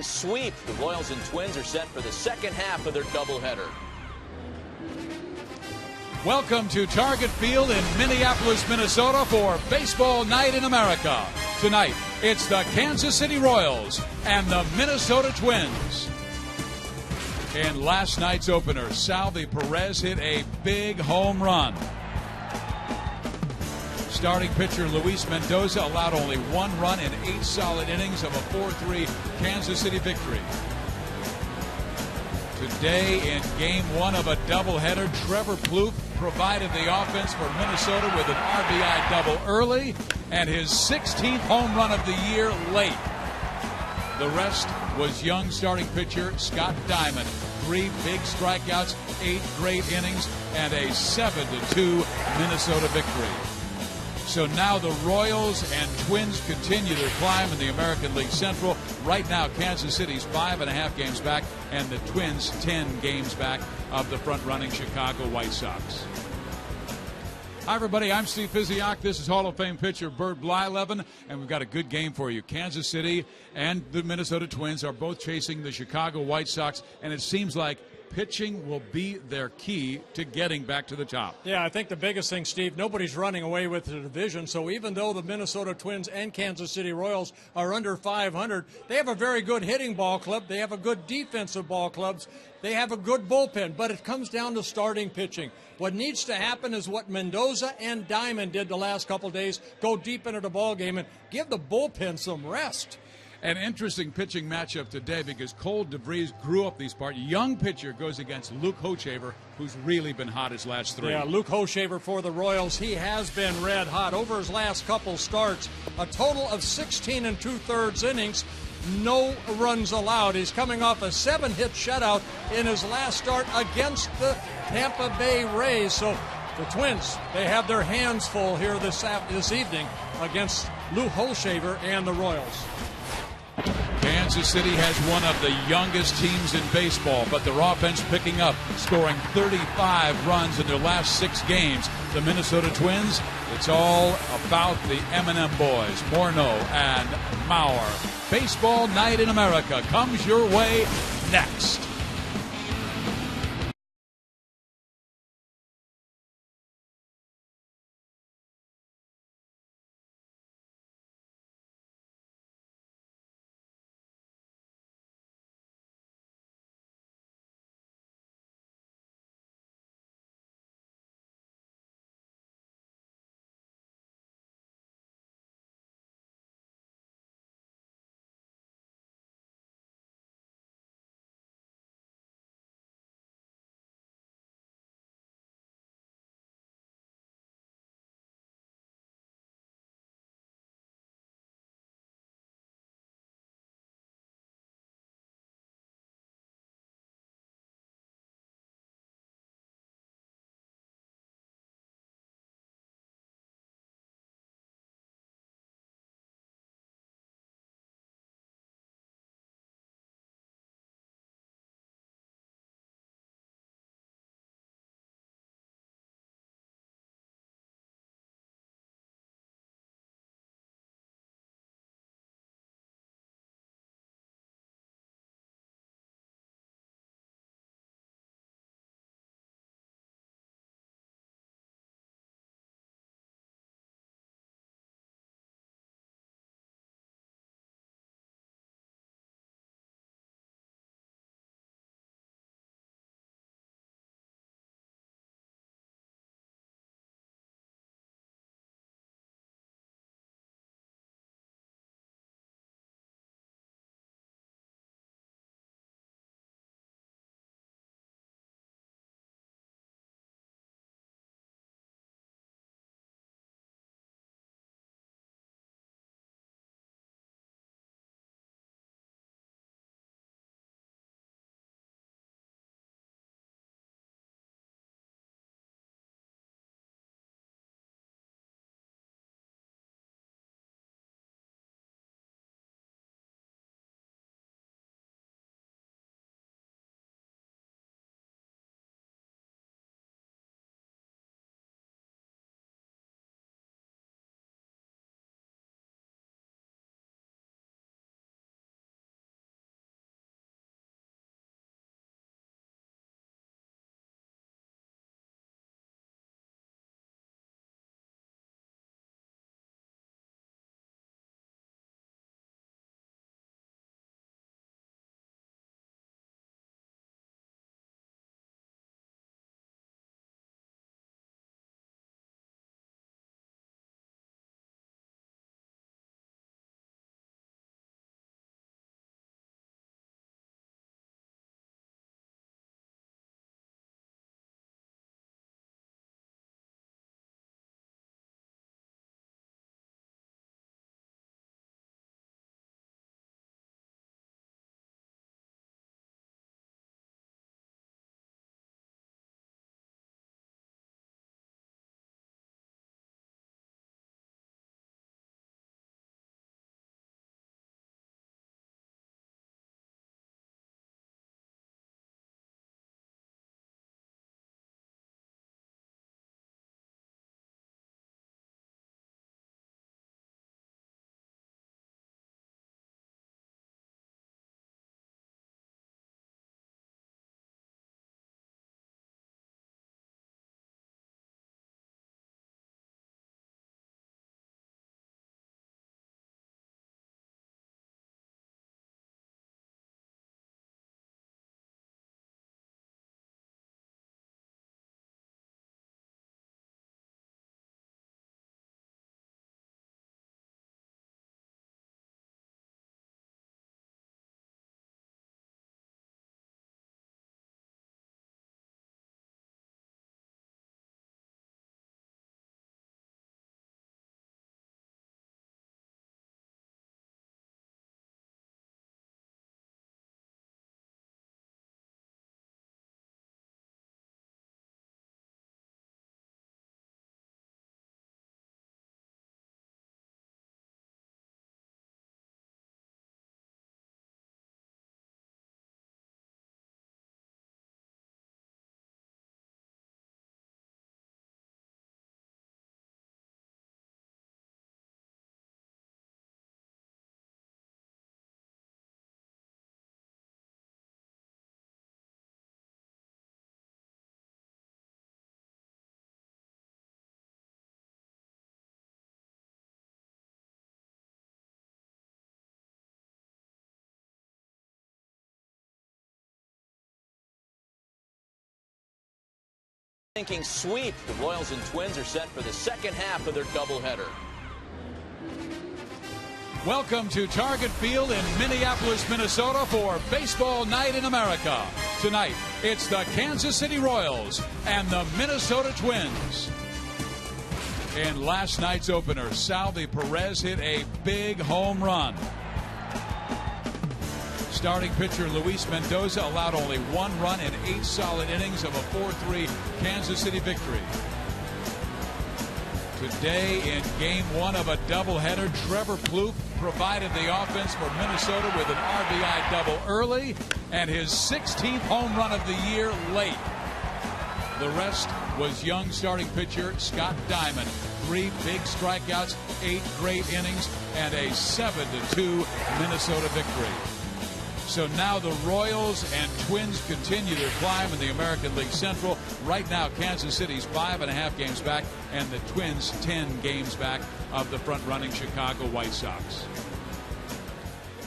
Sweep. The Royals and Twins are set for the second half of their doubleheader. Welcome to Target Field in Minneapolis, Minnesota for Baseball Night in America. Tonight, it's the Kansas City Royals and the Minnesota Twins. In last night's opener, Salvi Perez hit a big home run. Starting pitcher Luis Mendoza allowed only 1 run in 8 solid innings of a 4-3 Kansas City victory. Today in Game 1 of a doubleheader, Trevor Plouffe provided the offense for Minnesota with an RBI double early and his 16th home run of the year late. The rest was young starting pitcher Scott Diamond. 3 big strikeouts, 8 great innings, and a 7-2 Minnesota victory. So now the Royals and Twins continue their climb in the American League Central. Right now, Kansas City's 5.5 games back, and the Twins 10 games back of the front-running Chicago White Sox. Hi, everybody. I'm Steve Physiak. This is Hall of Fame pitcher Bert Blyleven, and we've got a good game for you. Kansas City and the Minnesota Twins are both chasing the Chicago White Sox, and it seems like pitching will be their key to getting back to the top. Yeah, I think the biggest thing, Steve, nobody's running away with the division. So even though the Minnesota Twins and Kansas City Royals are under 500, they have a very good hitting ball club. They have a good defensive ball clubs. They have a good bullpen, but it comes down to starting pitching. What needs to happen is what Mendoza and Diamond did the last couple days, go deep into the ball game and give the bullpen some rest. An interesting pitching matchup today because Cole DeVries grew up these parts. Young pitcher goes against Luke Hochevar, who's really been hot his last 3. Yeah, Luke Hochevar for the Royals. He has been red hot over his last couple starts. A total of 16 2/3 innings. No runs allowed. He's coming off a 7-hit shutout in his last start against the Tampa Bay Rays. So the Twins, they have their hands full here this evening against Luke Hochevar and the Royals. Kansas City has one of the youngest teams in baseball, but their offense picking up, scoring 35 runs in their last 6 games. The Minnesota Twins, it's all about the M&M boys, Morneau and Mauer. Baseball Night in America comes your way next. Thinking sweep. The Royals and Twins are set for the second half of their doubleheader. Welcome to Target Field in Minneapolis, Minnesota for Baseball Night in America. Tonight, it's the Kansas City Royals and the Minnesota Twins. In last night's opener, Salvi Perez hit a big home run. Starting pitcher Luis Mendoza allowed only 1 run in 8 solid innings of a 4-3 Kansas City victory. Today in Game 1 of a doubleheader, Trevor Plouffe provided the offense for Minnesota with an RBI double early and his 16th home run of the year late. The rest was young starting pitcher Scott Diamond. 3 big strikeouts, 8 great innings, and a 7-2 Minnesota victory. So now the Royals and Twins continue their climb in the American League Central. Right now, Kansas City's 5.5 games back, and the Twins 10 games back of the front-running Chicago White Sox.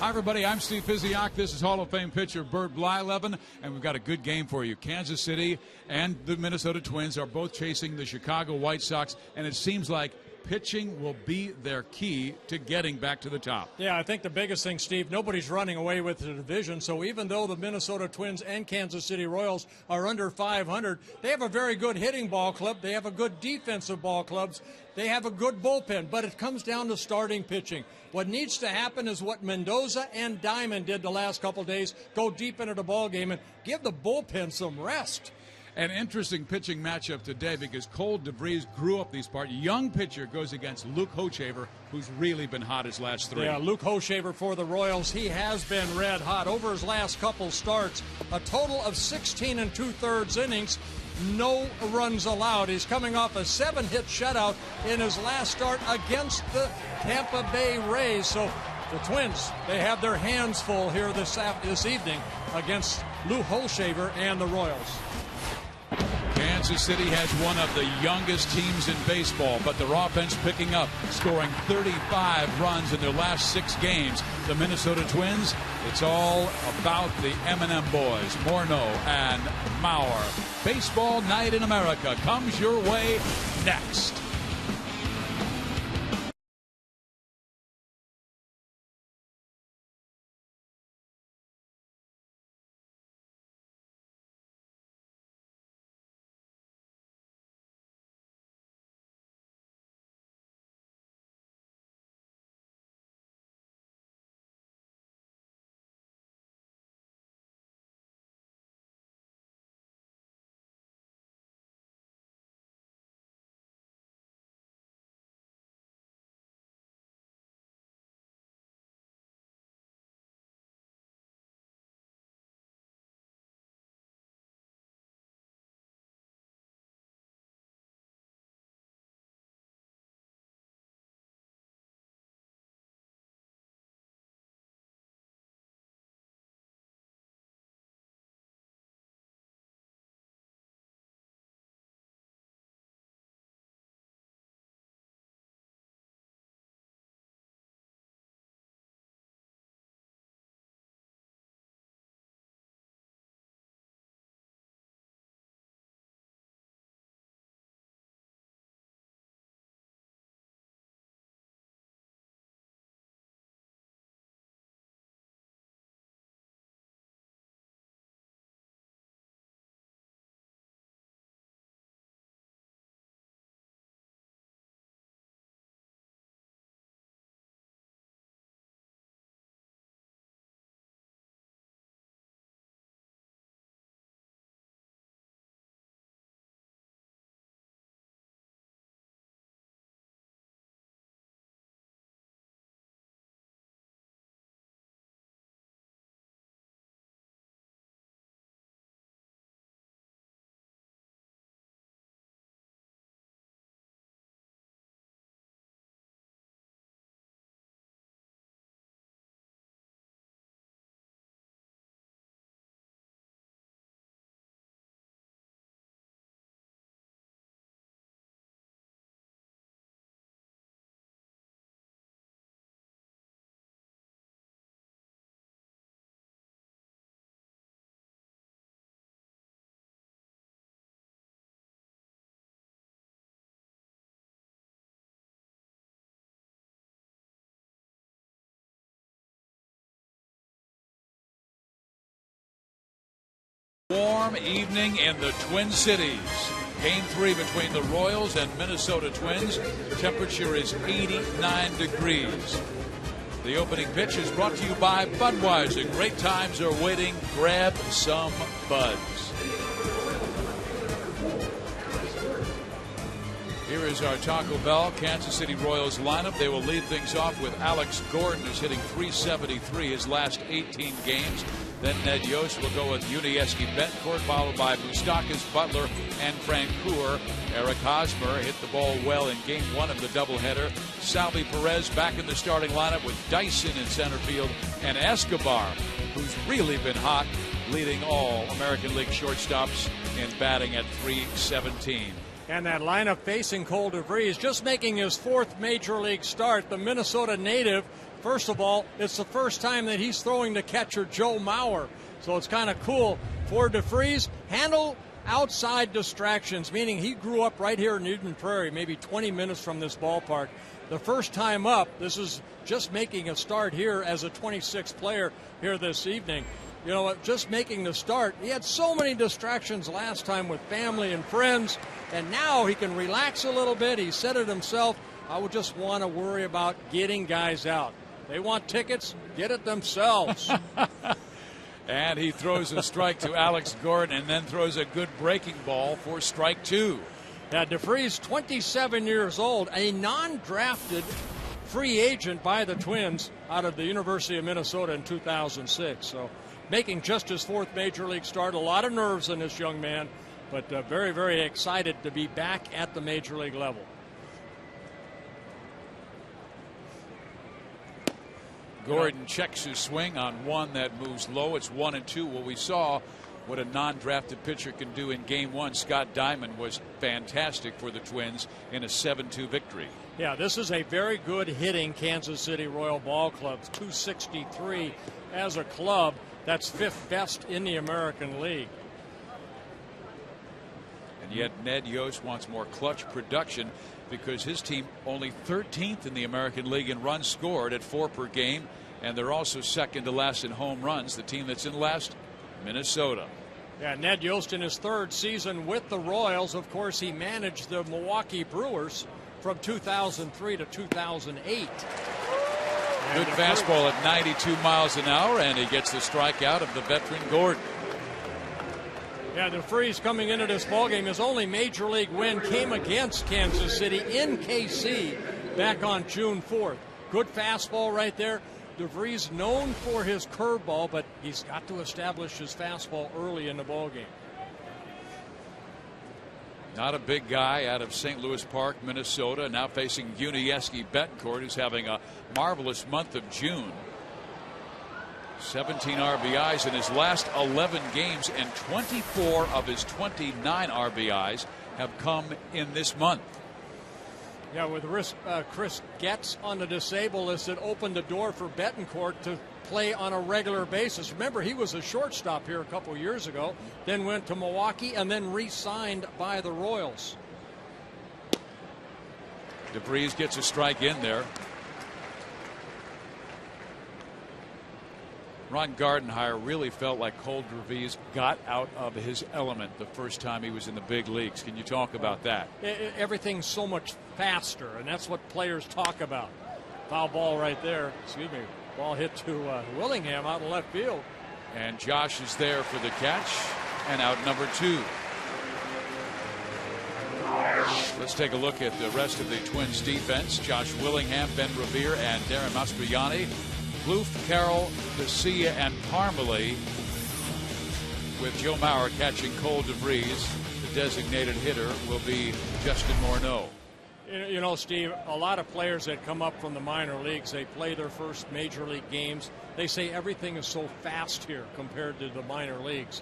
Hi, everybody. I'm Steve Physiak. This is Hall of Fame pitcher Bert Blyleven, and we've got a good game for you. Kansas City and the Minnesota Twins are both chasing the Chicago White Sox, and it seems like pitching will be their key to getting back to the top. Yeah, I think the biggest thing, Steve, nobody's running away with the division. So even though the Minnesota Twins and Kansas City Royals are under 500, they have a very good hitting ball club. They have a good defensive ball clubs. They have a good bullpen, but it comes down to starting pitching. What needs to happen is what Mendoza and Diamond did the last couple days, go deep into the ball game and give the bullpen some rest. An interesting pitching matchup today because Cole DeVries grew up these parts. Young pitcher goes against Luke Hochevar, who's really been hot his last 3. Yeah, Luke Hochevar for the Royals. He has been red hot over his last couple starts. A total of 16 2/3 innings. No runs allowed. He's coming off a 7-hit shutout in his last start against the Tampa Bay Rays. So the Twins, they have their hands full here this evening against Luke Hochevar and the Royals. Kansas City has one of the youngest teams in baseball, but their offense picking up, scoring 35 runs in their last 6 games. The Minnesota Twins, it's all about the M&M boys, Morneau and Mauer. Baseball Night in America comes your way next. warm evening in the Twin Cities. Game 3 between the Royals and Minnesota Twins. Temperature is 89 degrees. The opening pitch is brought to you by Budweiser. Great times are waiting. Grab some buds. Here is our Taco Bell Kansas City Royals lineup. They will lead things off with Alex Gordon, who's hitting .373 his last 18 games. Then Ned Yost will go with Yuniesky Betancourt, followed by Moustakas, Butler, and Francoeur. Eric Hosmer hit the ball well in Game 1 of the doubleheader. Salvi Perez back in the starting lineup with Dyson in center field, and Escobar, who's really been hot, leading all American League shortstops in batting at .317. And that lineup facing Cole DeVries, just making his 4th major league start, the Minnesota native. First of all, it's the first time that he's throwing to catcher Joe Mauer. So it's kind of cool for DeVries. Handle outside distractions, meaning he grew up right here in Eden Prairie, maybe 20 minutes from this ballpark. The first time up, this is just making a start here as a 26th player here this evening. You know, just making the start. He had so many distractions last time with family and friends, and now he can relax a little bit. He said it himself, I would just want to worry about getting guys out. They want tickets, get it themselves. And he throws a strike to Alex Gordon and then throws a good breaking ball for strike 2. Yeah, DeVries, 27 years old, a non-drafted free agent by the Twins out of the University of Minnesota in 2006. So making just his 4th major league start. A lot of nerves in this young man, but very, very excited to be back at the major league level. Gordon checks his swing on one that moves low. It's 1-2. Well, we saw what a non-drafted pitcher can do in Game 1. Scott Diamond was fantastic for the Twins in a 7-2 victory. Yeah, this is a very good hitting Kansas City Royal Ball Club. 263 as a club. That's 5th best in the American League. And yet Ned Yost wants more clutch production because his team only 13th in the American League in runs scored at 4 per game, and they're also second to last in home runs. The team that's in last, Minnesota. Yeah, Ned Yost in his 3rd season with the Royals. Of course, he managed the Milwaukee Brewers from 2003 to 2008. Good fastball at 92 miles an hour, and he gets the strikeout of the veteran Gordon. Yeah, DeVries coming into this ballgame, his only major league win came against Kansas City in KC back on June 4th. Good fastball right there. DeVries known for his curveball, but he's got to establish his fastball early in the ballgame. Not a big guy out of St. Louis Park, Minnesota, now facing Yuniesky Betancourt, who's having a marvelous month of June. 17 RBIs in his last 11 games, and 24 of his 29 RBIs have come in this month. Yeah, with Chris Getz on the disabled list, it opened the door for Betancourt to play on a regular basis. Remember, he was a shortstop here a couple years ago, then went to Milwaukee, and then re-signed by the Royals. DeVries gets a strike in there. Ron Gardenhire really felt like Cole DeVries got out of his element the first time he was in the big leagues. Can you talk about that? Everything's so much faster, and that's what players talk about. Foul ball right there. Excuse me. Ball hit to Willingham out in left field. And Josh is there for the catch, and out number 2. Let's take a look at the rest of the Twins defense. Josh Willingham, Ben Revere, and Darren Mastroianni. Plouffe, Carroll, KCA, and Parmalee, with Joe Mauer catching Cole DeVries. The designated hitter will be Justin Morneau. You know, Steve, a lot of players that come up from the minor leagues, they play their first major league games. They say everything is so fast here compared to the minor leagues.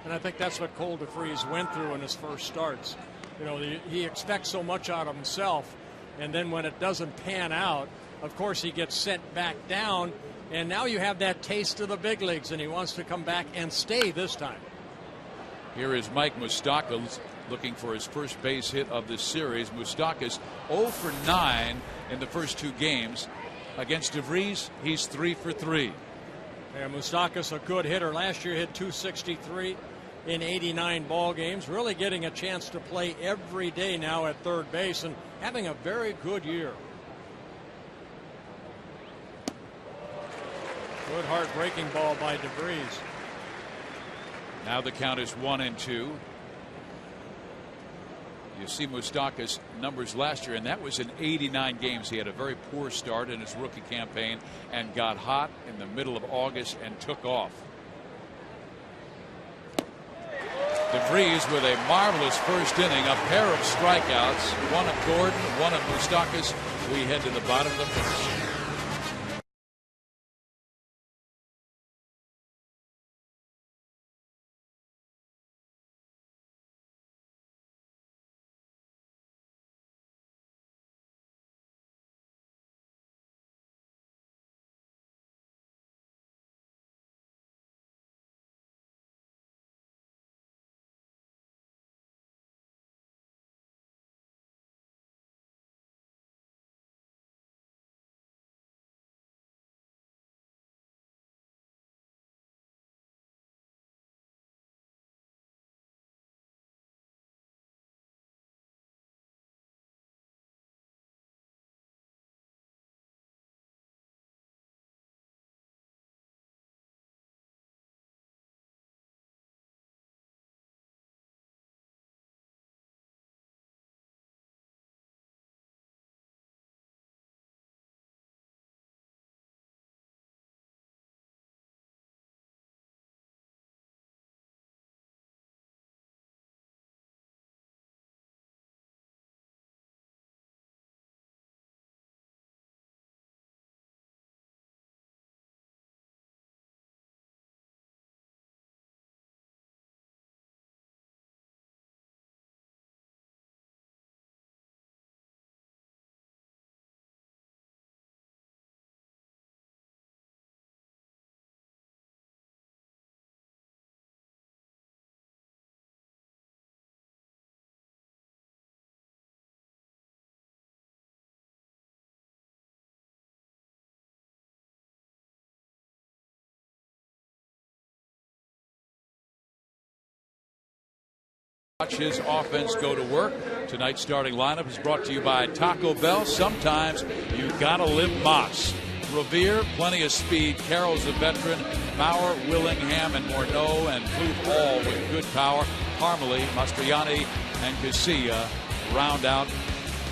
And I think that's what Cole DeVries went through in his first starts. You know, he expects so much out of himself, and then when it doesn't pan out, of course he gets sent back down, and now you have that taste of the big leagues, and he wants to come back and stay this time. Here is Mike Moustakas looking for his first base hit of this series. Moustakas 0 for 9 in the first 2 games. Against DeVries, he's 3 for 3. Yeah, Moustakas a good hitter. Last year hit .263. in 89 ball games, really getting a chance to play every day now at third base and having a very good year. Good heart-breaking ball by DeVries. Now the count is 1-2. You see Moustakas' numbers last year, and that was in 89 games. He had a very poor start in his rookie campaign and got hot in the middle of August and took off. DeVries with a marvelous first inning, a pair of strikeouts, one of Gordon, one of Moustakas. We head to the bottom of the first. Watch his offense go to work. Tonight's starting lineup is brought to you by Taco Bell. Sometimes you gotta live Moss. Revere, plenty of speed. Carroll's a veteran. Bauer, Willingham, and Morneau and Plouffe all with good power. Parmalee, Mastriani, and Casilla round out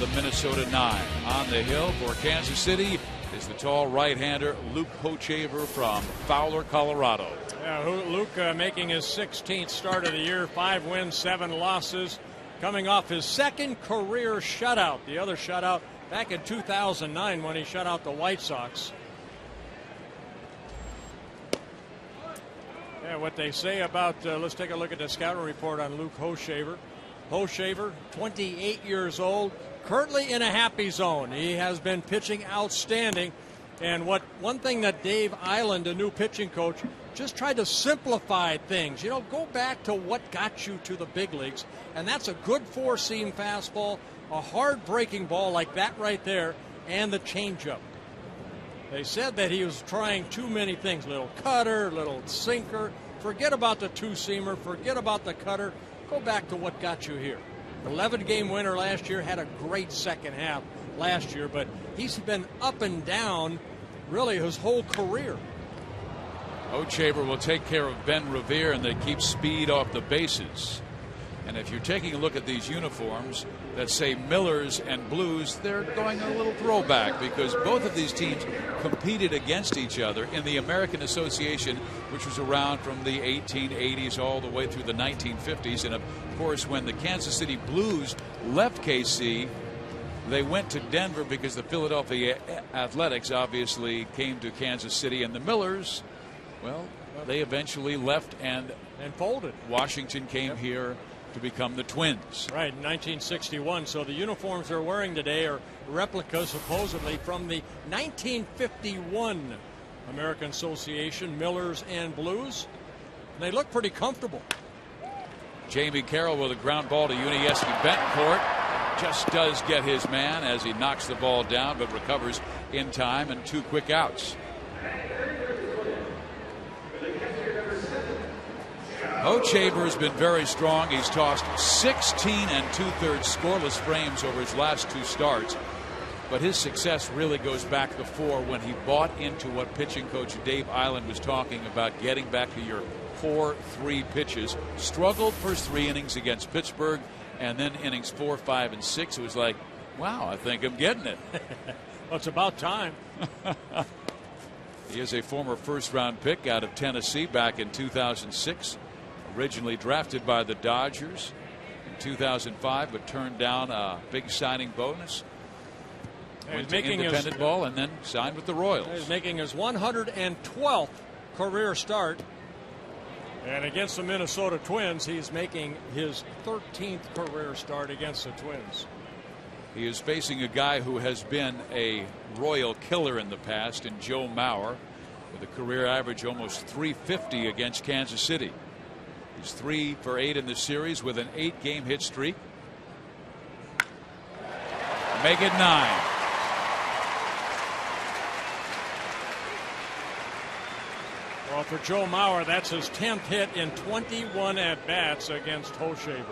the Minnesota 9. On the hill for Kansas City is the tall right-hander Luke Hochevar from Fowler, Colorado. Yeah, Luke making his 16th start of the year, 5 wins, 7 losses, coming off his second career shutout. The other shutout back in 2009 when he shut out the White Sox. Yeah, what they say about, let's take a look at the scouting report on Luke Hochevar. Hochevar, 28 years old, currently in a happy zone. He has been pitching outstanding. And one thing that Dave Island, a new pitching coach, just tried to simplify things. You know, go back to what got you to the big leagues. And that's a good four-seam fastball, a hard-breaking ball like that right there, and the changeup. They said that he was trying too many things. Little cutter, little sinker. Forget about the two-seamer. Forget about the cutter. Go back to what got you here. 11-game winner last year, had a great second half last year, but he's been up and down really his whole career. Hochevar will take care of Ben Revere, and they keep speed off the bases. And if you're taking a look at these uniforms that say Millers and Blues, they're going a little throwback because both of these teams competed against each other in the American Association, which was around from the 1880s all the way through the 1950s. And of course, when the Kansas City Blues left KC, they went to Denver because the Philadelphia Athletics obviously came to Kansas City, and the Millers, well, they eventually left and folded. Washington came here to become the Twins. Right, in 1961. So the uniforms they're wearing today are replicas supposedly from the 1951 American Association, Millers and Blues. And they look pretty comfortable. Jamie Carroll with a ground ball to Unieski Betancourt. Just does get his man as he knocks the ball down, but recovers in time, and 2 quick outs. Hochevar has been very strong. He's tossed 16 2/3 scoreless frames over his last 2 starts. But his success really goes back before, when he bought into what pitching coach Dave Island was talking about, getting back to your 4-3 pitches. Struggled first 3 innings against Pittsburgh, and then innings 4, 5, and 6. It was like, wow, I think I'm getting it. Well, it's about time. He is a former first-round pick out of Tennessee back in 2006. Originally drafted by the Dodgers in 2005, but turned down a big signing bonus. Went to independent ball and then signed with the Royals. He's making his 112th career start. And against the Minnesota Twins, he's making his 13th career start against the Twins. He is facing a guy who has been a Royal killer in the past, in Joe Mauer, with a career average almost 350 against Kansas City. He's 3 for 8 in the series with an 8-game hit streak. Make it 9. Well, for Joe Mauer, that's his 10th hit in 21 at-bats against Hochevar.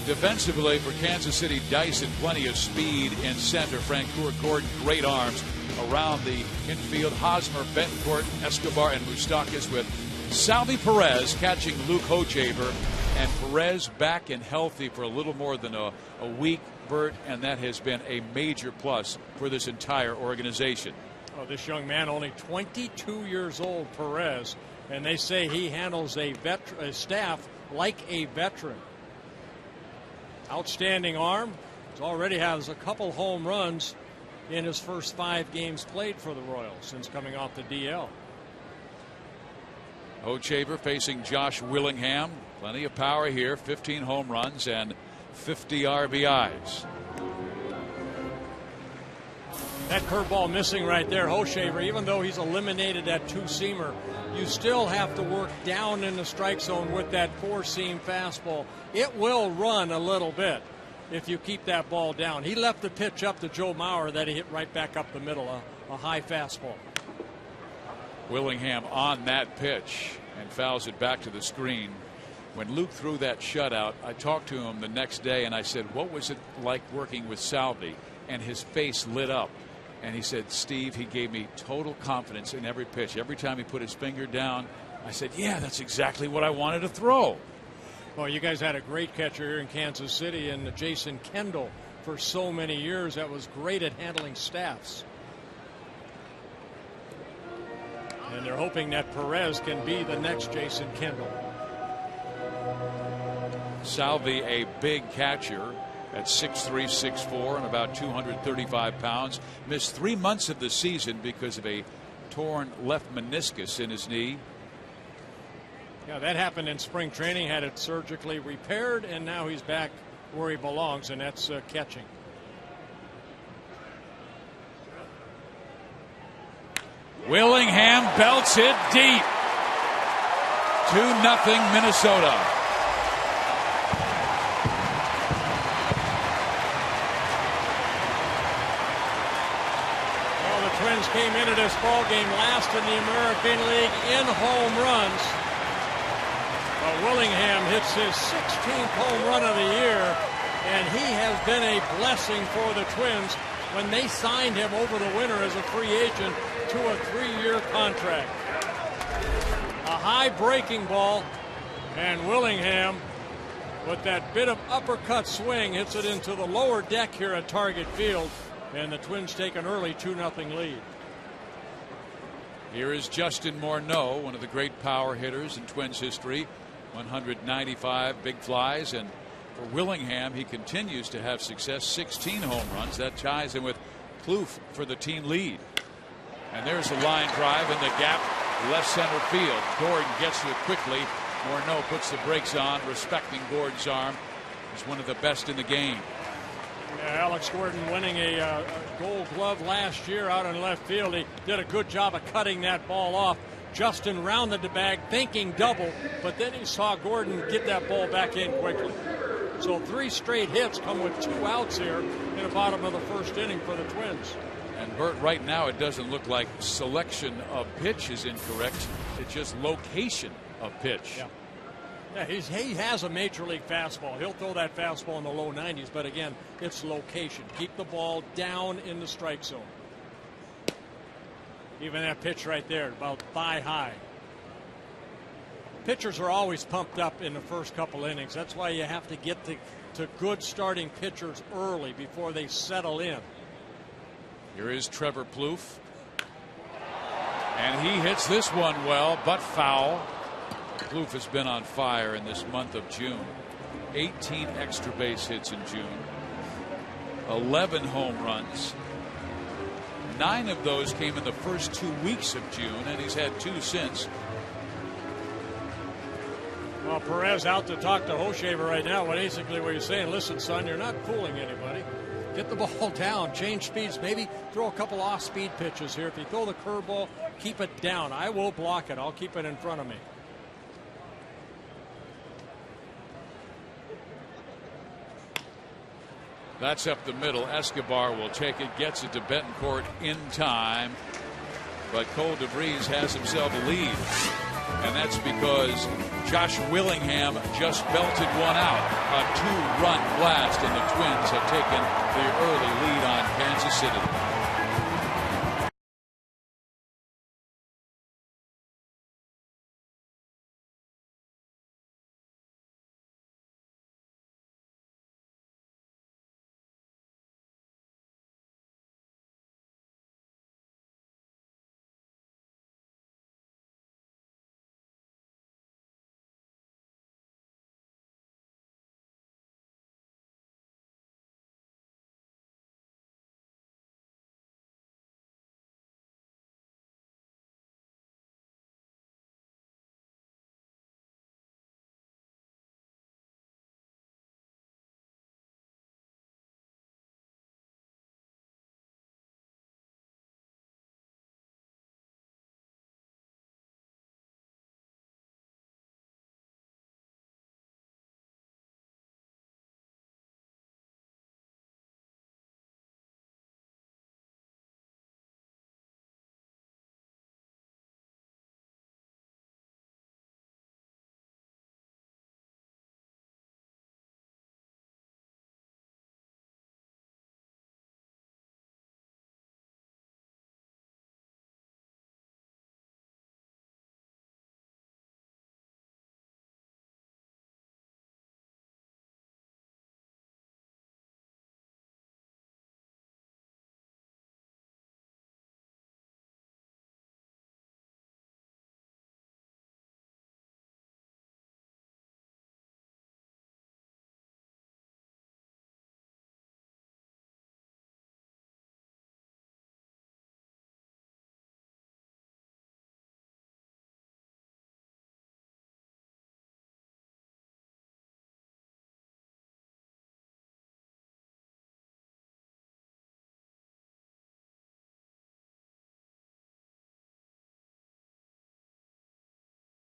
Defensively for Kansas City, Dyson, plenty of speed in center. Francoeur Gordon, great arms around the infield. Hosmer, Betancourt, Escobar, and Moustakas, with Salvi Perez catching Luke Hochevar. And Perez back and healthy for a little more than a week, Bert, and that has been a major plus for this entire organization. Oh, this young man, only 22 years old, Perez, and they say he handles a staff like a veteran. Outstanding arm. He already has a couple home runs in his first 5 games played for the Royals since coming off the DL. Hochevar facing Josh Willingham. Plenty of power here. 15 home runs and 50 RBIs. That curveball missing right there. Hochevar, even though he's eliminated that 2-seamer, you still have to work down in the strike zone with that 4-seam fastball. It will run a little bit if you keep that ball down. He left the pitch up to Joe Mauer that he hit right back up the middle, a high fastball. Willingham on that pitch and fouls it back to the screen. When Luke threw that shutout, I talked to him the next day and I said, what was it like working with Salvi? And his face lit up. And he said, Steve, he gave me total confidence in every pitch. Every time he put his finger down, I said, yeah, that's exactly what I wanted to throw. Well, you guys had a great catcher here in Kansas City, and Jason Kendall for so many years that was great at handling staffs. And they're hoping that Perez can be the next Jason Kendall. Salvi, a big catcher at 6'3", 6'4", and about 235 pounds. Missed 3 months of the season because of a torn left meniscus in his knee. Yeah, that happened in spring training, had it surgically repaired, and now he's back where he belongs, and that's catching. Willingham belts it deep. 2-0 Minnesota. Well, the Twins came into this ball game last in the American League in home runs. But Willingham hits his 16th home run of the year, and he has been a blessing for the Twins when they signed him over the winter as a free agent to a 3-year contract. A high breaking ball, and Willingham, with that bit of uppercut swing, hits it into the lower deck here at Target Field, and the Twins take an early 2-0 lead. Here is Justin Morneau, one of the great power hitters in Twins history. 195 big flies, and for Willingham, he continues to have success. 16 home runs. That ties him with Plouffe for the team lead. And there's a line drive in the gap, left center field. Gordon gets to it quickly. Morneau puts the brakes on, respecting Gordon's arm. He's one of the best in the game. Yeah, Alex Gordon winning a Gold Glove last year out in left field. He did a good job of cutting that ball off. Justin rounded the bag thinking double, but then he saw Gordon get that ball back in quickly. So 3 straight hits come with 2 outs here in the bottom of the first inning for the Twins. And Bert, right now it doesn't look like selection of pitch is incorrect. It's just location of pitch. Yeah. Yeah, he has a major league fastball. He'll throw that fastball in the low 90s, but again, it's location. Keep the ball down in the strike zone. Even that pitch right there, about thigh high. Pitchers are always pumped up in the first couple innings. That's why you have to get to good starting pitchers early before they settle in. Here is Trevor Plouffe. And he hits this one well, but foul. Plouffe has been on fire in this month of June. 18 extra base hits in June. 11 home runs. 9 of those came in the first 2 weeks of June, and he's had 2 since. Well, Perez out to talk to Hochevar right now. Basically what he's saying, listen, son, you're not fooling anybody. Get the ball down, change speeds, maybe throw a couple off-speed pitches here. If you throw the curveball, keep it down. I will block it. I'll keep it in front of me. That's up the middle. Escobar will take it, gets it to Betancourt in time. But Cole DeVries has himself a lead. And that's because Josh Willingham just belted one out. A 2-run blast, and the Twins have taken the early lead on Kansas City.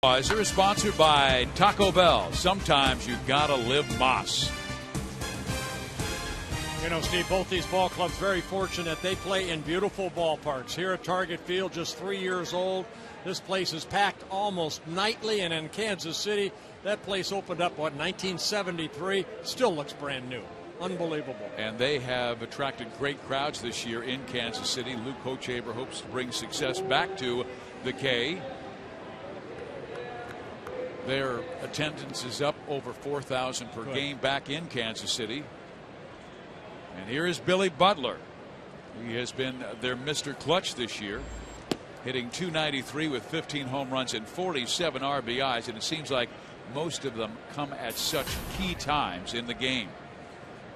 Are sponsored by Taco Bell. Sometimes you gotta live Moss. You know, Steve, both these ball clubs very fortunate. They play in beautiful ballparks. Here at Target Field, just 3 years old. This place is packed almost nightly, and in Kansas City, that place opened up, 1973? Still looks brand new. Unbelievable. And they have attracted great crowds this year in Kansas City. Luke Hochevar hopes to bring success back to the K. Their attendance is up over 4,000 per game back in Kansas City. And here is Billy Butler. He has been their Mr. Clutch this year, hitting .293 with 15 home runs and 47 RBIs, and it seems like most of them come at such key times in the game.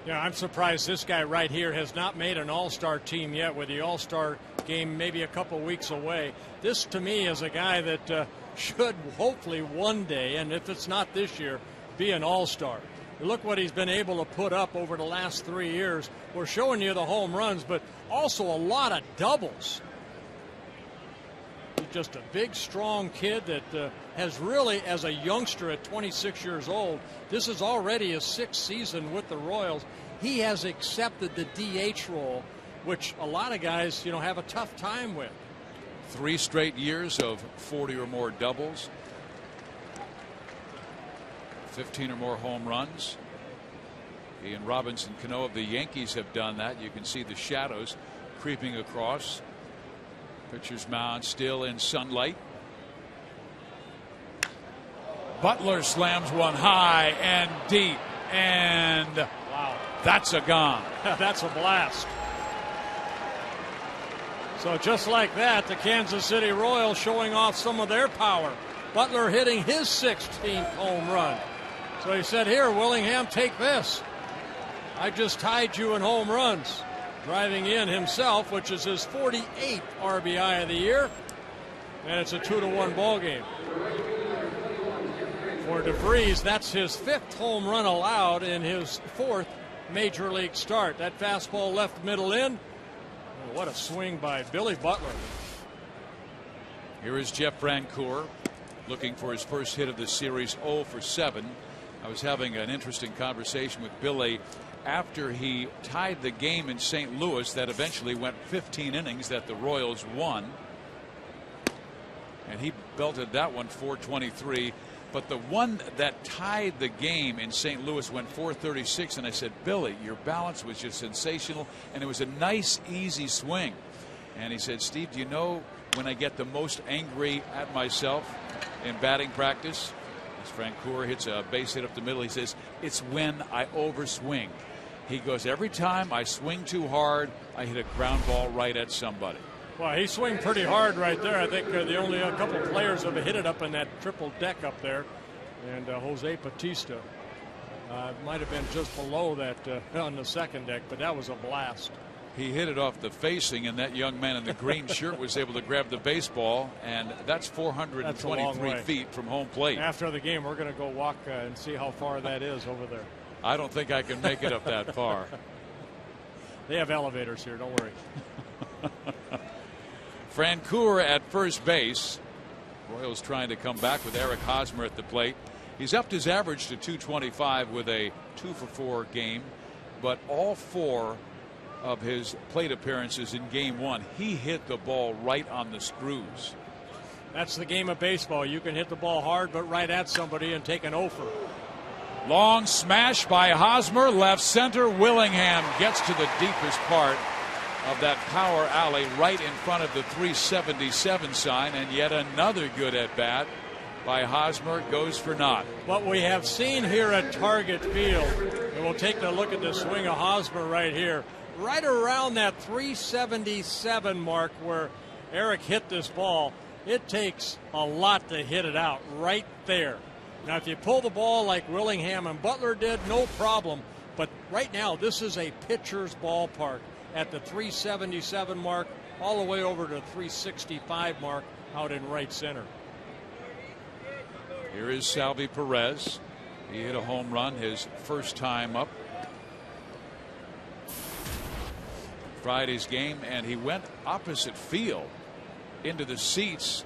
Yeah, I'm surprised this guy right here has not made an all-star team yet, with the all-star game maybe a couple weeks away. This, to me, is a guy that should hopefully one day, and if it's not this year, be an all-star. Look what he's been able to put up over the last 3 years. We're showing you the home runs, but also a lot of doubles. He's just a big, strong kid that has really, as a youngster at 26 years old, this is already his 6th season with the Royals. He has accepted the DH role which a lot of guys, have a tough time with. 3 straight years of 40 or more doubles, 15 or more home runs. He and Robinson Cano of the Yankees have done that. You can see the shadows creeping across. Pitcher's mound still in sunlight. Butler slams one high and deep, and wow, that's a gone. That's a blast. So just like that, the Kansas City Royals showing off some of their power. Butler hitting his 16th home run. So he said, here, Willingham, take this. I just tied you in home runs. Driving in himself, which is his 48th RBI of the year. And it's a 2-1 ball game. For DeVries, that's his 5th home run allowed in his 4th major league start. That fastball left middle in. Oh, what a swing by Billy Butler. Here is Jeff Francoeur looking for his first hit of the series, 0 for 7. I was having an interesting conversation with Billy after he tied the game in St. Louis that eventually went 15 innings that the Royals won. And he belted that one 423. But the one that tied the game in St. Louis went 436. And I said, Billy, your balance was just sensational. And it was a nice, easy swing. And he said, Steve, do you know when I get the most angry at myself in batting practice? As Francoeur hits a base hit up the middle, he says, it's when I overswing. He goes, every time I swing too hard, I hit a ground ball right at somebody. Well, he swung pretty hard right there. I think the only a couple players have hit it up in that triple deck up there. And Jose Bautista might have been just below that on the second deck, but that was a blast. He hit it off the facing, and that young man in the green shirt was able to grab the baseball, and that's 423 feet from home plate. After the game, we're going to go walk and see how far that is over there. I don't think I can make it up that far. They have elevators here, don't worry. Francoeur at first base. Royals trying to come back with Eric Hosmer at the plate. He's upped his average to 225 with a 2-for-4 game, but all 4 of his plate appearances in game 1, he hit the ball right on the screws. That's the game of baseball. You can hit the ball hard, but right at somebody and take an offer. Long smash by Hosmer, left center. Willingham gets to the deepest part of that power alley right in front of the 377 sign, and yet another good at bat by Hosmer goes for naught. What we have seen here at Target Field, and we'll take a look at the swing of Hosmer right here, right around that 377 mark where Eric hit this ball. It takes a lot to hit it out right there. Now, if you pull the ball like Willingham and Butler did, no problem. But right now, this is a pitcher's ballpark at the 377 mark, all the way over to the 365 mark out in right center. Here is Salvi Perez. He hit a home run his first time up Friday's game, and he went opposite field into the seats.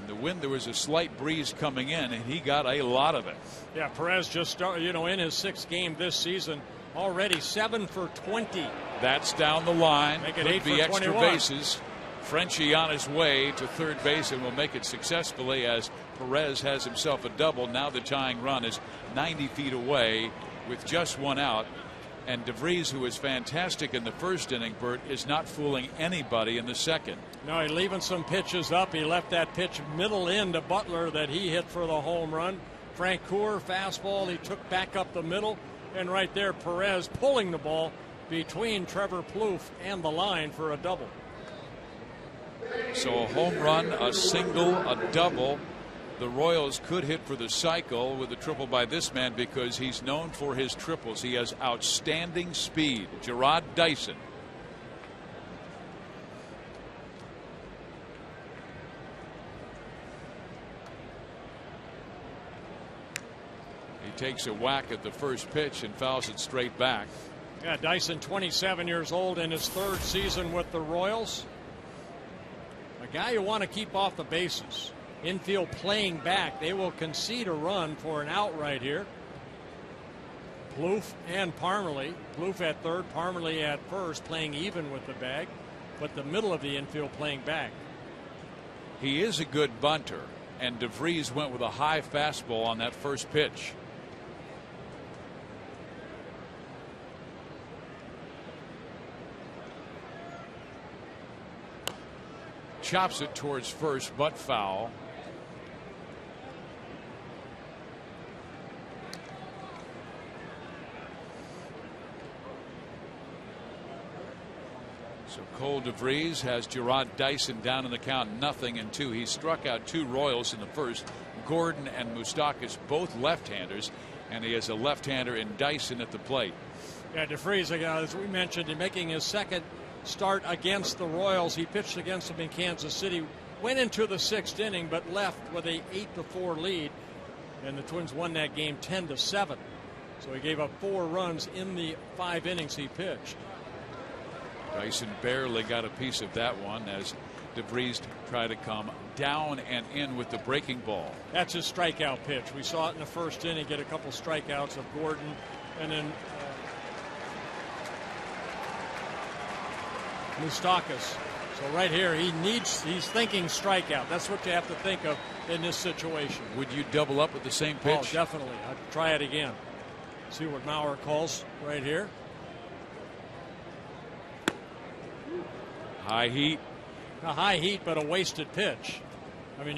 In the wind, there was a slight breeze coming in, and he got a lot of it. Yeah, Perez just started, in his 6th game this season, already 7 for 20. That's down the line. Make it Could 8 be for extra 21. bases. Frenchie on his way to third base and will make it successfully as Perez has himself a double. Now the tying run is 90 feet away with just 1 out. And DeVries, who was fantastic in the first inning, Bert, is not fooling anybody in the second. No, he's leaving some pitches up. He left that pitch middle in to Butler that he hit for the home run. Francoeur, fastball, he took back up the middle. And right there, Perez pulling the ball between Trevor Plouffe and the line for a double. So a home run, a single, a double. The Royals could hit for the cycle with a triple by this man because he's known for his triples. He has outstanding speed. Gerard Dyson. He takes a whack at the first pitch and fouls it straight back. Yeah, Dyson, 27 years old in his 3rd season with the Royals. A guy you want to keep off the bases. Infield playing back. They will concede a run for an out right here. Plouffe and Parmalee. Plouffe at third, Parmalee at first, playing even with the bag, but the middle of the infield playing back. He is a good bunter, and DeVries went with a high fastball on that first pitch. Chops it towards first, but foul. So Cole DeVries has Gerard Dyson down in the count 0-2. He struck out 2 Royals in the first. Gordon and Moustakas both left-handers, and he has a left-hander in Dyson at the plate. Yeah, DeVries, as we mentioned, in making his second start against the Royals. He pitched against them in Kansas City, went into the 6th inning, but left with a 8-4 lead, and the Twins won that game 10-7. So he gave up 4 runs in the 5 innings he pitched. Dyson barely got a piece of that one as DeVries tried to come down and in with the breaking ball. That's his strikeout pitch. We saw it in the first inning, get a couple strikeouts of Gordon, and then Moustakas. So right here, he's thinking strikeout. That's what you have to think of in this situation. Would you double up with the same pitch? Oh, definitely. I'd try it again. See what Maurer calls right here. High heat. A high heat, but a wasted pitch. I mean,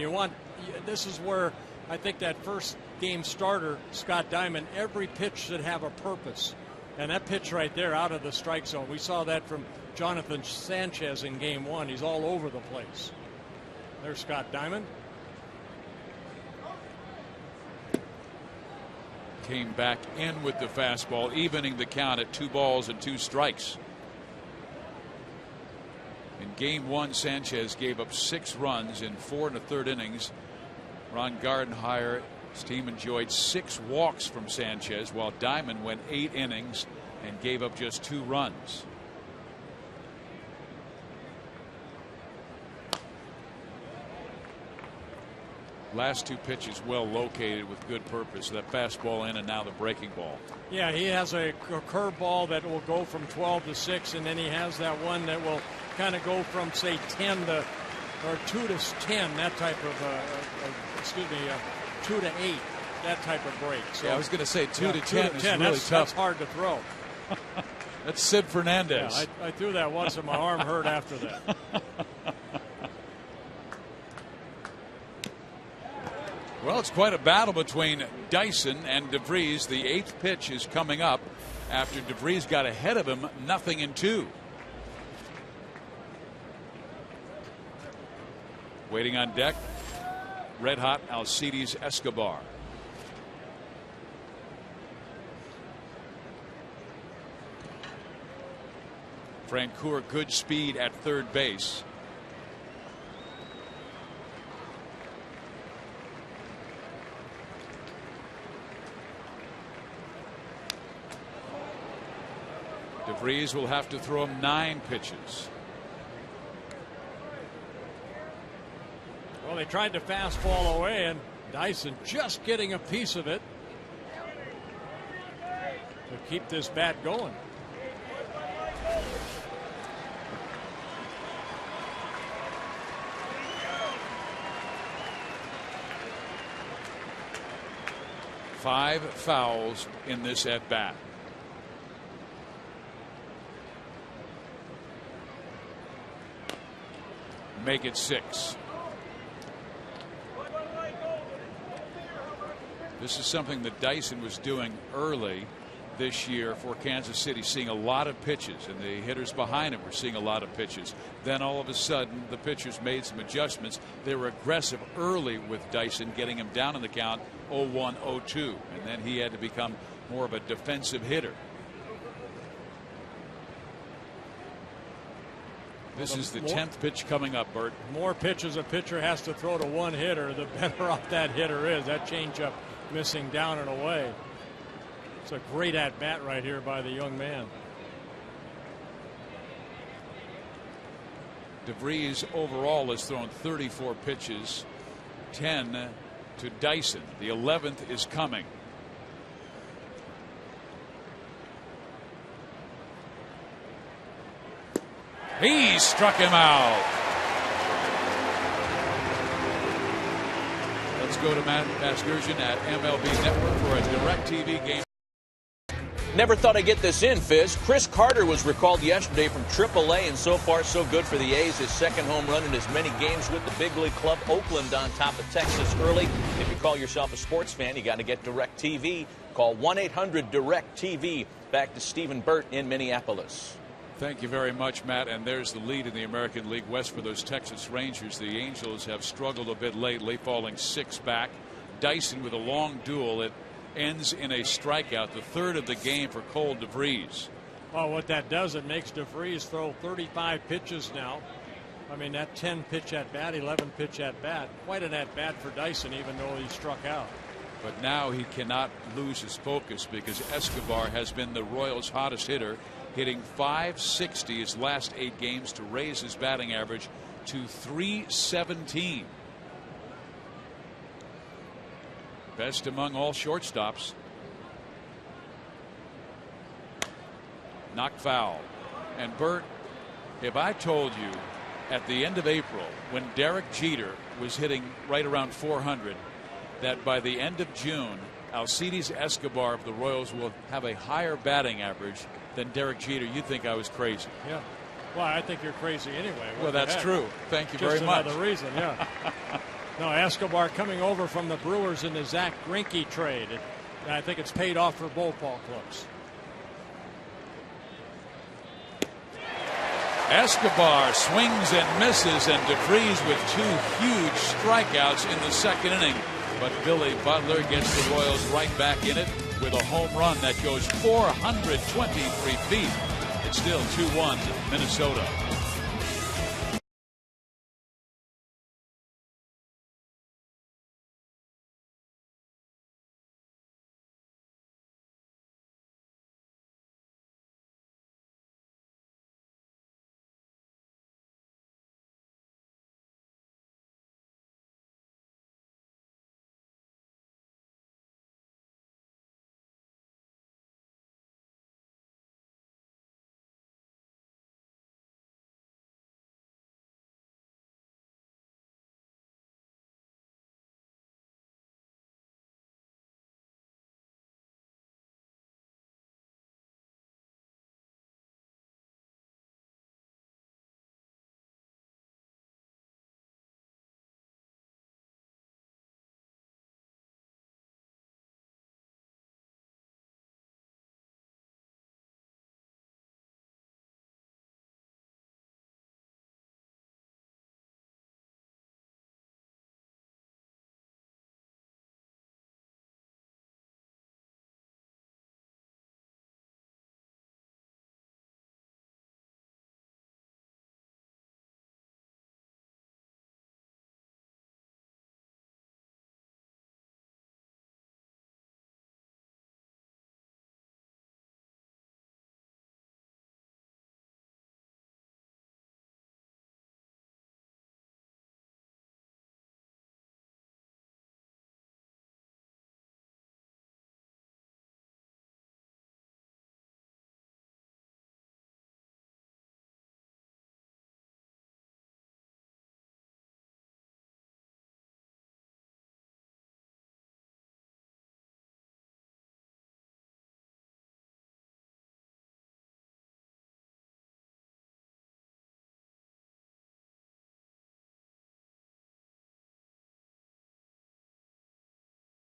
this is where I think that first game starter, Scott Diamond, every pitch should have a purpose. And that pitch right there out of the strike zone, we saw that from Jonathan Sanchez in game 1. He's all over the place. There's Scott Diamond. Came back in with the fastball, evening the count at 2 balls and 2 strikes. In game 1, Sanchez gave up 6 runs in 4 1/3 innings. Ron Gardenhire's team enjoyed 6 walks from Sanchez, while Diamond went 8 innings and gave up just 2 runs. Last 2 pitches well located with good purpose. That fastball in and now the breaking ball. Yeah, he has a curveball that will go from 12 to 6, and then he has that one that will kind of go from, say, 10 to, or 2 to 10, that type of, 2 to 8, that type of break. So yeah, I was going to say 2 to 10 is 10. really tough. That's hard to throw. That's Sid Fernandez. Yeah, I threw that once and my arm hurt after that. Well, it's quite a battle between Dyson and DeVries. The 8th pitch is coming up after DeVries got ahead of him 0-2. Waiting on deck, red hot Alcides Escobar. Francoeur, good speed at third base. DeVries will have to throw him 9 pitches. Well, they tried to fastball away, and Dyson just getting a piece of it to keep this bat going. Five fouls in this at bat. Make it 6. This is something that Dyson was doing early this year for Kansas City, seeing a lot of pitches, and the hitters behind him were seeing a lot of pitches. Then all of a sudden the pitchers made some adjustments. They were aggressive early with Dyson, getting him down in the count 0-1, 0-2, and then he had to become more of a defensive hitter. This is the 10th pitch coming up, Bert. More pitches a pitcher has to throw to one hitter, the better off that hitter is. That changeup missing down and away. It's a great at bat right here by the young man. DeVries overall has thrown 34 pitches, 10 to Dyson. The 11th is coming. He struck him out. Let's go to Matt Vasgersian at MLB Network for a DirecTV game. Never thought I'd get this in, Fizz. Chris Carter was recalled yesterday from AAA, and so far so good for the A's. His second home run in as many games with the big league club. Oakland on top of Texas early. If you call yourself a sports fan, you got to get DirecTV. Call 1-800-DIRECTV. Back to Stephen Burt in Minneapolis. Thank you very much, Matt. And there's the lead in the American League West for those Texas Rangers. The Angels have struggled a bit lately, falling 6 back. Dyson with a long duel. It ends in a strikeout, the third of the game for Cole DeVries. Well, what that does, it makes DeVries throw 35 pitches now. I mean, that 10 pitch at bat, 11 pitch at bat. Quite an at bat for Dyson, even though he struck out. But now he cannot lose his focus because Escobar has been the Royals' hottest hitter, hitting .560 his last 8 games to raise his batting average to .317. Best among all shortstops. Knocked foul. And Bert, if I told you at the end of April when Derek Jeter was hitting right around 400 that by the end of June Alcides Escobar of the Royals will have a higher batting average than Derek Jeter, you'd think I was crazy. Yeah. Well, I think you're crazy anyway. Well, that's true. Thank you very much. Just another reason, yeah. No, Escobar coming over from the Brewers in the Zach Greinke trade. I think it's paid off for both ball clubs. Escobar swings and misses, and DeVries with 2 huge strikeouts in the second inning. But Billy Butler gets the Royals right back in it with a home run that goes 423 feet. It's still 2-1 Minnesota.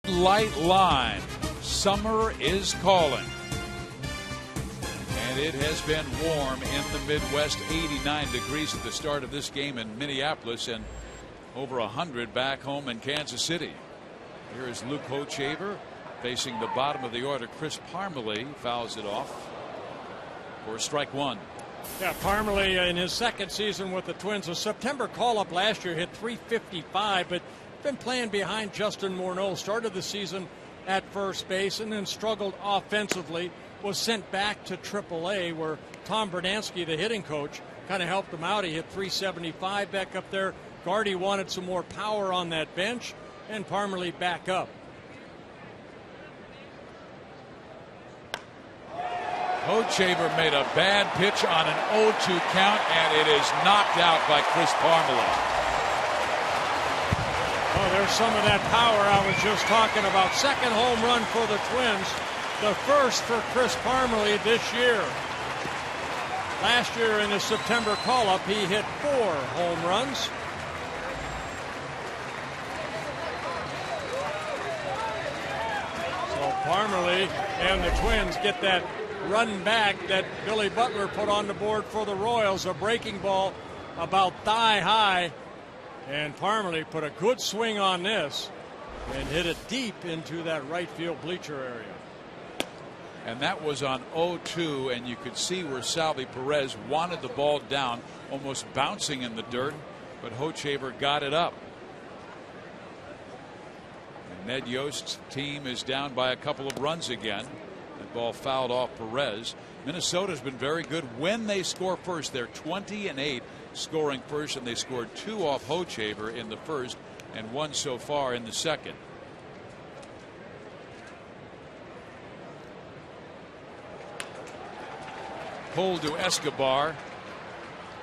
Light line. Summer is calling. And it has been warm in the Midwest. 89 degrees at the start of this game in Minneapolis and over 100 back home in Kansas City. Here is Luke Hochevar facing the bottom of the order. Chris Parmelee fouls it off for strike 1. Yeah, Parmelee in his second season with the Twins. A September call-up last year hit .355, but been playing behind Justin Morneau. Started the season at first base and then struggled offensively. Was sent back to AAA where Tom Bernansky, the hitting coach, kind of helped him out. He hit .375 back up there. Gardy wanted some more power on that bench, and Parmelee back up. Hochevar made a bad pitch on an 0-2 count, and it is knocked out by Chris Parmalee. Oh, there's some of that power I was just talking about. Second home run for the Twins. The first for Chris Parmalee this year. Last year in his September call-up, he hit 4 home runs. So Parmalee and the Twins get that run back that Billy Butler put on the board for the Royals. A breaking ball about thigh high. And Parmalee put a good swing on this and hit it deep into that right field bleacher area. And that was on 0-2, and you could see where Salvi Perez wanted the ball down, almost bouncing in the dirt, but Hochevar got it up. And Ned Yost's team is down by a couple of runs again. That ball fouled off Perez. Minnesota's been very good when they score first. They're 20-8 scoring first, and they scored 2 off Hochevar in the first and 1 so far in the second. Pulled to Escobar.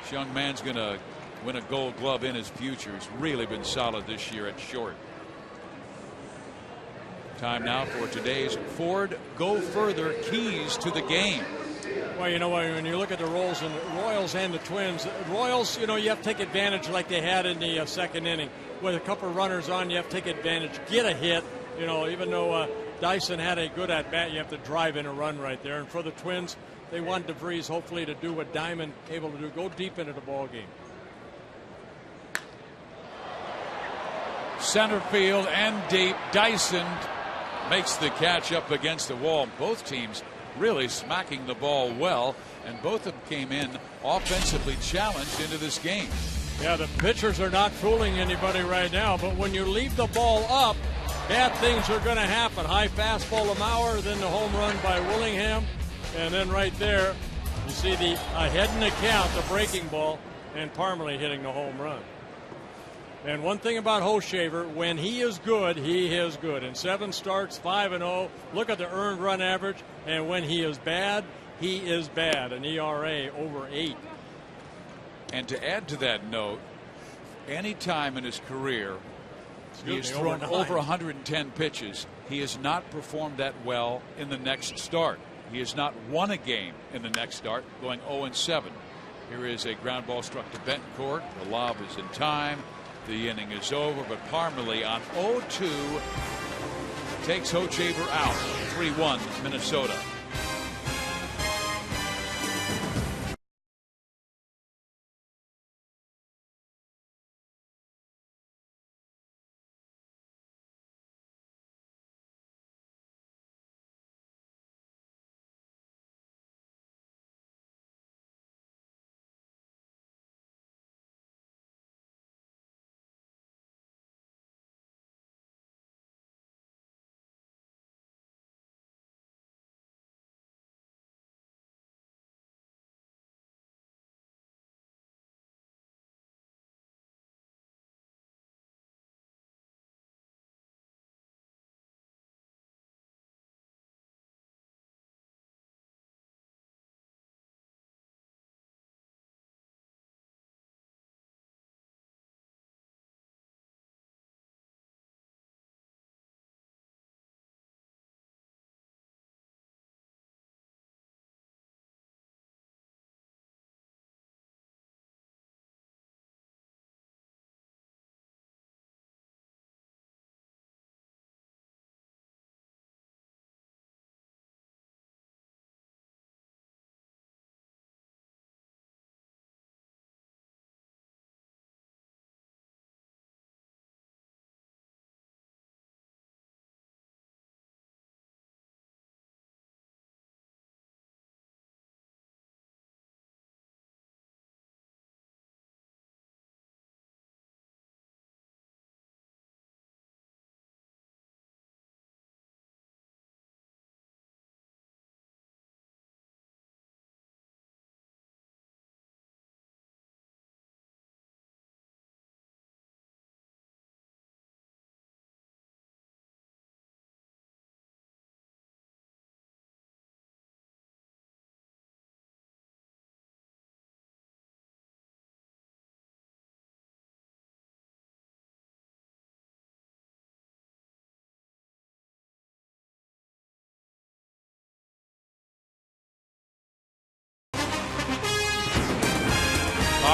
This young man's going to win a Gold Glove in his future. He's really been solid this year at short. Time now for today's Ford Go Further keys to the game. Well, you know, when you look at the Royals and the Twins, Royals, you know, you have to take advantage like they had in the second inning. With a couple of runners on, you have to take advantage, get a hit. You know, even though Dyson had a good at-bat, you have to drive in a run right there. And for the Twins, they want DeVries hopefully to do what Diamond able to do, go deep into the ball game. Center field and deep. Dyson makes the catch up against the wall. Both teams really smacking the ball well, and both of them came in offensively challenged into this game. Yeah, the pitchers are not fooling anybody right now, but when you leave the ball up, bad things are going to happen. High fastball to Mauer, then the home run by Willingham. And then right there, you see the ahead in the count, the breaking ball, and Parmalee hitting the home run. And one thing about Hochevar, when he is good, he is good. In 7 starts, 5-0. Look at the earned run average. And when he is bad, he is bad. An ERA over 8. And to add to that note, any time in his career he has thrown over 110 pitches, he has not performed that well in the next start. He has not won a game in the next start, going 0-7. Here is a ground ball struck to Betancourt. The lob is in time. The inning is over, but Parmalee on 0-2 takes Hochevar out. 3-1 Minnesota.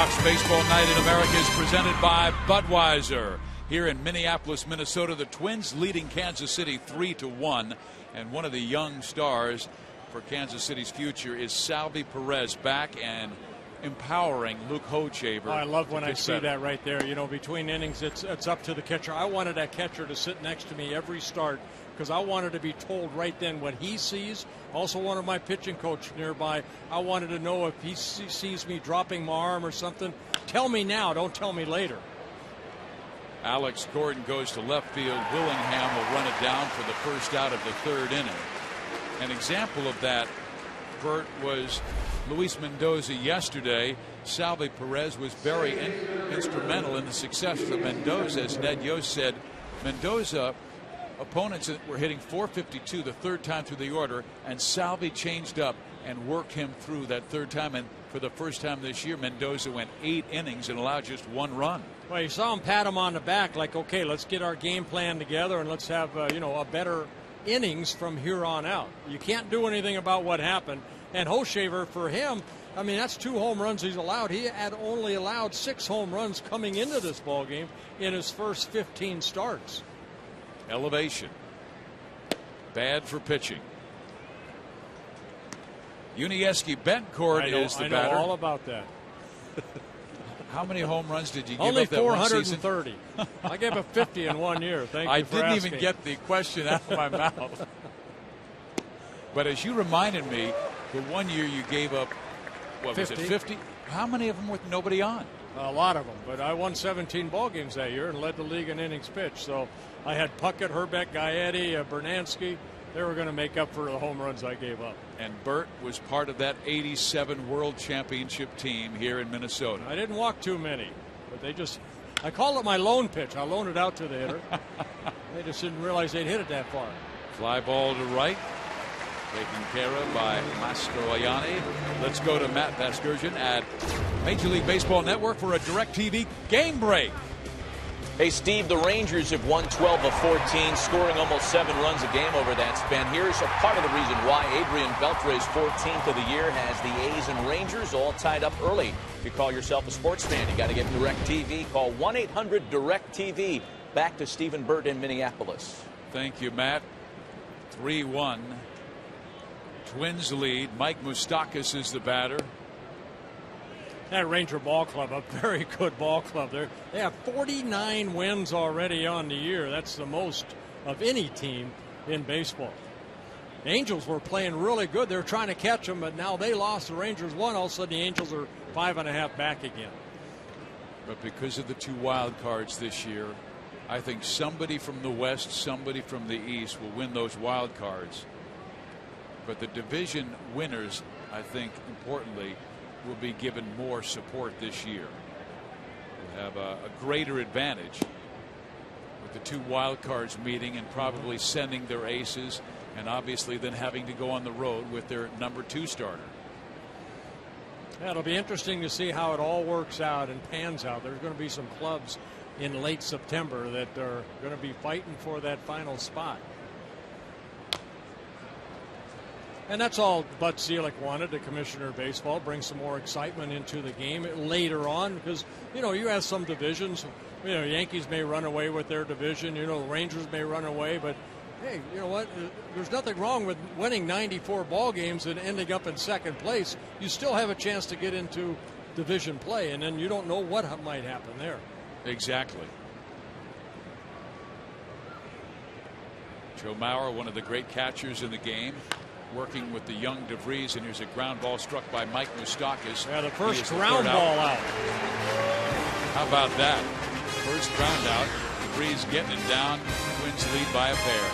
Fox Baseball Night in America is presented by Budweiser. Here in Minneapolis, Minnesota, the Twins leading Kansas City 3-1. And one of the young stars for Kansas City's future is Salvi Perez, back and empowering Luke Hochevar. I love when I see that right there. You know, between innings, it's up to the catcher. I wanted that catcher to sit next to me every start because I wanted to be told right then what he sees. Also wanted my pitching coach nearby. I wanted to know if he sees me dropping my arm or something. Tell me now, don't tell me later. Alex Gordon goes to left field. Willingham will run it down for the first out of the third inning. An example of that, Bert, was Luis Mendoza yesterday. Salvi Perez was very instrumental in the success of Mendoza. As Ned Yost said, Mendoza, opponents were hitting .452 the third time through the order, and Salvi changed up and worked him through that third time. And for the first time this year, Mendoza went 8 innings and allowed just 1 run. Well, you saw him pat him on the back like, okay, let's get our game plan together and let's have, a better innings from here on out. You can't do anything about what happened. And Hochevar, for him, I mean, that's 2 home runs he's allowed. He had only allowed 6 home runs coming into this ball game in his first 15 starts. Elevation. Bad for pitching. Yuniesky Bencourt is the batter. I know all about that. How many home runs did you give Only up that one season? 430. I gave up 50 in 1 year. Thank you for asking. I didn't even get the question out of my mouth. But as you reminded me, the 1 year you gave up, what 50. Was it, 50? How many of them with nobody on? A lot of them, but I won 17 ball games that year and led the league in innings pitched. So I had Puckett, Herbeck, Gaetti, Bernansky. They were going to make up for the home runs I gave up. And Bert was part of that '87 World Championship team here in Minnesota. I didn't walk too many, but I called it my lone pitch. I loaned it out to the hitter. They just didn't realize they'd hit it that far. Fly ball to right. Taken care of by Mastroianni. Let's go to Matt Vasgersian at Major League Baseball Network for a DirecTV game break. Hey, Steve, the Rangers have won 12 of 14, scoring almost 7 runs a game over that span. Here's a part of the reason why Adrian Beltre's 14th of the year has the A's and Rangers all tied up early. If you call yourself a sports fan, you got to get DirecTV. Call 1-800-DirecTV. Back to Stephen Burt in Minneapolis. Thank you, Matt. 3-1. Twins lead. Mike Moustakas is the batter. That Ranger ball club, a very good ball club. They have 49 wins already on the year. That's the most of any team in baseball. The Angels were playing really good. They were trying to catch them, but now they lost. The Rangers won. All of a sudden, the Angels are 5.5 back again. But because of the 2 wild cards this year, I think somebody from the West, somebody from the East will win those wild cards. But the division winners, I think, importantly, will be given more support this year. We'll have a greater advantage with the 2 wild cards meeting and probably sending their aces, and obviously then having to go on the road with their number 2 starter. Yeah, it'll be interesting to see how it all works out and pans out. There's going to be some clubs in late September that are going to be fighting for that final spot. And that's all Bud Selig wanted, the commissioner of baseball, bring some more excitement into the game later on, because, you have some divisions. Yankees may run away with their division. The Rangers may run away. But, hey, you know what? There's nothing wrong with winning 94 ball games and ending up in second place. You still have a chance to get into division play, and then you don't know what might happen there. Exactly. Joe Mauer, one of the great catchers in the game, working with the young DeVries, and here's a ground ball struck by Mike Moustakas. Yeah, the first ground ball out. How about that? First ground out. DeVries getting it down. Twins lead by a pair.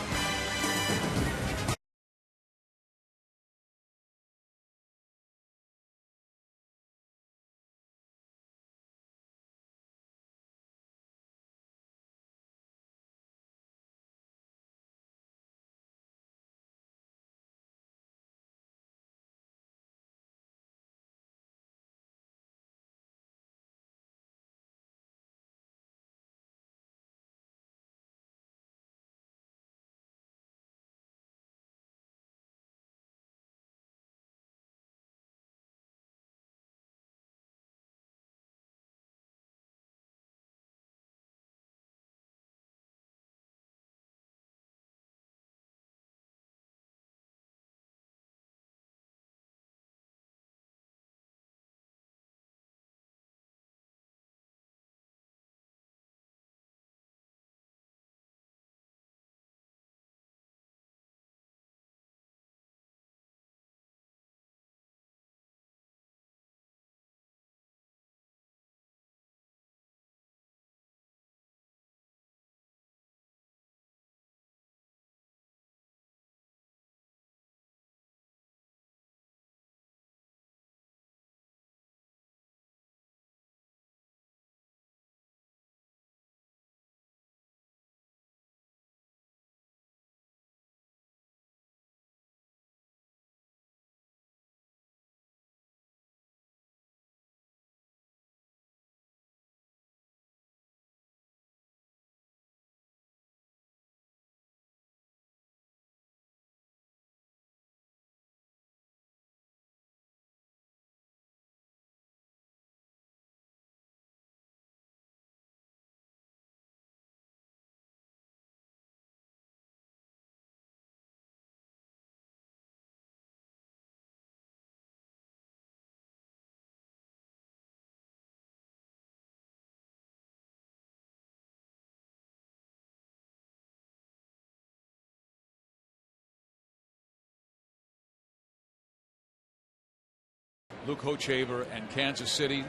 Luke Hochevar and Kansas City.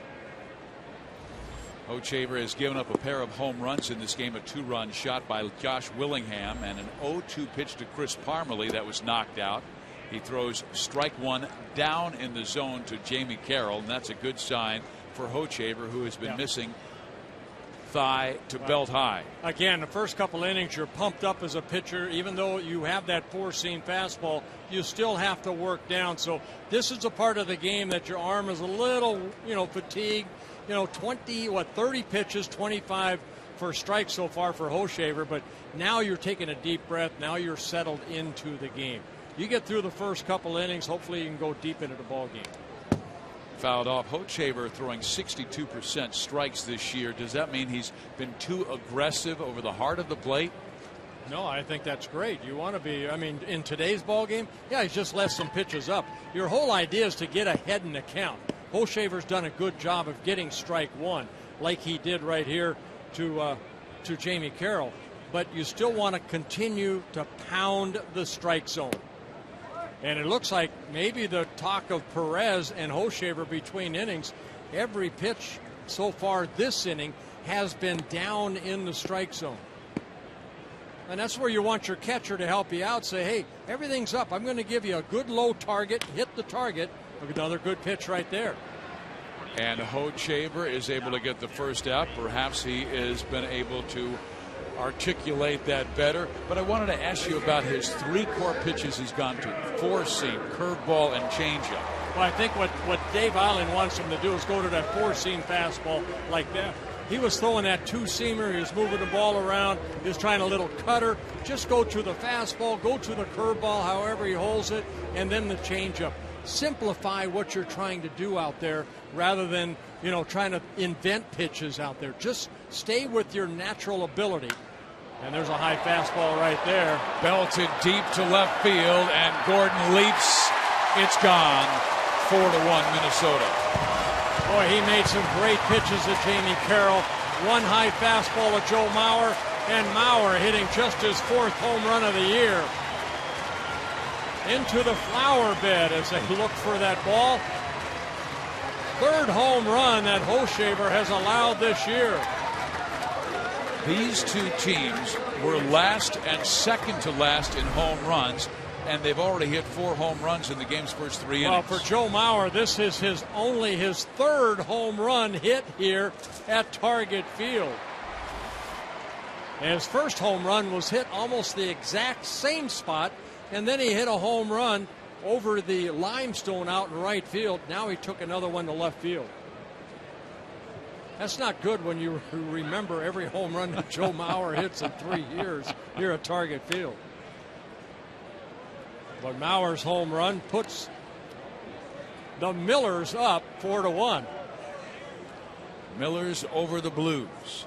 Hochevar has given up a pair of home runs in this game, a 2-run shot by Josh Willingham and an 0-2 pitch to Chris Parmelee that was knocked out. He throws strike one down in the zone to Jamie Carroll, and that's a good sign for Hochevar, who has been missing thigh to belt high. Again, the first couple innings, you're pumped up as a pitcher. Even though you have that 4-seam fastball, you still have to work down. So this is a part of the game that your arm is a little, fatigued. 30 pitches, 25 for strikes so far for Hochevar, but now you're taking a deep breath. Now you're settled into the game. You get through the first couple innings, hopefully you can go deep into the ball game. Fouled off. Hochevar throwing 62% strikes this year. Does that mean he's been too aggressive over the heart of the plate? No, I think that's great. You want to be, in today's ball game, he's just left some pitches up. Your whole idea is to get ahead in the count. Hochevar's done a good job of getting strike one, like he did right here to Jamie Carroll. But you still want to continue to pound the strike zone. And it looks like maybe the talk of Perez and Hochevar between innings, every pitch so far this inning has been down in the strike zone. And that's where you want your catcher to help you out. Say, hey, everything's up. I'm going to give you a good low target, hit the target. Another good pitch right there. And Hochevar is able to get the first out. Perhaps he has been able to articulate that better. But I wanted to ask you about his 3 core pitches he's gone to: 4-seam, curveball, and changeup. Well, I think what Dave Island wants him to do is go to that 4-seam fastball like that. He was throwing that 2-seamer. He was moving the ball around. He was trying a little cutter. Just go to the fastball, go to the curveball, however he holds it, and then the changeup. Simplify what you're trying to do out there rather than, trying to invent pitches out there. Just stay with your natural ability. And there's a high fastball right there. Belted deep to left field, and Gordon leaps. It's gone. 4-1 Minnesota. Boy, he made some great pitches to Jamie Carroll. One high fastball to Joe Mauer, and Mauer hitting just his 4th home run of the year. Into the flower bed as they look for that ball. 3rd home run that Hochevar has allowed this year. These two teams were last and second to last in home runs, and they've already hit 4 home runs in the game's first 3 innings. Well, for Joe Mauer, this is only his 3rd home run hit here at Target Field. And his first home run was hit almost the exact same spot, and then he hit a home run over the limestone out in right field. Now he took another one to left field. That's not good when you remember every home run that Joe Mauer hits in 3 years here at Target Field. But Mauer's home run puts the Millers up 4-1. Millers over the Blues.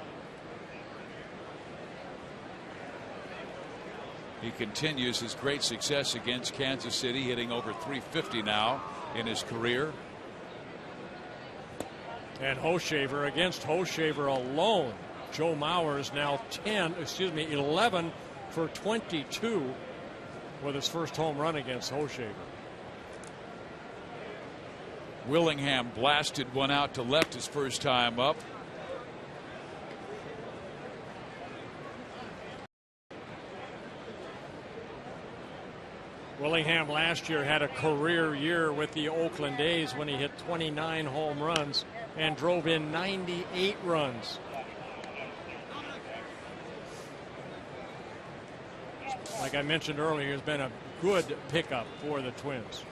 He continues his great success against Kansas City, hitting over .350 now in his career. And Hochevar, against Hochevar alone, Joe Mauer is now 11 for 22 with his first home run against Hochevar. Willingham blasted one out to left his first time up. Willingham last year had a career year with the Oakland A's when he hit 29 home runs and drove in 98 runs. Like I mentioned earlier, it's been a good pickup for the Twins.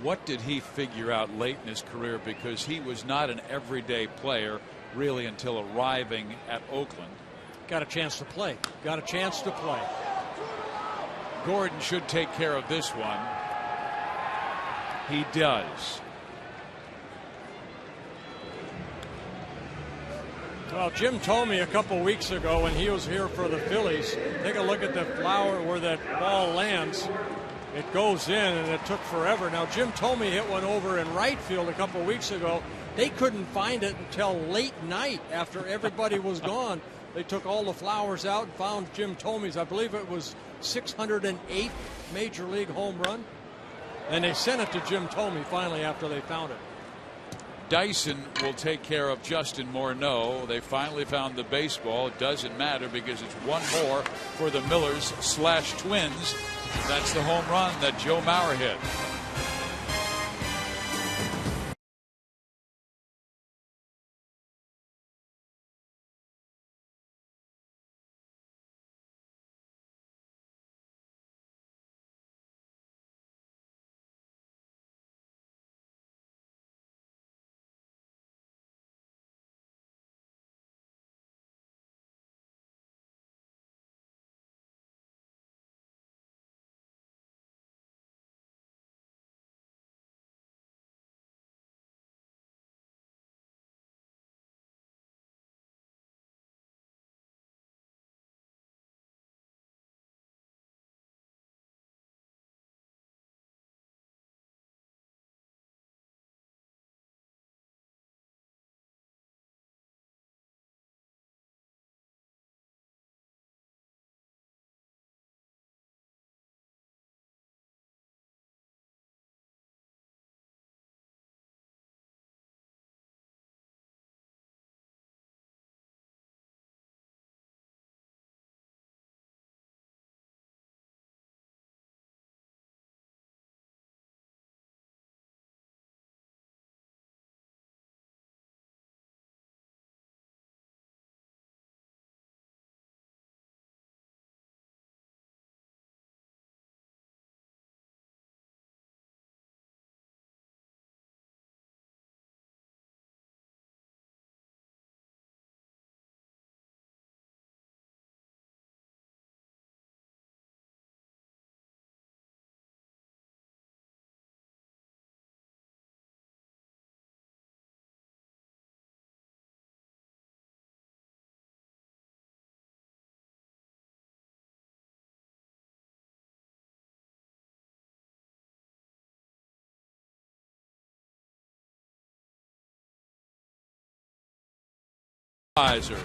What did he figure out late in his career? Because he was not an everyday player really until arriving at Oakland. Got a chance to play. Got a chance to play. Gordon should take care of this one. He does. Well, Jim told me a couple weeks ago when he was here for the Phillies, take a look at the flower where that ball lands. It goes in, and it took forever. Now, Jim told me hit one over in right field a couple weeks ago. They couldn't find it until late night after everybody was gone. They took all the flowers out and found Jim Thomey's, I believe it was 608th Major League home run. And they sent it to Jim Thome finally after they found it. Dyson will take care of Justin Morneau. They finally found the baseball. It doesn't matter because it's one more for the Millers/Twins. That's the home run that Joe Mauer hit.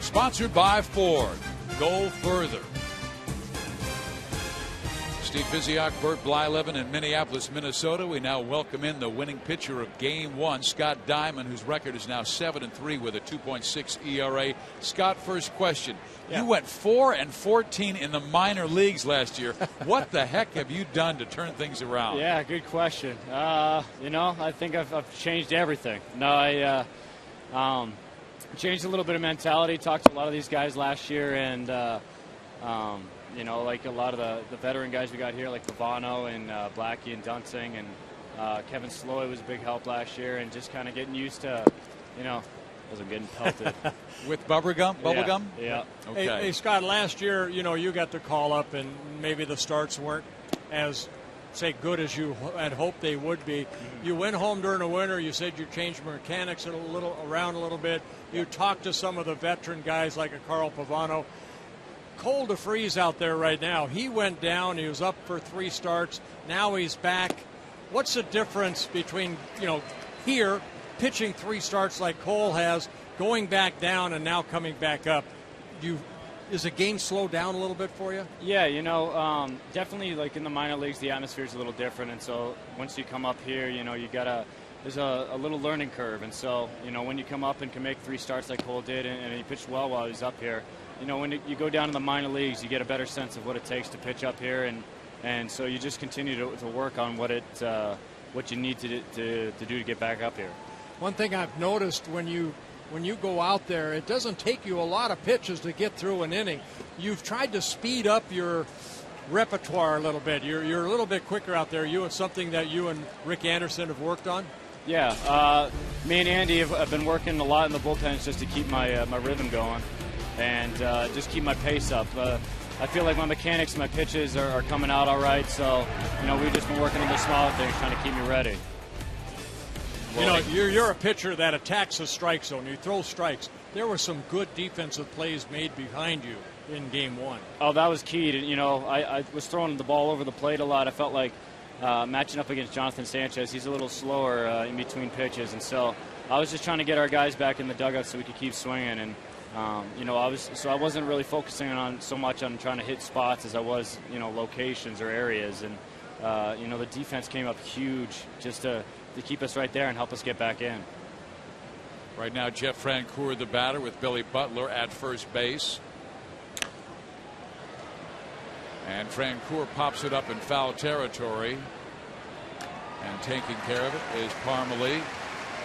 Sponsored by Ford. Go further. Steve Physiak, Bert Blyleven in Minneapolis, Minnesota. We now welcome in the winning pitcher of Game 1, Scott Diamond, whose record is now 7-3 with a 2.6 ERA. Scott, first question. Yeah. You went 4-14 in the minor leagues last year. What the heck have you done to turn things around? Yeah, good question. I think I've changed everything. No, I changed a little bit of mentality. Talked to a lot of these guys last year, and like a lot of the veteran guys we got here, like Pavano and Blackie and Dunsing, and Kevin Sloy was a big help last year, and just kind of getting used to, wasn't getting pelted. With bubblegum? Yeah. Okay. Hey, Scott, last year, you got the call up, and maybe the starts weren't as, say, good as you had hoped they would be. Mm-hmm. You went home during the winter. You said you changed mechanics around a little bit. You talked to some of the veteran guys like a Carl Pavano. Cold to freeze out there right now. He went down. He was up for 3 starts. Now he's back. What's the difference between, here, pitching 3 starts like Cole has, going back down and now coming back up? Is the game slowed down a little bit for you? Yeah, definitely like in the minor leagues, the atmosphere is a little different. And so once you come up here, there's a little learning curve. And so, when you come up and can make 3 starts like Cole did, and he pitched well while he was up here, when you go down to the minor leagues, you get a better sense of what it takes to pitch up here. And so you just continue to work on what you need to do to get back up here. One thing I've noticed when you go out there, it doesn't take you a lot of pitches to get through an inning. You've tried to speed up your repertoire a little bit. You're a little bit quicker out there. It's something that you and Rick Anderson have worked on? Yeah. Me and Andy have been working a lot in the bullpens just to keep my rhythm going and just keep my pace up. I feel like my mechanics, my pitches are coming out all right. So, we've just been working on the smaller things, trying to keep me ready. You're a pitcher that attacks the strike zone. You throw strikes. There were some good defensive plays made behind you in Game 1. Oh, that was key. I was throwing the ball over the plate a lot. I felt like matching up against Jonathan Sanchez, he's a little slower in between pitches. And so I was just trying to get our guys back in the dugout so we could keep swinging. And, I wasn't really focusing so much on trying to hit spots as I was, locations or areas. And the defense came up huge just to keep us right there and help us get back in. Right now, Jeff Francoeur, the batter, with Billy Butler at first base. And Francoeur pops it up in foul territory. And taking care of it is Parmalee.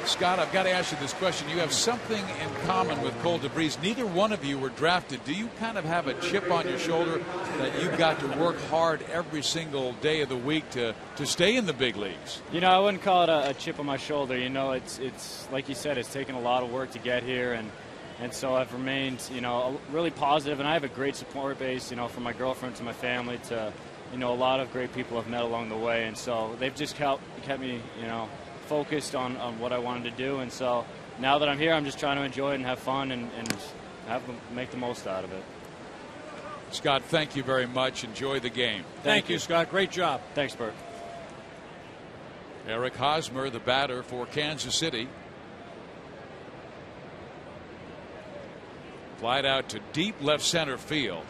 Scott, I've got to ask you this question. You have something in common with Cole DeVries. Neither one of you were drafted. Do you kind of have a chip on your shoulder that you've got to work hard every single day of the week to stay in the big leagues? I wouldn't call it a chip on my shoulder. It's like you said, it's taken a lot of work to get here, and so I've remained, really positive, and I have a great support base, from my girlfriend to my family to, a lot of great people I've met along the way, and so they've just kept me, focused on what I wanted to do, and so now that I'm here, I'm just trying to enjoy it and have fun and make the most out of it. Scott, thank you very much. Enjoy the game. Thank you, Scott. Great job. Thanks, Bert. Eric Hosmer, the batter for Kansas City. Flied out to deep left center field.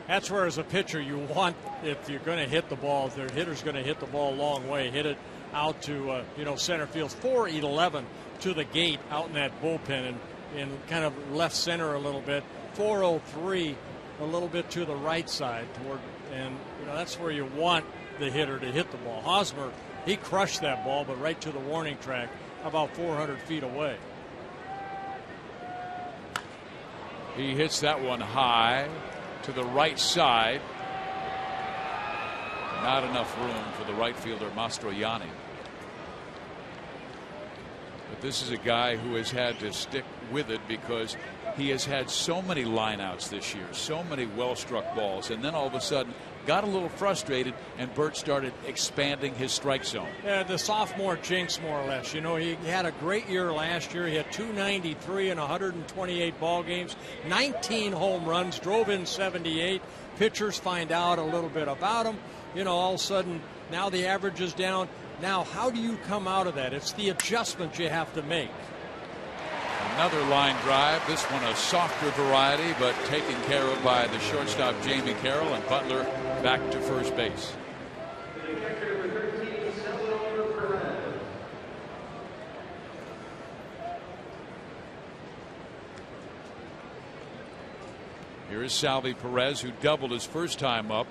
That's where, as a pitcher, you want, if you're going to hit the ball, if their hitter's going to hit the ball a long way, hit it out to, center field. 4-11 to the gate out in that bullpen and kind of left center a little bit. 4-03 a little bit to the right side toward, and, that's where you want the hitter to hit the ball. Hosmer, he crushed that ball, but right to the warning track about 400 feet away. He hits that one high to the right side. Not enough room for the right fielder Mastroianni. But this is a guy who has had to stick with it because he has had so many lineouts this year, so many well-struck balls, and then all of a sudden got a little frustrated, and Bert started expanding his strike zone. Yeah, the sophomore jinx, more or less. He had a great year last year. He had 293 in 128 ball games, 19 home runs, drove in 78. Pitchers find out a little bit about him. All of a sudden, now the average is down. Now, how do you come out of that? It's the adjustment you have to make. Another line drive. This one a softer variety, but taken care of by the shortstop Jamie Carroll, and Butler back to first base. Here is Salvi Perez, who doubled his first time up,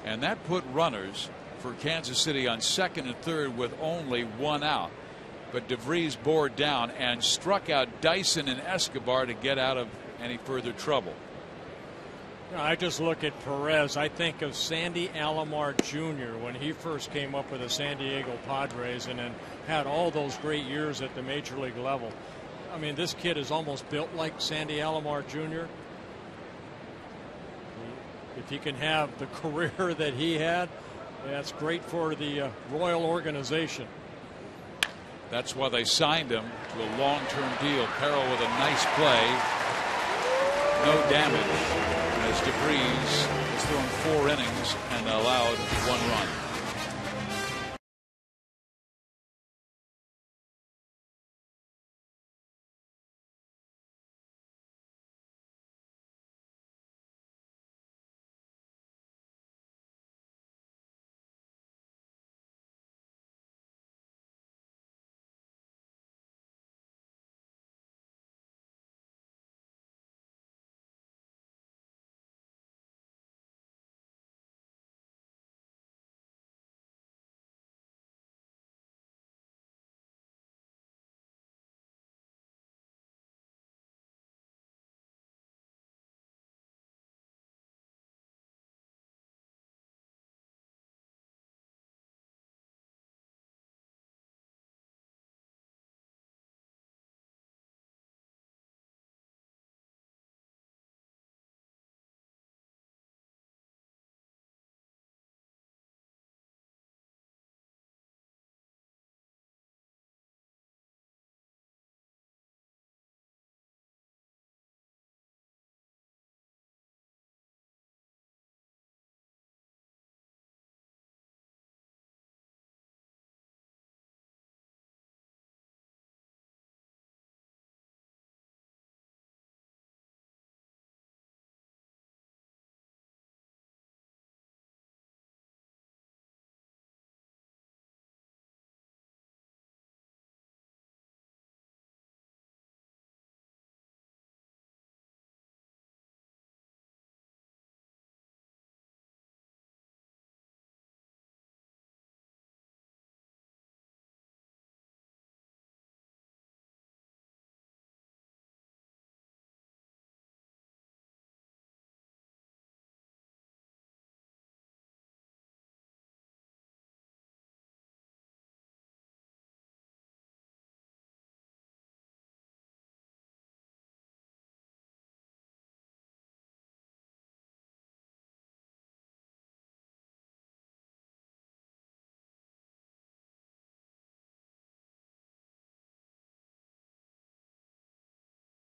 and that put runners for Kansas City on second and third with only one out. But DeVries bore down and struck out Dyson and Escobar to get out of any further trouble. I just look at Perez. I think of Sandy Alomar Jr. when he first came up with the San Diego Padres and then had all those great years at the major league level. I mean, this kid is almost built like Sandy Alomar Jr. If he can have the career that he had, that's great for the Royal organization. That's why they signed him to a long-term deal. Carroll with a nice play. No damage as DeVries has thrown 4 innings and allowed 1 run.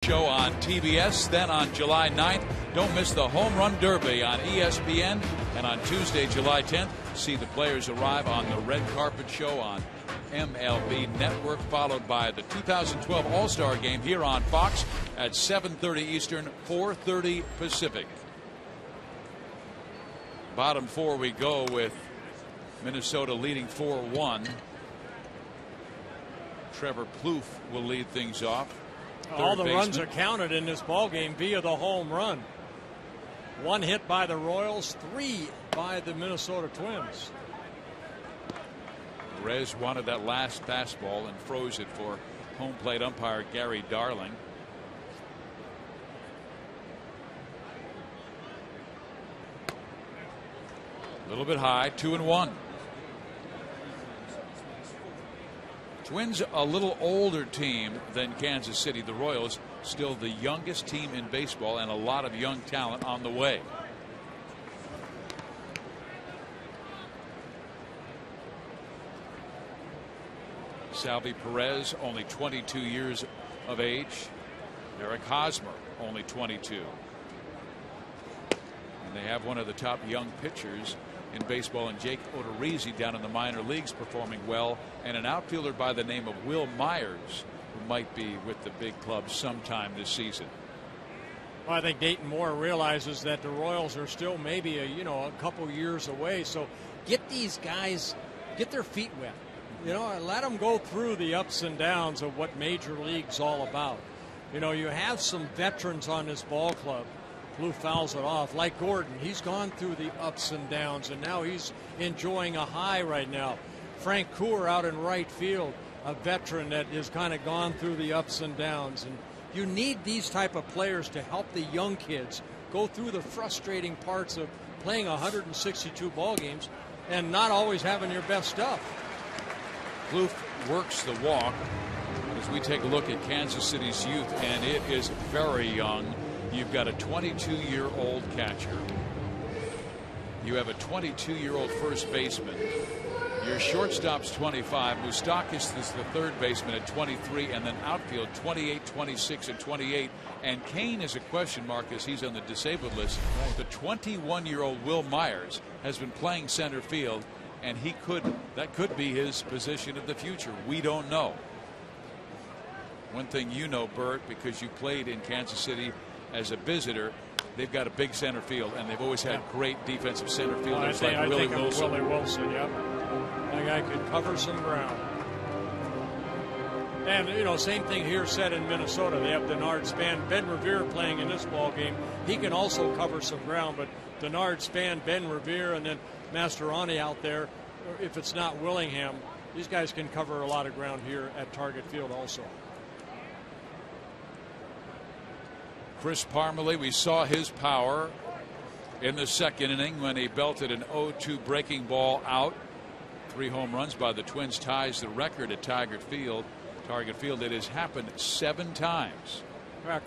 show on TBS. Then on July 9th, don't miss the Home Run Derby on ESPN. And on Tuesday, July 10th, see the players arrive on the red carpet show on MLB Network, followed by the 2012 All-Star Game here on Fox at 7:30 Eastern, 4:30 Pacific. Bottom four we go with Minnesota leading 4-1. Trevor Plouffe will lead things off. All the runs are counted in this ball game via the home run. 1 hit by the Royals, 3 by the Minnesota Twins. Perez wanted that last fastball and froze it for home plate umpire Gary Darling. A little bit high, 2-1. Twins a little older team than Kansas City. The Royals still the youngest team in baseball, and a lot of young talent on the way. Salvi Perez, only 22 years of age. Eric Hosmer, only 22. And they have one of the top young pitchers in baseball, and Jake Odorizzi down in the minor leagues performing well, and an outfielder by the name of Will Myers, who might be with the big club sometime this season. Well, I think Dayton Moore realizes that the Royals are still maybe a couple years away. So get these guys, get their feet wet. Let them go through the ups and downs of what Major League's all about. You have some veterans on this ball club. Blue fouls it off. Like Gordon, he's gone through the ups and downs, and now he's enjoying a high right now. Frank Coor out in right field, a veteran that has kind of gone through the ups and downs. And you need these type of players to help the young kids go through the frustrating parts of playing 162 ball games and not always having your best stuff. Plouffe works the walk as we take a look at Kansas City's youth, and it is very young. You've got a 22-year-old catcher. You have a 22-year-old first baseman. Your shortstop's 25. Moustakas is the third baseman at 23, and then outfield 28, 26, and 28. And Kane is a question mark as he's on the disabled list. The 21-year-old Will Myers has been playing center field, and that could be his position of the future. We don't know. One thing you know, Bert, because you played in Kansas City as a visitor, they've got a big center field, and they've always had great defensive center fielders like Willie Wilson. Willie Wilson, yep. That guy could cover some ground. And, same thing here said in Minnesota. They have Denard Span, Ben Revere playing in this ball game. He can also cover some ground, but Denard Span, Ben Revere, and then Mastroianni out there, if it's not Willingham, these guys can cover a lot of ground here at Target Field also. Chris Parmelee, we saw his power in the second inning when he belted an 0-2 breaking ball out. 3 home runs by the Twins ties the record at Target Field. It has happened 7 times.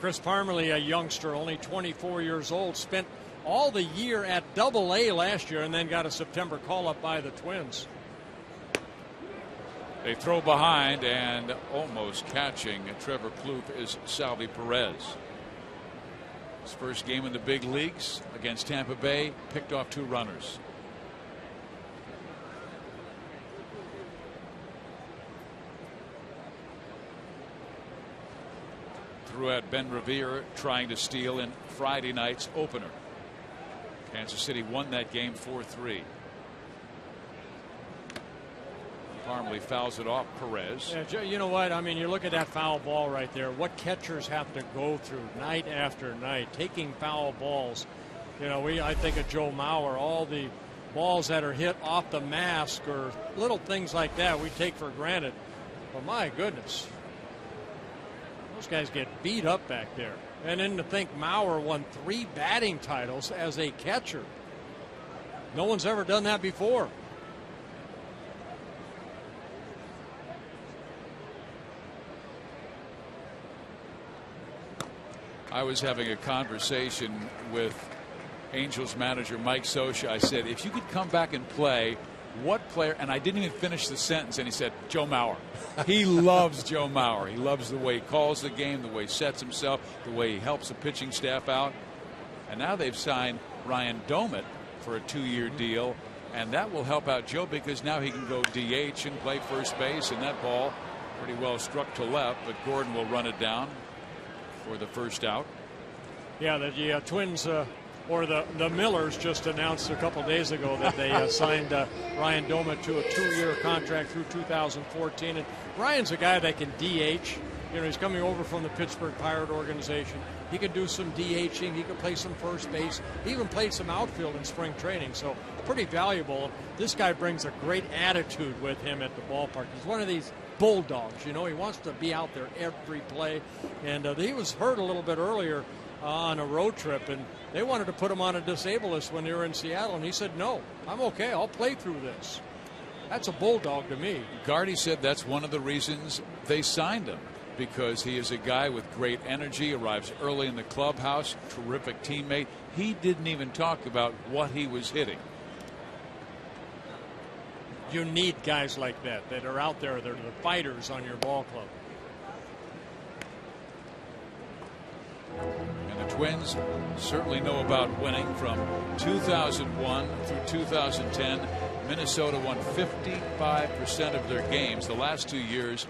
Chris Parmelee, a youngster, only 24 years old, spent all the year at Double-A last year and then got a September call-up by the Twins. They throw behind, and almost catching Trevor Plouffe is Salvi Perez. His first game in the big leagues against Tampa Bay, picked off 2 runners. Threw at Ben Revere, trying to steal in Friday night's opener. Kansas City won that game 4-3. Parmelee fouls it off Perez. Yeah, you know what? I mean, you look at that foul ball right there. What catchers have to go through night after night, taking foul balls. I think of Joe Mauer, all the balls that are hit off the mask or little things like that we take for granted. But my goodness, those guys get beat up back there. And then to think Mauer won 3 batting titles as a catcher. No one's ever done that before. I was having a conversation with Angels manager Mike Scioscia. I said, if you could come back and play what player, and I didn't even finish the sentence, and he said, Joe Mauer. He loves Joe Mauer. He loves the way he calls the game, the way he sets himself, the way he helps the pitching staff out. And now they've signed Ryan Domit for a 2-year deal, and that will help out Joe because now he can go DH and play first base, and that ball pretty well struck to left, but Gordon will run it down for the first out. Yeah, the Twins or the Millers just announced a couple days ago that they signed Ryan Domit to a 2-year contract through 2014. And Ryan's a guy that can DH. You know, he's coming over from the Pittsburgh Pirate organization. He could do some DHing. He could play some first base. He even played some outfield in spring training. So pretty valuable. This guy brings a great attitude with him at the ballpark. He's one of these bulldogs. You know, he wants to be out there every play. And he was hurt a little bit earlier on a road trip, and they wanted to put him on a disabled list when they were in Seattle, and he said, no, I'm okay. I'll play through this. That's a bulldog to me. Gardy said that's one of the reasons they signed him, because he is a guy with great energy, arrives early in the clubhouse, terrific teammate. He didn't even talk about what he was hitting. You need guys like that are out there. They're the fighters on your ball club. And the Twins certainly know about winning. From 2001 through 2010, Minnesota won 55% of their games. The last 2 years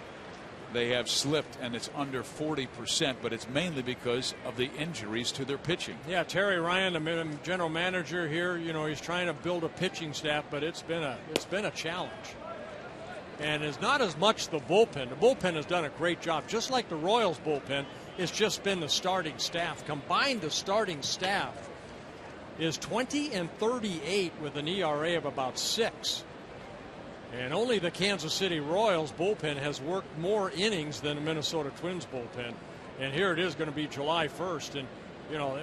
they have slipped, and it's under 40%, but it's mainly because of the injuries to their pitching. Yeah, Terry Ryan, the general manager here, you know, he's trying to build a pitching staff, but it's been a challenge. And it's not as much the bullpen. The bullpen has done a great job, just like the Royals bullpen. It's just been the starting staff. Combined, the starting staff is 20-38 with an ERA of about 6. And only the Kansas City Royals bullpen has worked more innings than the Minnesota Twins bullpen. And here it is going to be July 1st. And, you know,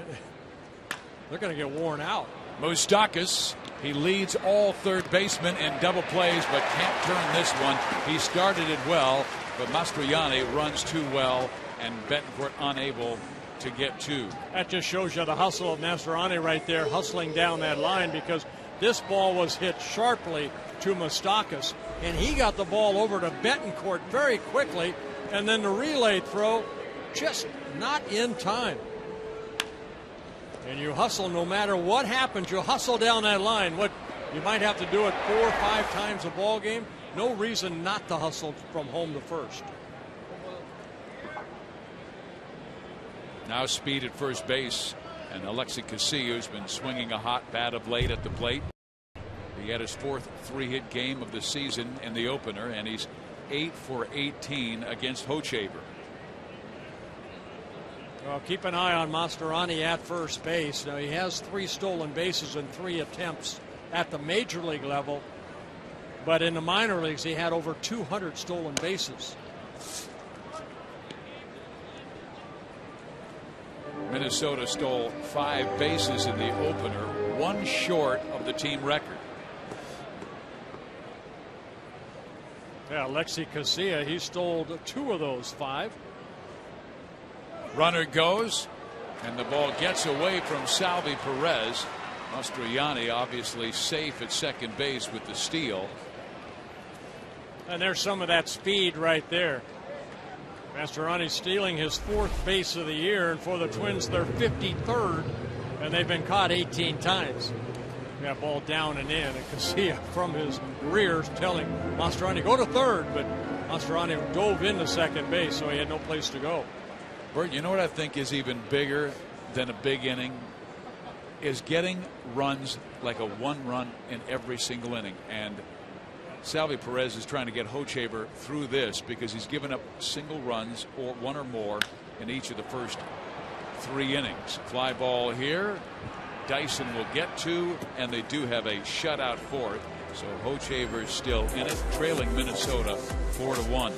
they're going to get worn out. Moustakas, he leads all third basemen in double plays, but can't turn this one. He started it well, but Mastroianni runs too well, and Betancourt unable to get 2. That just shows you the hustle of Mastroianni right there, hustling down that line, because this ball was hit sharply to Moustakas, and he got the ball over to Betancourt very quickly, and then the relay throw just not in time. And you hustle no matter what happens. You hustle down that line. What you might have to do it 4 or 5 times a ball game. No reason not to hustle from home to first. Now speed at first base, and Alexi Casilla, who's been swinging a hot bat of late at the plate. He had his 4th 3-hit game of the season in the opener, and he's 8 for 18 against Hochevar. Well, keep an eye on Mastroianni at first base. Now, he has 3 stolen bases in 3 attempts at the major league level, but in the minor leagues he had over 200 stolen bases. Minnesota stole 5 bases in the opener, 1 short of the team record. Yeah, Alexi Casilla, he stole 2 of those 5. Runner goes, and the ball gets away from Salvi Perez. Mastroianni obviously safe at second base with the steal. And there's some of that speed right there. Mastroianni stealing his 4th base of the year, and for the Twins, they're 53rd, and they've been caught 18 times. That ball down and in, and Casilla from his rear telling Mastroianni go to third, but Mastroianni dove into second base, so he had no place to go. Bert, you know what I think is even bigger than a big inning is getting runs, like a 1 run in every single inning. And Salvi Perez is trying to get Hochevar through this because he's given up single runs or 1 or more in each of the first 3 innings. Fly ball here. Dyson will get 2, and they do have a shutout 4th. So Hochevar is still in it, trailing Minnesota 4-1.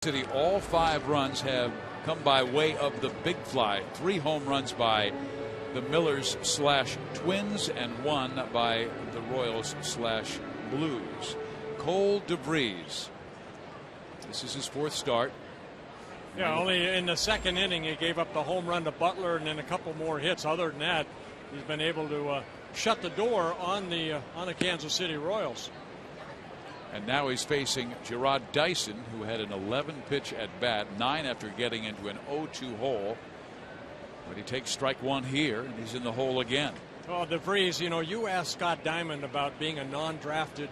City, all 5 runs have come by way of the big fly. 3 home runs by the Millers/Twins and 1 by the Royals/Blues. Cole DeVries. This is his 4th start. Yeah, only in the 2nd inning he gave up the home run to Butler and then a couple more hits. Other than that, he's been able to shut the door on the Kansas City Royals. And now he's facing Gerard Dyson, who had an 11-pitch at bat, 9 after getting into an 0-2 hole. But he takes strike 1 here, and he's in the hole again. Oh, DeVries, you asked Scott Diamond about being a non-drafted,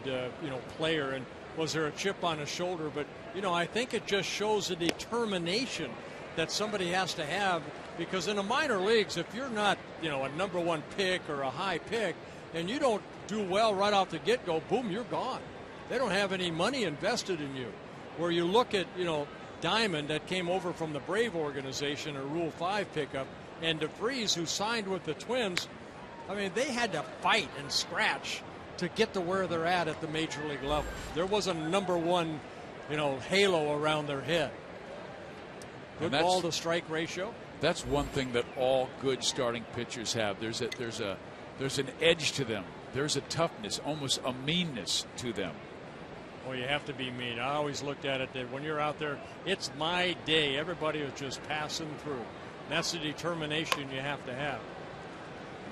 player, and was there a chip on his shoulder? But, I think it just shows the determination that somebody has to have, because in the minor leagues, if you're not, a #1 pick or a high pick, and you don't do well right off the get-go, boom, you're gone. They don't have any money invested in you. Where you look at, Diamond that came over from the Brave organization, a Rule 5 pickup, and DeVries, who signed with the Twins. I mean, they had to fight and scratch to get to where they're at the major league level. There was a #1, halo around their head. Good ball to strike ratio. That's one thing that all good starting pitchers have. There's an edge to them. There's a toughness, almost a meanness to them. Well, you have to be mean. I always looked at it that when you're out there, it's my day. Everybody is just passing through. That's the determination you have to have.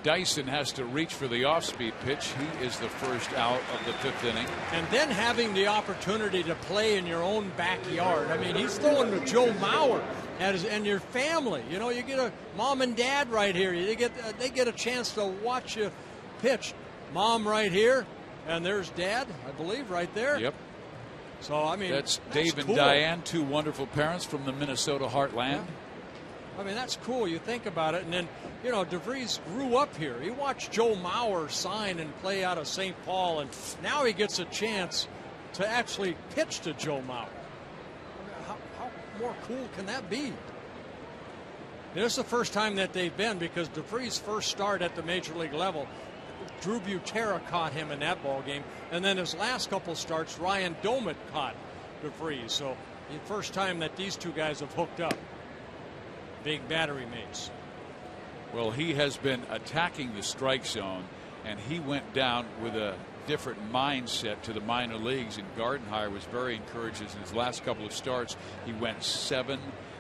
Dyson has to reach for the off-speed pitch. He is the first out of the 5th inning. And then having the opportunity to play in your own backyard. I mean, he's throwing to Joe Mauer and your family. You get a mom and dad right here. They get a chance to watch you pitch. Mom right here. And there's Dad, I believe, right there. Yep. So, I mean, that's Dave and cool. Diane, 2 wonderful parents from the Minnesota heartland. Yeah. I mean, that's cool. You think about it. And then, DeVries grew up here. He watched Joe Mauer sign and play out of St. Paul. And now he gets a chance to actually pitch to Joe Mauer. How more cool can that be? This is the first time that they've been, because DeVries' first start at the major league level, Drew Butera caught him in that ball game, and then his last couple starts, Ryan Domit caught DeVries. So the first time that these 2 guys have hooked up. Big battery mates. Well, he has been attacking the strike zone, and he went down with a different mindset to the minor leagues, and Gardenhire was very encouraged in his last couple of starts. He went 7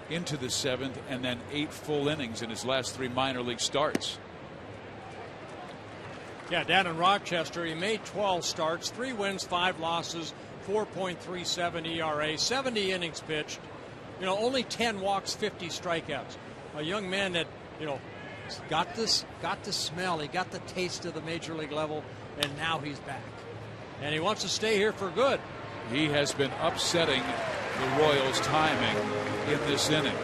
into the 7th and then 8 full innings in his last 3 minor league starts. Yeah, down in Rochester, he made 12 starts, 3 wins, 5 losses, 4.37 ERA, 70 innings pitched, only 10 walks, 50 strikeouts. A young man that, got the smell, he got the taste of the major league level, and now he's back. And he wants to stay here for good. He has been upsetting the Royals' timing in this inning.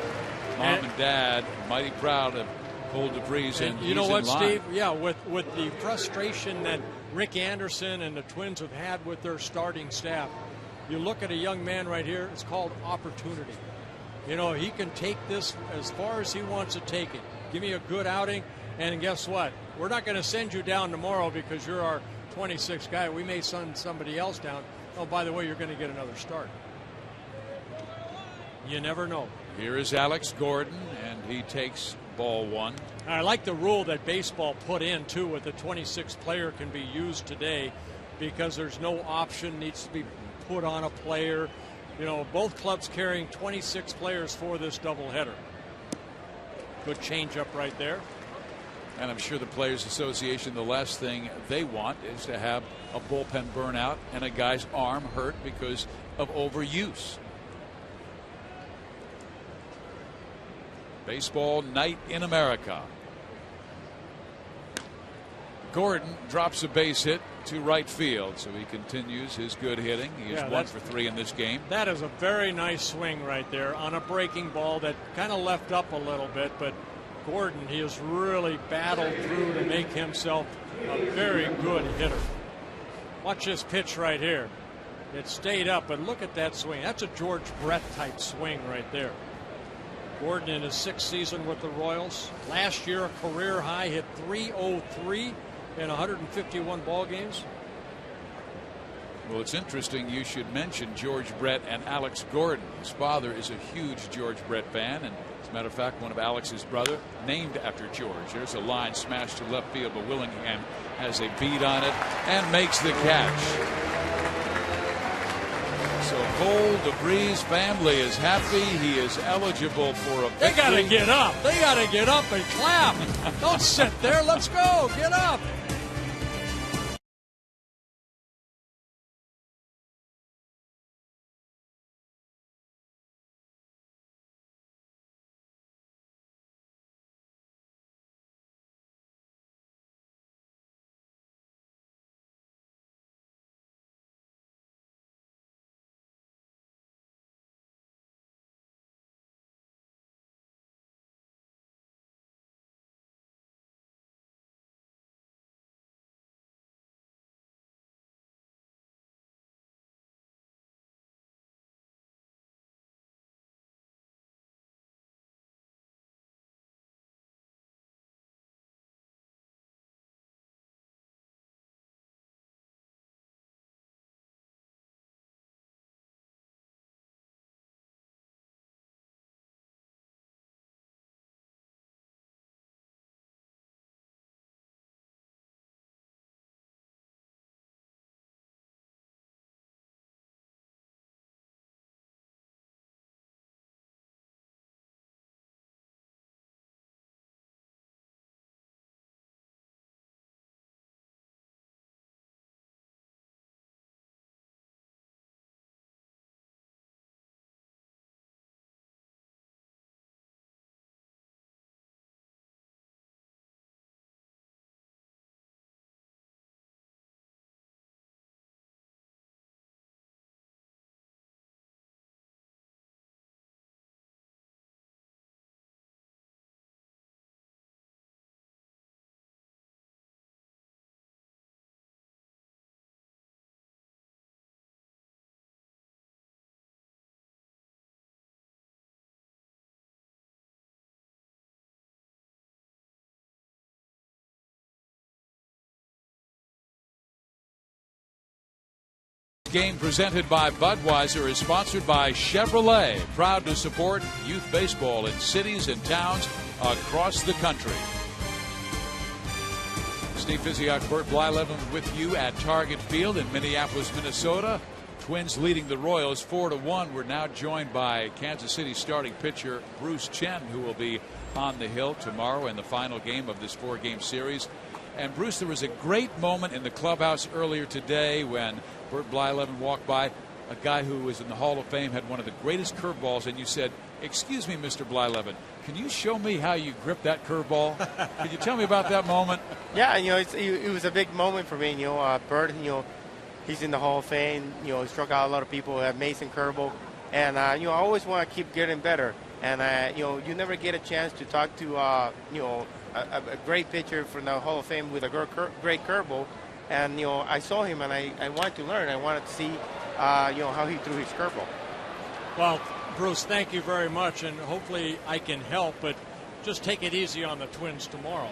Mom and Dad mighty proud of Cole DeVries, and you know what, Steve? Yeah, with the frustration that Rick Anderson and the Twins have had with their starting staff, you look at a young man right here. It's called opportunity. He can take this as far as he wants to take it. Give me a good outing, and guess what? We're not going to send you down tomorrow because you're our 26th guy. We may send somebody else down. Oh, by the way, you're going to get another start. You never know. Here is Alex Gordon, and he takes ball 1. I like the rule that baseball put in, too, with the 26th player can be used today, because there's no option needs to be put on a player. Both clubs carrying 26 players for this doubleheader. Good changeup right there. And I'm sure the Players Association, the last thing they want is to have a bullpen burnout and a guy's arm hurt because of overuse. Baseball night in America. Gordon drops a base hit to right field, so he continues his good hitting. He is 1 for 3 in this game. That is a very nice swing right there on a breaking ball that kind of left up a little bit, but Gordon, he has really battled through to make himself a very good hitter. Watch this pitch right here. It stayed up, but look at that swing. That's a George Brett type swing right there. Gordon in his 6th season with the Royals. Last year, a career high, hit 303 in 151 ball games. Well, it's interesting you should mention George Brett and Alex Gordon. His father is a huge George Brett fan, and as a matter of fact, one of Alex's brother named after George. There's a line smashed to left field, but Willingham has a beat on it and makes the catch. So Cole DeVries' family is happy. He is eligible for a victory. They got to get up. They got to get up and clap. Don't sit there. Let's go. Get up. Game presented by Budweiser is sponsored by Chevrolet, proud to support youth baseball in cities and towns across the country. Steve Physiak, Bert Blyleven with you at Target Field in Minneapolis, Minnesota. Twins leading the Royals 4-1. We're now joined by Kansas City starting pitcher Bruce Chen, who will be on the hill tomorrow in the final game of this 4-game series. And Bruce, there was a great moment in the clubhouse earlier today when Bert Blyleven walked by a guy who was in the Hall of Fame, had one of the greatest curveballs, and you said, "Excuse me, Mr. Blyleven, can you show me how you grip that curveball?" Could you tell me about that moment? Yeah, it was a big moment for me. Bert, he's in the Hall of Fame. He struck out a lot of people, amazing curveball, and I always want to keep getting better. And you never get a chance to talk to a great pitcher from the Hall of Fame with a great curveball. And I saw him, and I wanted to learn. I wanted to see how he threw his curveball. Well, Bruce, thank you very much, and hopefully I can help, but just take it easy on the Twins tomorrow.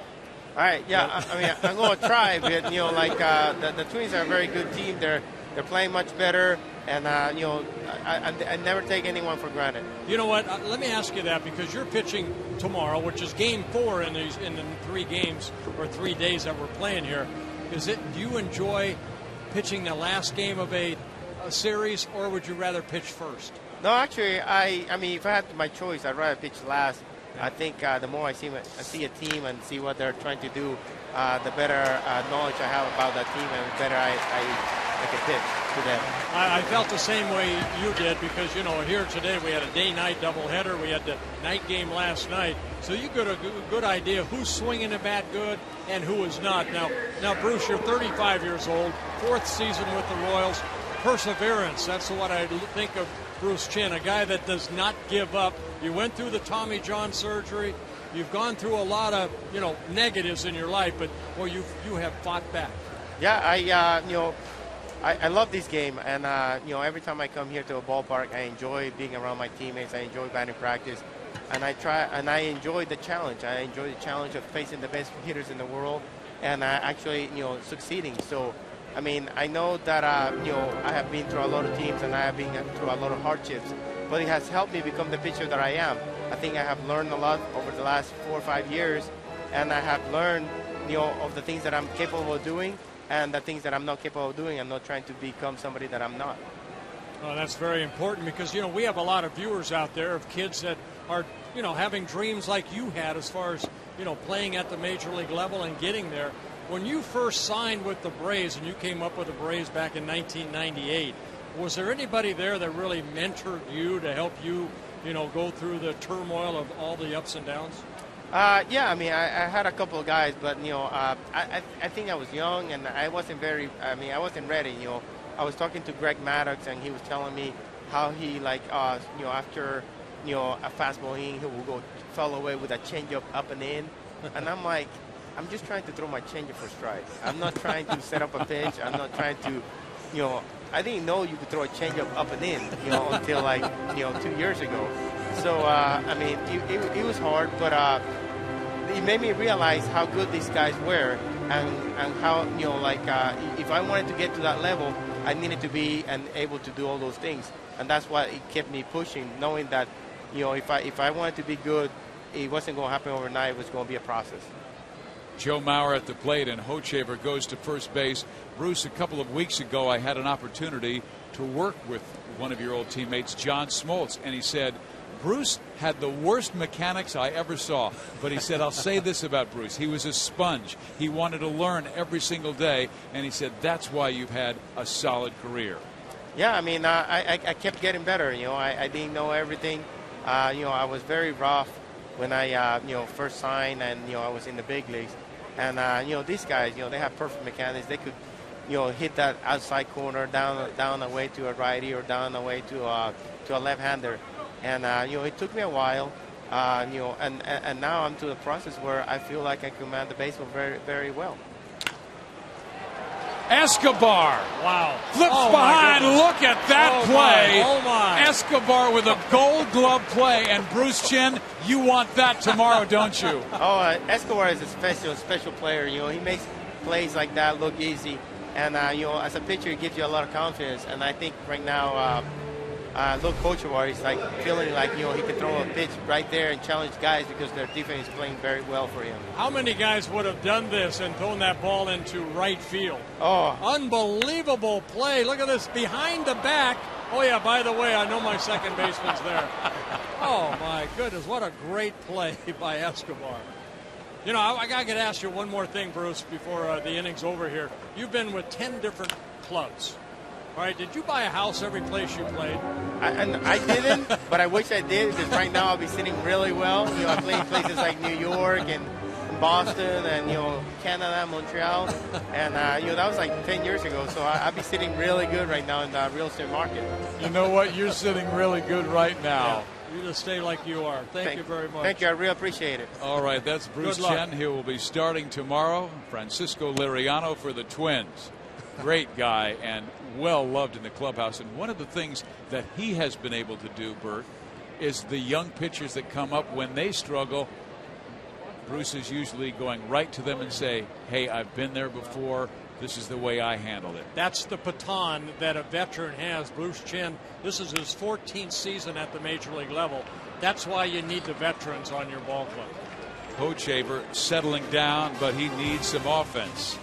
All right, yeah, I mean, I'm going to try, but the Twins are a very good team. They're playing much better, and I never take anyone for granted. You know what? Let me ask you that, because you're pitching tomorrow, which is Game 4 in the 3 games or 3 days that we're playing here. Do you enjoy pitching the last game of a series, or would you rather pitch first? No, actually, I mean, if I had my choice, I'd rather pitch last. I think the more I see a team and see what they're trying to do, the better knowledge I have about that team, and the better I can pitch to them. I felt the same way you did, because here today we had a day-night doubleheader. We had the night game last night, so you got a good idea who's swinging the bat good and who is not. Now, Bruce, you're 35 years old, 4th season with the Royals. Perseverance, that's what I think of Bruce Chen, a guy that does not give up. You went through the Tommy John surgery. You've gone through a lot of negatives in your life, but you have fought back. Yeah, I love this game, and every time I come here to a ballpark, I enjoy being around my teammates. I enjoy batting practice, and I enjoy the challenge. I enjoy the challenge of facing the best hitters in the world, and actually succeeding. So I mean, I know that I have been through a lot of teams and I have been through a lot of hardships, but it has helped me become the pitcher that I am. I think I have learned a lot over the last 4 or 5 years, and I have learned, of the things that I'm capable of doing and the things that I'm not capable of doing. I'm not trying to become somebody that I'm not. Well, that's very important because, we have a lot of viewers out there of kids that are, having dreams like you had as far as, playing at the major league level and getting there. When you first signed with the Braves and you came up with the Braves back in 1998, was there anybody there that really mentored you to help you, go through the turmoil of all the ups and downs? Yeah, I mean, I had a couple of guys, but, I think I was young and I wasn't I wasn't ready, I was talking to Greg Maddox and he was telling me how he, after, a fastball inning, he will go fell away with a changeup up and in. And I'm like, I'm just trying to throw my changeup for strikes. I'm not trying to set up a pitch. I'm not trying to, I didn't know you could throw a changeup up and in, until 2 years ago. So, I mean, it was hard, but it made me realize how good these guys were and how, if I wanted to get to that level, I needed to be and able to do all those things. And that's why it kept me pushing, knowing that, if I wanted to be good, it wasn't going to happen overnight. It was going to be a process. Joe Mauer at the plate, and Hochevar goes to first base. Bruce, a couple of weeks ago, I had an opportunity to work with one of your old teammates, John Smoltz, and he said, Bruce had the worst mechanics I ever saw. But he said, I'll say this about Bruce. He was a sponge. He wanted to learn every single day, and he said, that's why you've had a solid career. Yeah, I mean, I kept getting better. I didn't know everything. I was very rough when I, first signed and, I was in the big leagues. And, these guys, they have perfect mechanics. They could, hit that outside corner down the way to a righty or down the way to a left-hander. And, it took me a while, and now I'm to the process where I feel like I command the baseball very, very well. Escobar. Wow. Flips behind. Look at that play. Oh, my. Escobar with a gold glove play. And Bruce Chen, you want that tomorrow, don't you? Oh, Escobar is a special player. He makes plays like that look easy. And, as a pitcher, it gives you a lot of confidence. And I think right now, look, Hochevar is like feeling like, he can throw a pitch right there and challenge guys because their defense is playing very well for him. How many guys would have done this and thrown that ball into right field? Oh. Unbelievable play. Look at this. Behind the back. Oh, yeah, by the way, I know my second baseman's there. Oh, my goodness. What a great play by Escobar. I got to ask you one more thing, Bruce, before the inning's over here. You've been with 10 different clubs. All right, did you buy a house every place you played? I didn't, but I wish I did because right now I'll be sitting really well. I play in places like New York and Boston and, Canada, Montreal. And, that was like 10 years ago. So I'll be sitting really good right now in the real estate market. You know what? You're sitting really good right now. Yeah, you just stay like you are. Thank you very much. Thank you. I really appreciate it. All right, that's Bruce Chen. He will be starting tomorrow. Francisco Liriano for the Twins. Great guy and well loved in the clubhouse. And one of the things that he has been able to do, Bert, is the young pitchers that come up when they struggle, Bruce is usually going right to them and say, hey, I've been there before. This is the way I handled it. That's the baton that a veteran has. Bruce Chen, this is his 14th season at the major league level. That's why you need the veterans on your ball club. Hochevar settling down, but he needs some offense.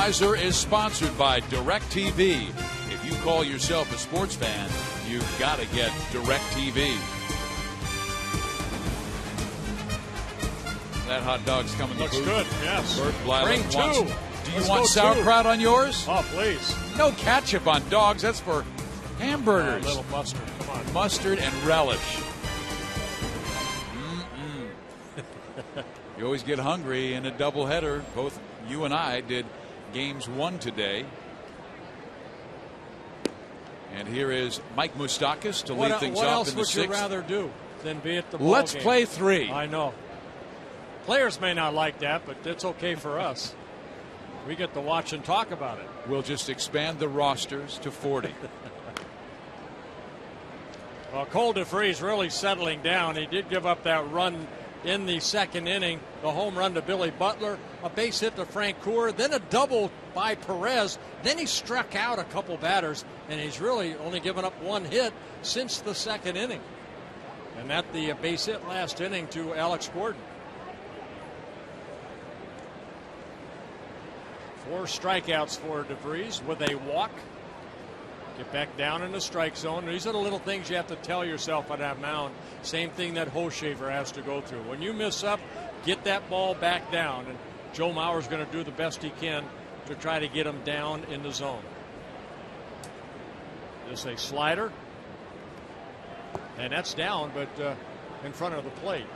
Riser is sponsored by DirecTV. If you call yourself a sports fan, you've got to get DirecTV. That hot dog's coming. Looks good, yes. Bert Blyleven Bring wants. two. Do you Let's want go sauerkraut on yours? Oh, please. No ketchup on dogs. That's for hamburgers. A little mustard. Come on. Mustard and relish. You always get hungry in a doubleheader. Both you and I did games 1 today. And here is Mike Moustakas to lead things off in the 6th. What else would you rather do than be at the ball Let's game? play 3. I know. Players may not like that, but it's okay for us. We get to watch and talk about it. We'll just expand the rosters to 40. Well, Cole DeFreeze really settling down. He did give up that run in the 2nd inning, the home run to Billy Butler, a base hit to Frank Coor, then a double by Perez. Then he struck out a couple batters, and he's really only given up 1 hit since the 2nd inning. And that the base hit last inning to Alex Gordon. 4 strikeouts for DeVries with a walk. Get back down in the strike zone. These are the little things you have to tell yourself on that mound. Same thing that Hochevar has to go through. When you miss up, get that ball back down. And Joe Mauer's going to do the best he can to try to get him down in the zone. This a slider. And that's down, but in front of the plate.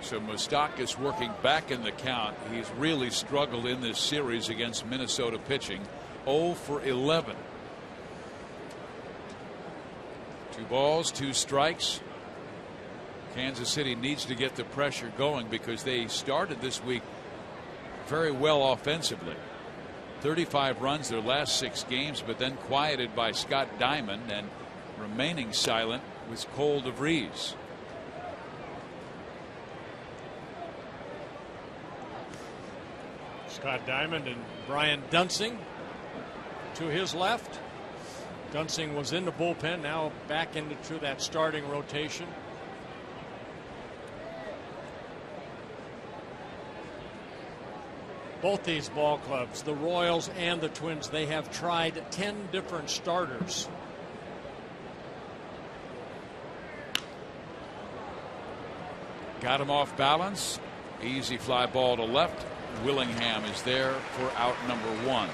So Moustakas working back in the count. He's really struggled in this series against Minnesota pitching. 0 for 11. 2 balls, 2 strikes. Kansas City needs to get the pressure going because they started this week very well offensively. 35 runs their last 6 games, but then quieted by Scott Diamond, and remaining silent was Cole DeVries. Scott Diamond and Brian Dunsing to his left. Dunsing was in the bullpen, now back into that starting rotation. Both these ball clubs, the Royals and the Twins, they have tried 10 different starters. Got him off balance. Easy fly ball to left. Willingham is there for out number 1.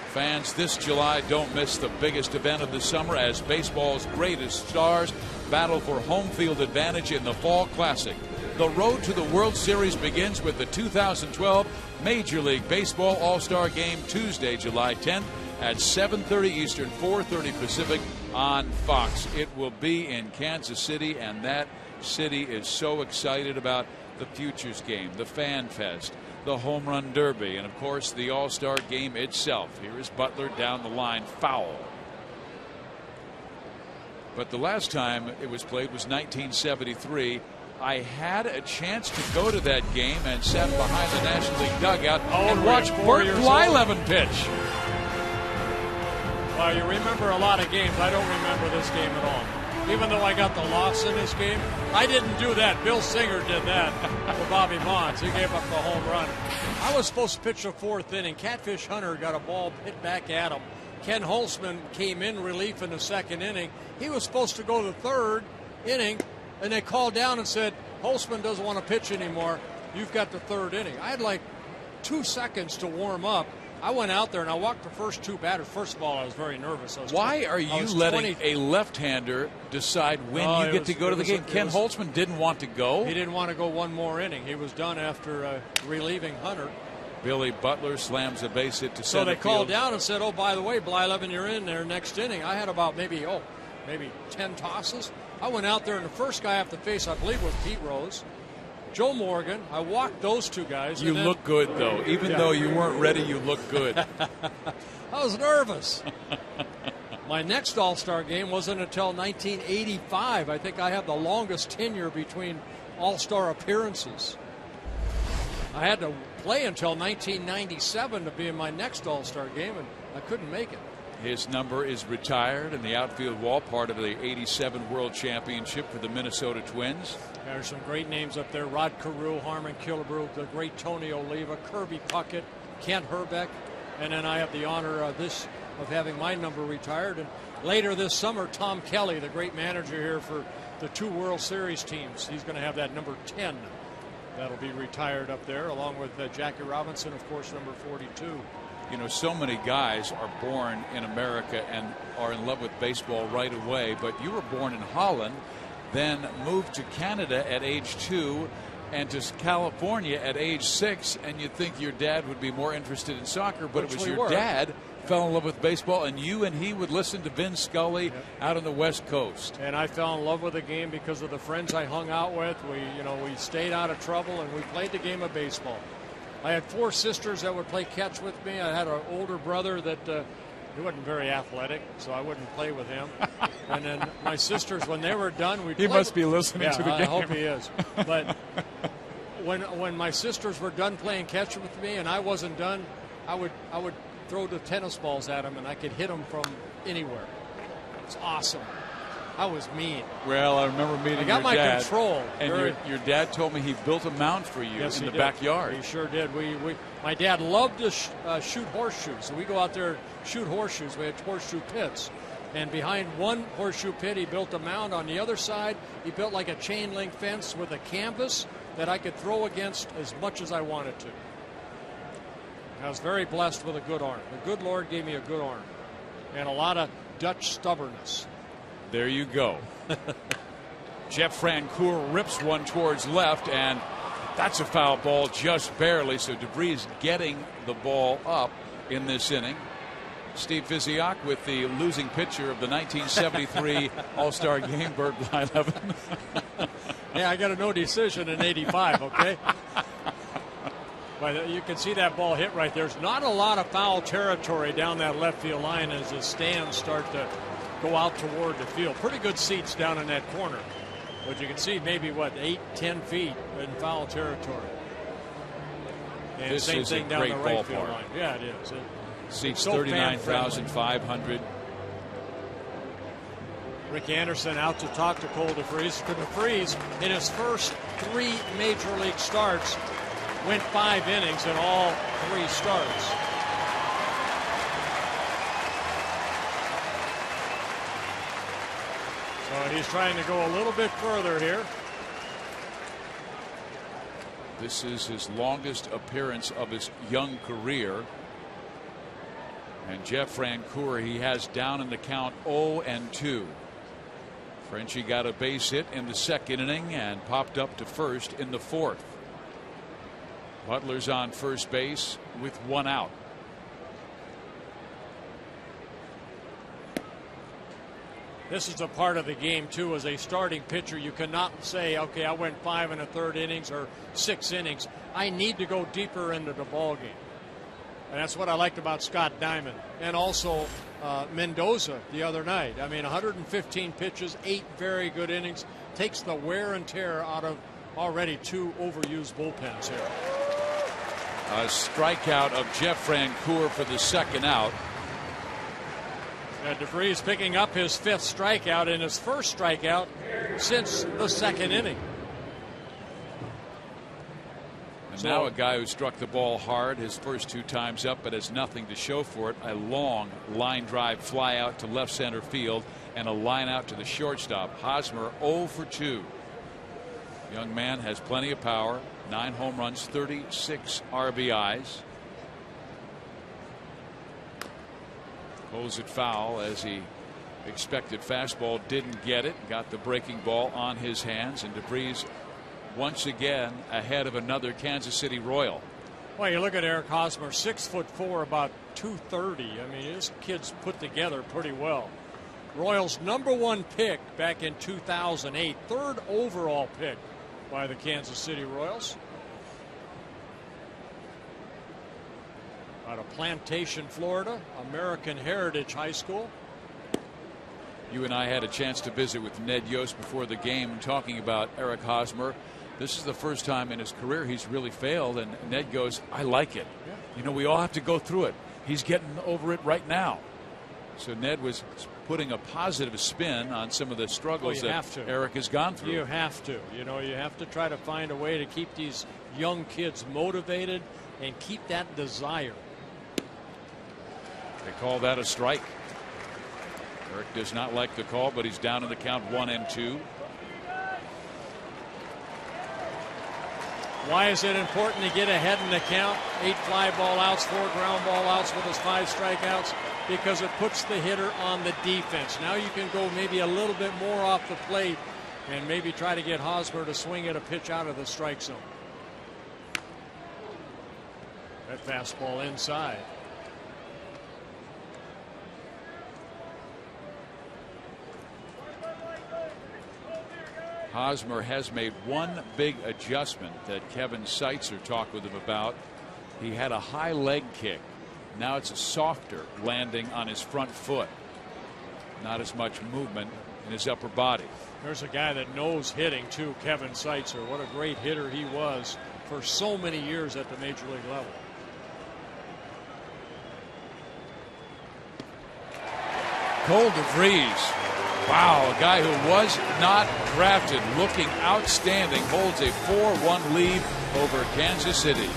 Fans, this July, don't miss the biggest event of the summer as baseball's greatest stars battle for home field advantage in the Fall Classic. The road to the World Series begins with the 2012 Major League Baseball All-Star Game Tuesday, July 10th at 7:30 Eastern, 4:30 Pacific on Fox. It will be in Kansas City, and that city is so excited about the Futures Game, the Fan Fest, the Home Run Derby, and of course the All-Star Game itself. Here is Butler down the line, foul. But the last time it was played was 1973. I had a chance to go to that game and sat behind the National League dugout and watched Bert Blyleven pitch. Well, you remember a lot of games. I don't remember this game at all. Even though I got the loss in this game, I didn't do that. Bill Singer did that for Bobby Bonds. He gave up the home run. I was supposed to pitch the 4th inning. Catfish Hunter got a ball hit back at him. Ken Holtzman came in relief in the 2nd inning. He was supposed to go to the 3rd inning, and they called down and said, Holtzman doesn't want to pitch anymore. You've got the 3rd inning. I had like 2 seconds to warm up. I went out there and I walked the first 2 batters. First of all, I was very nervous. Why are you letting a left-hander decide when you get to go to the game? Ken Holtzman didn't want to go. He didn't want to go one more inning. He was done after relieving Hunter. Billy Butler slams a base hit to center field. So they called down and said, oh, by the way, Blyleven, you're in there next inning. I had about maybe 10 tosses. I went out there, and the first guy off the face, I believe, was Pete Rose. Joe Morgan. I walked those 2 guys. You look good, though. Even though you weren't ready, you look good. I was nervous. My next All-Star game wasn't until 1985. I think I have the longest tenure between All-Star appearances. I had to play until 1997 to be in my next All-Star game, and I couldn't make it. His number is retired in the outfield wall, part of the '87 World Championship for the Minnesota Twins. There's some great names up there. Rod Carew, Harmon Killebrew, the great Tony Oliva, Kirby Puckett, Kent Herbeck, and then I have the honor of having my number retired. And later this summer, Tom Kelly, the great manager here for the 2 World Series teams, he's going to have that number 10. That'll be retired up there, along with Jackie Robinson, of course, number 42. You know, so many guys are born in America and are in love with baseball right away, but you were born in Holland, then moved to Canada at age 2 and to California at age 6, and you'd think your dad would be more interested in soccer, but it was your dad fell in love with baseball, and you and he would listen to Vin Scully out on the West Coast. And I fell in love with the game because of the friends I hung out with. We stayed out of trouble, and we played the game of baseball. I had 4 sisters that would play catch with me. I had an older brother that he wasn't very athletic, so I wouldn't play with him. And then my sisters, when they were done, we'd He must be listening to the game. I hope he is. But when my sisters were done playing catch with me and I wasn't done, I would throw the tennis balls at them, and I could hit them from anywhere. It's awesome. I was mean. Well, I remember meeting your dad. I got my control. And your dad told me he built a mound for you in the backyard. He sure did. My dad loved to shoot horseshoes. So we go out there and shoot horseshoes. We had horseshoe pits. And behind one horseshoe pit, he built a mound. On the other side, he built like a chain link fence with a canvas that I could throw against as much as I wanted to. I was very blessed with a good arm. The good Lord gave me a good arm and a lot of Dutch stubbornness. There you go. Jeff Francoeur rips one towards left, and that's a foul ball just barely. So DeVries getting the ball up in this inning. Steve Physiak with the losing pitcher of the 1973 All-Star Game, Bert Blyleven. Yeah, I got a no decision in '85, okay? But you can see that ball hit right there. There's not a lot of foul territory down that left field line as the stands start to go out toward the field. Pretty good seats down in that corner. But you can see maybe, 8-10 feet in foul territory. And this same is thing a down great the right ballpark. field line. Yeah, it is. Seats so 39,500. Rick Anderson out to talk to Cole DeVries. DeVries, in his first 3 major league starts, went 5 innings in all 3 starts. So he's trying to go a little bit further here. This is his longest appearance of his young career. And Jeff Francoeur, he has down in the count 0-2. Frenchie got a base hit in the 2nd inning and popped up to first in the 4th. Butler's on first base with 1 out. This is a part of the game, too. As a starting pitcher, you cannot say, okay, I went 5 1/3 innings or 6 innings. I need to go deeper into the ball game. And that's what I liked about Scott Diamond. And also Mendoza the other night. I mean, 115 pitches, 8 very good innings. Takes the wear and tear out of already 2 overused bullpens here. A strikeout of Jeff Francoeur for the 2nd out. DeVries picking up his 5th strikeout and his first strikeout since the 2nd inning. And now a guy who struck the ball hard his first 2 times up, but has nothing to show for it. A long line drive fly out to left center field and a line out to the shortstop. Hosmer 0 for 2. Young man has plenty of power. 9 home runs, 36 RBIs. Pulls it foul as he expected. Fastball didn't get it. Got the breaking ball on his hands, and DeVries once again ahead of another Kansas City Royal. Well, you look at Eric Hosmer, 6'4", about 230. I mean, this kid's put together pretty well. Royals' #1 pick back in 2008, 3rd overall pick by the Kansas City Royals. Out of Plantation, Florida, American Heritage High School. You and I had a chance to visit with Ned Yost before the game talking about Eric Hosmer. This is the first time in his career he's really failed, and Ned goes, I like it. You know, we all have to go through it. He's getting over it right now. So Ned was putting a positive spin on some of the struggles that Eric has gone through. You have to. You know, you have to try to find a way to keep these young kids motivated and keep that desire. They call that a strike. Eric does not like the call, but he's down in the count 1-2. Why is it important to get ahead in the count? 8 fly ball outs, 4 ground ball outs with his 5 strikeouts, because it puts the hitter on the defense. Now you can go maybe a little bit more off the plate and maybe try to get Hosmer to swing at a pitch out of the strike zone. That fastball inside. Hosmer has made one big adjustment that Kevin Seitzer talked with him about. He had a high leg kick. Now it's a softer landing on his front foot. Not as much movement in his upper body. There's a guy that knows hitting too, Kevin Seitzer. What a great hitter he was for so many years at the major league level. Cole DeVries. Wow, a guy who was not drafted, looking outstanding, holds a 4-1 lead over Kansas City.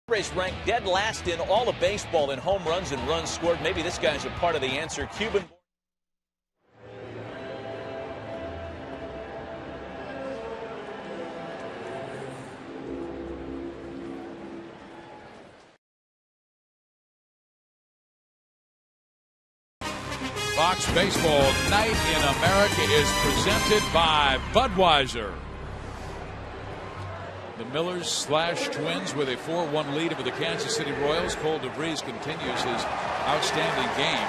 Race ranked dead last in all of baseball in home runs and runs scored. Maybe this guy's a part of the answer. Cuban. Fox Baseball Night in America is presented by Budweiser. The Millers/Twins with a 4-1 lead over the Kansas City Royals. Cole DeVries continues his outstanding game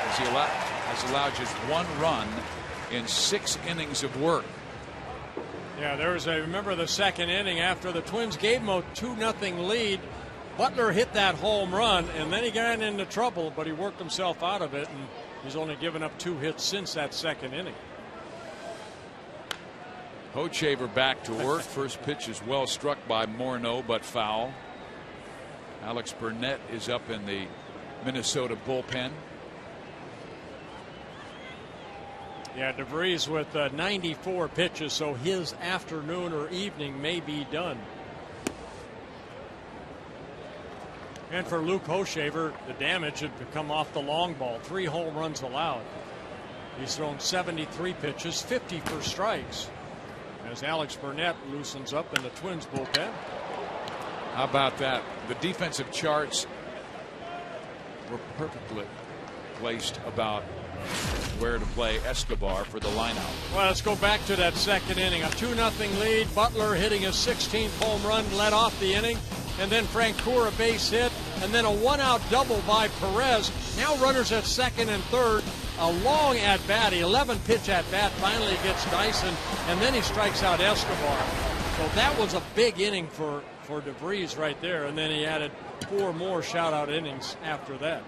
as he has allowed just 1 run in 6 innings of work. Yeah, there was remember the second inning after the Twins gave him a 2-0 lead. Butler hit that home run and then he got into trouble, but he worked himself out of it, and he's only given up 2 hits since that second inning. Hochevar back to work. First pitch is well struck by Morneau, but foul. Alex Burnett is up in the Minnesota bullpen. Yeah, DeVries with 94 pitches, so his afternoon or evening may be done. And for Luke Hochevar, the damage had come off the long ball. 3 home runs allowed. He's thrown 73 pitches, 50 for strikes, as Alex Burnett loosens up in the Twins bullpen. How about that? The defensive charts were perfectly placed about where to play Escobar for the lineout. Well, let's go back to that second inning. A 2-0 lead. Butler hitting his 16th home run, led off the inning. And then Francoeur a base hit. And then a 1-out double by Perez. Now runners at second and third. A long at bat, 11 pitch at bat, finally gets Dyson, and then he strikes out Escobar. So that was a big inning for DeVries right there, and then he added 4 more shutout innings after that.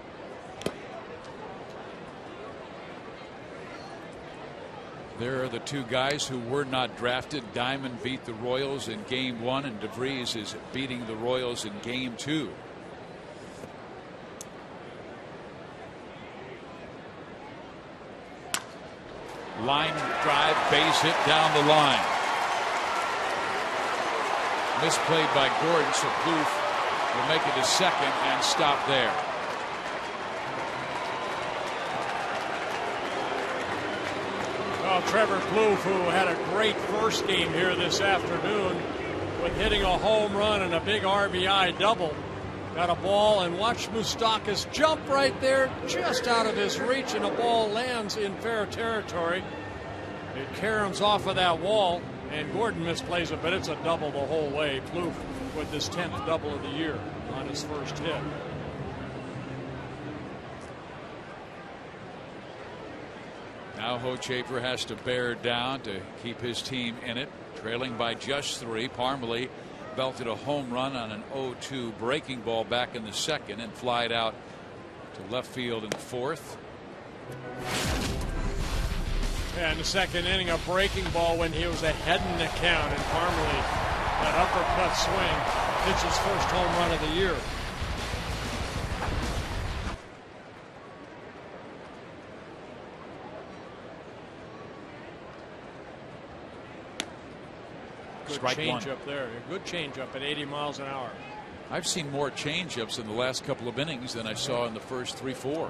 There are the two guys who were not drafted. Diamond beat the Royals in Game 1, and DeVries is beating the Royals in Game 2. Line drive, base hit down the line. Misplayed by Gordon, so Plouffe will make it a second and stop there. Well, Trevor Plouffe, who had a great first game here this afternoon with hitting a home run and a big RBI double, got a ball, and watch Moustakas jump right there just out of his reach, and the ball lands in fair territory. It caroms off of that wall, and Gordon misplays it, but it's a double the whole way. Plouffe with his 10th double of the year on his first hit. Now Hochevar has to bear down to keep his team in it, trailing by just 3. Parmalee belted a home run on an 0-2 breaking ball back in the second and flied out to left field in the fourth. Yeah, in the second inning, a breaking ball when he was ahead in the count, and Parmalee, that uppercut swing, hits his first home run of the year. Good changeup there. A good changeup at 80 miles an hour. I've seen more changeups in the last couple of innings than I saw in the first 3-4.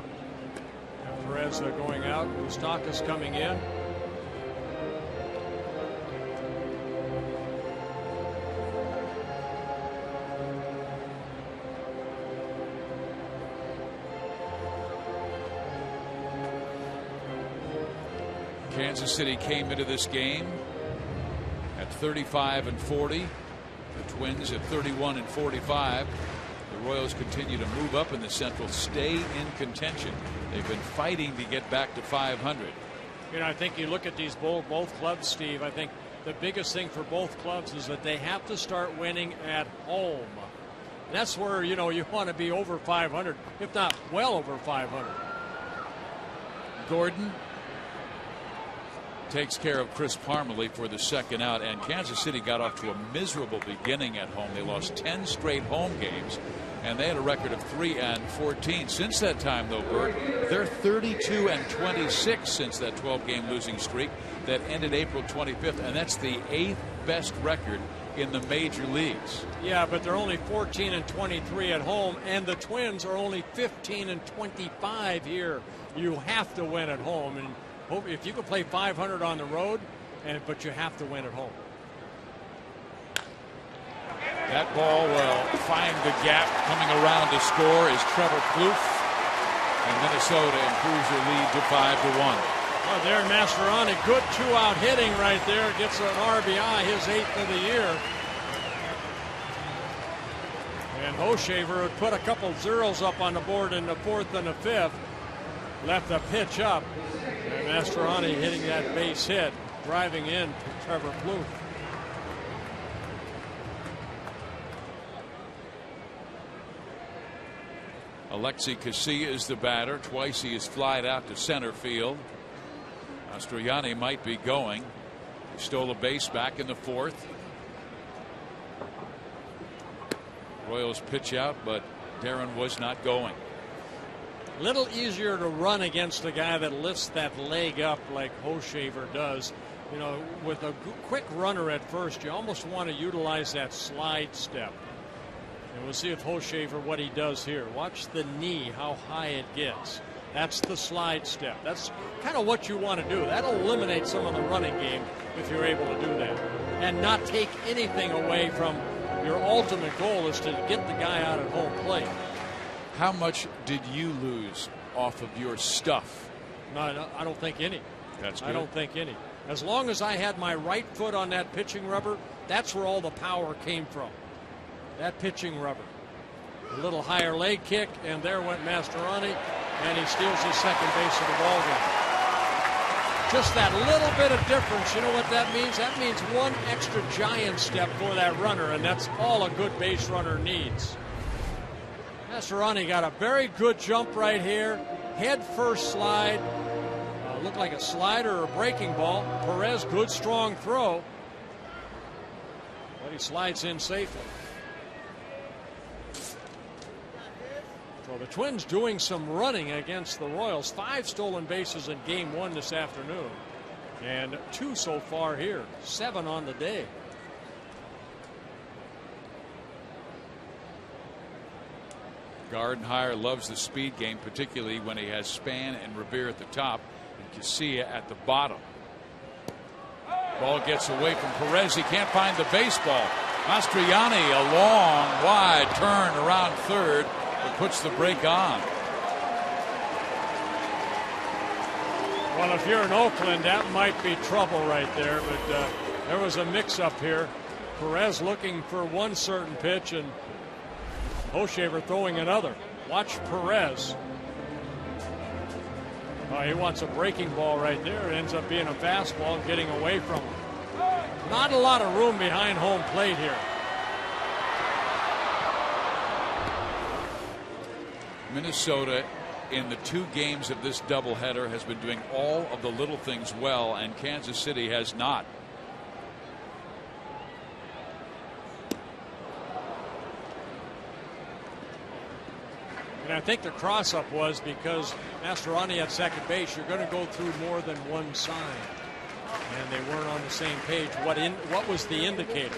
Perez going out. Moustakas coming in. Kansas City came into this game at 35-40. The Twins at 31-45. The Royals continue to move up in the Central, stay in contention. They've been fighting to get back to 500. You know, I think you look at these both clubs, Steve. I think the biggest thing for both clubs is that they have to start winning at home. That's where, you know, you want to be over 500, if not well over 500. Gordon takes care of Chris Parmalee for the second out, and Kansas City got off to a miserable beginning at home. They lost 10 straight home games, and they had a record of 3-14. Since that time, though, Bert, they're 32-26 since that 12-game losing streak that ended April 25th, and that's the 8th best record in the major leagues. Yeah, but they're only 14-23 at home, and the Twins are only 15-25 here. You have to win at home, and if you can play 500 on the road, but you have to win at home. That ball will find the gap. Coming around to score is Trevor Plouffe, and Minnesota improves their lead to 5-1. Oh, there, Mastroianni, good 2-out hitting right there. Gets an RBI, his 8th of the year. And Hochevar had put a couple zeros up on the board in the 4th and the 5th. Left the pitch up. And Mastroianni hitting that base hit, driving in to Trevor Plouffe. Alexi Casilla is the batter. Twice he has flied out to center field. Mastroianni might be going. He stole a base back in the 4th. Royals pitch out, but Darren was not going. Little easier to run against a guy that lifts that leg up like Hochevar does. You know, with a quick runner at first, you almost want to utilize that slide step. And we'll see if Hochevar, what he does here. Watch the knee, how high it gets. That's the slide step. That's kind of what you want to do. That'll eliminate some of the running game if you're able to do that. And not take anything away from your ultimate goal is to get the guy out at home plate. How much did you lose off of your stuff? No, I don't think any. That's good. I don't think any. As long as I had my right foot on that pitching rubber, that's where all the power came from. That pitching rubber. A little higher leg kick, and there went Mastroianni, and he steals his second base of the ball game. Just that little bit of difference, you know what that means? That means one extra giant step for that runner, and that's all a good base runner needs. Mastroianni got a very good jump right here. Head first slide. A It looked like a slider or a breaking ball. Perez, good strong throw. But he slides in safely. So the Twins doing some running against the Royals. 5 stolen bases in game 1 this afternoon. And 2 so far here. 7 on the day. Gardenhire loves the speed game, particularly when he has Span and Revere at the top and KCA at the bottom. Ball gets away from Perez. He can't find the baseball. Mastriani, a long, wide turn around third, but puts the brake on. Well, if you're in Oakland, that might be trouble right there. But there was a mix-up here. Perez looking for one certain pitch and Hochevar throwing another. Watch Perez. He wants a breaking ball right there. It ends up being a fastball and getting away from him. Not a lot of room behind home plate here. Minnesota in the 2 games of this doubleheader has been doing all of the little things well, and Kansas City has not. And I think the cross-up was because Mastriani at second base, you're going to go through more than one sign. And they weren't on the same page. What was the indicator?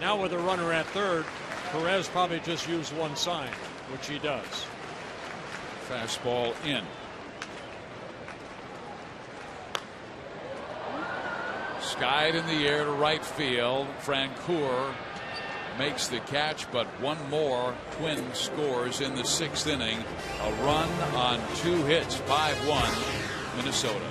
Now with a runner at third, Perez probably just used one sign, which he does. Fastball in. Skied in the air to right field. Francoeur makes the catch, but one more. Twins scores in the 6th inning. A run on 2 hits. 5-1 Minnesota.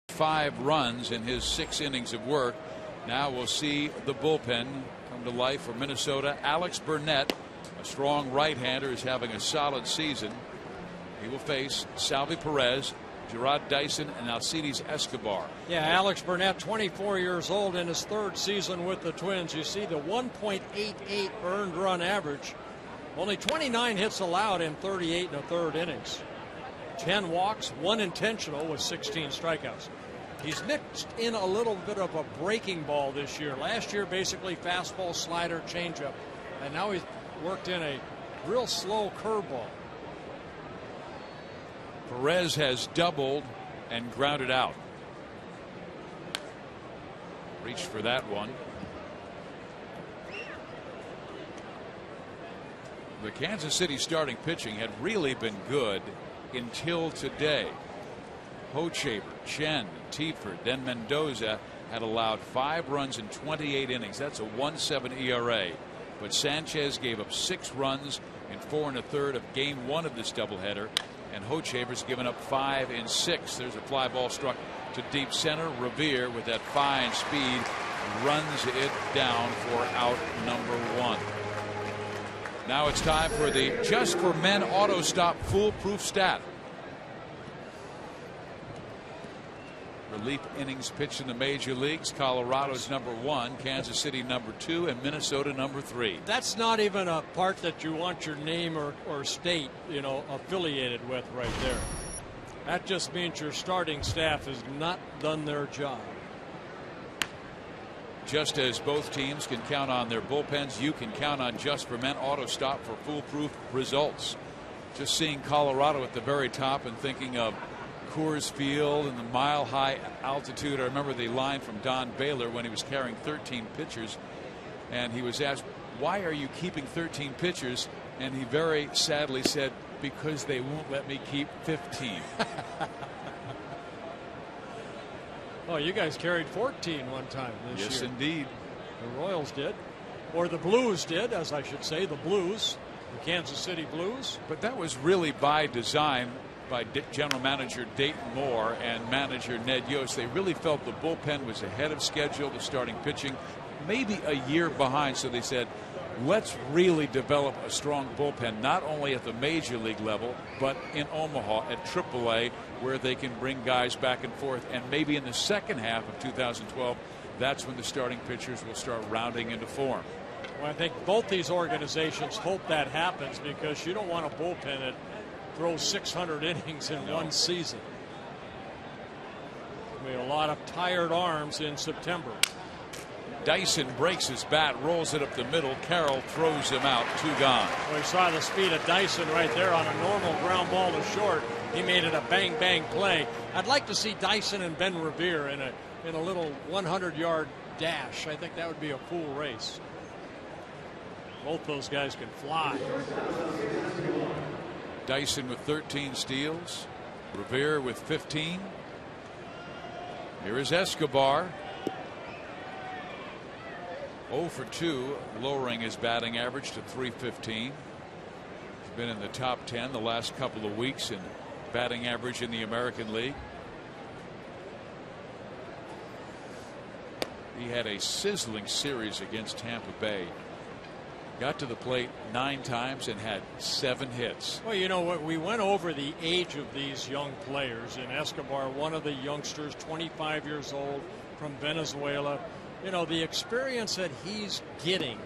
Five runs in his 6 innings of work. Now we'll see the bullpen come to life for Minnesota. Alex Burnett, a strong right-hander, is having a solid season. He will face Salvi Perez, Gerard Dyson, and Alcides Escobar. Yeah, Alex Burnett, 24 years old, in his 3rd season with the Twins. You see the 1.88 earned run average. Only 29 hits allowed in 38 1/3 innings. 10 walks, 1 intentional with 16 strikeouts. He's mixed in a little bit of a breaking ball this year. Last year, basically fastball, slider, changeup. And now he's worked in a real slow curveball. Perez has doubled and grounded out. Reached for that one. The Kansas City starting pitching had really been good until today. Hochevar, Chen, Tiefert, then Mendoza had allowed 5 runs in 28 innings. That's a 1.7 ERA. But Sanchez gave up 6 runs in 4 1/3 of game 1 of this doubleheader. And Hochevar's given up 5 in 6. There's a fly ball struck to deep center. Revere, with that fine speed, runs it down for out number 1. Now it's time for the Just for Men Auto Stop Foolproof Stat. Relief innings pitched in the major leagues. Colorado's number 1, Kansas City number 2, and Minnesota number 3. That's not even a part that you want your name or state, affiliated with right there. That just means your starting staff has not done their job. Just as both teams can count on their bullpens, you can count on Just for Men Auto Stop for foolproof results. Just seeing Colorado at the very top and thinking of Coors Field and the mile-high altitude. I remember the line from Don Baylor when he was carrying 13 pitchers, and he was asked, "Why are you keeping 13 pitchers?" And he very sadly said, "Because they won't let me keep 15." Oh, you guys carried 14 one time this year. Yes, indeed. The Royals did, or the Blues did, as I should say, the Blues, the Kansas City Blues. But that was really by design by General Manager Dayton Moore and manager Ned Yost. They really felt the bullpen was ahead of schedule, the starting pitching maybe a year behind. So they said, let's really develop a strong bullpen, not only at the major league level, but in Omaha at AAA, where they can bring guys back and forth. And maybe in the second half of 2012, that's when the starting pitchers will start rounding into form. Well, I think both these organizations hope that happens, because you don't want a bullpen that throws 600 innings in one season. There'll be a lot of tired arms in September. Dyson breaks his bat, rolls it up the middle. Carroll throws him out. 2 gone. Well, you saw the speed of Dyson right there on a normal ground ball to short. He made it a bang bang play. I'd like to see Dyson and Ben Revere in a little 100-yard dash. I think that would be a cool race. Both those guys can fly. Dyson with 13 steals. Revere with 15. Here is Escobar. 0 for 2, lowering his batting average to .315. He's been in the top 10 the last couple of weeks in batting average in the American League. He had a sizzling series against Tampa Bay. Got to the plate 9 times and had 7 hits. Well, you know what? We went over the age of these young players. And Escobar, one of the youngsters, 25 years old, from Venezuela. You know, the experience that he's getting.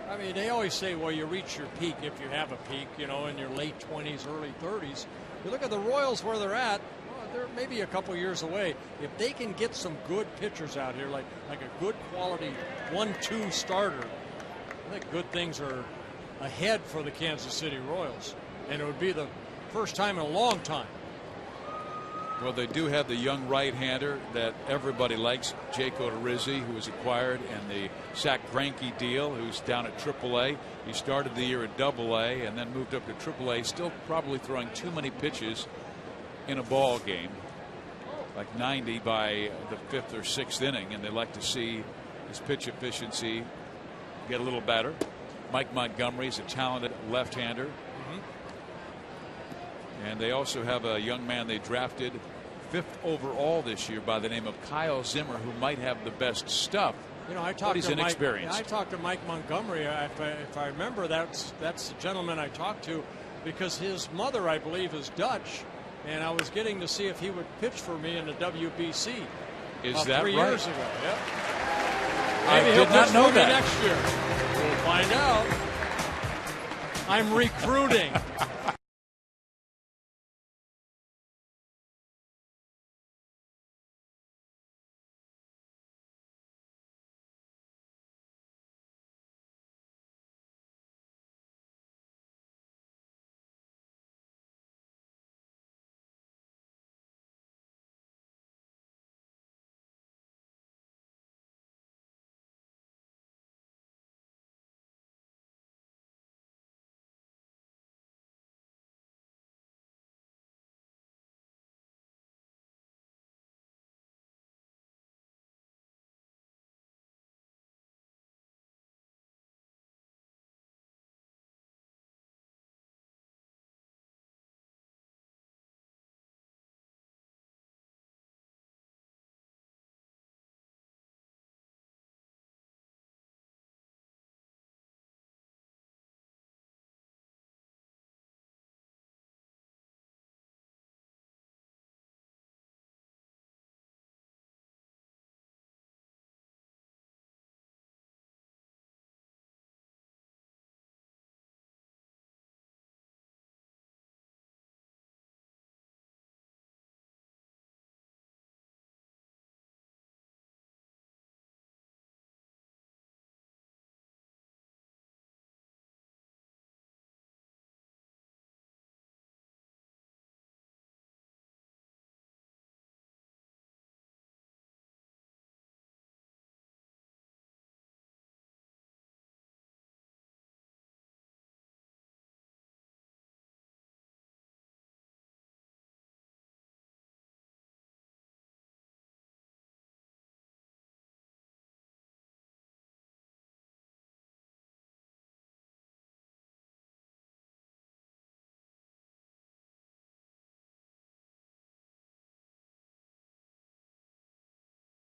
I mean, they always say, well, you reach your peak if you have a peak, in your late 20s, early 30s. You look at the Royals where they're at, well, they're maybe a couple years away. If they can get some good pitchers out here, like a good quality 1-2 starter, I think good things are ahead for the Kansas City Royals. And it would be the first time in a long time. Well, they do have the young right-hander that everybody likes, Jake Odorizzi, who was acquired in the Zach Greinke deal, who's down at AAA. He started the year at AA and then moved up to AAA, still probably throwing too many pitches in a ball game, like 90 by the 5th or 6th inning, and they like to see his pitch efficiency get a little better. Mike Montgomery is a talented left-hander. And they also have a young man they drafted 5th overall this year by the name of Kyle Zimmer, who might have the best stuff. But he's inexperienced. I talked to Mike Montgomery. If I remember, that's the gentleman I talked to, because his mother, I believe, is Dutch, and I was getting to see if he would pitch for me in the WBC. Is that 3 right? years ago? Yep. I Maybe did not know that. Next year. We'll find out. I'm recruiting.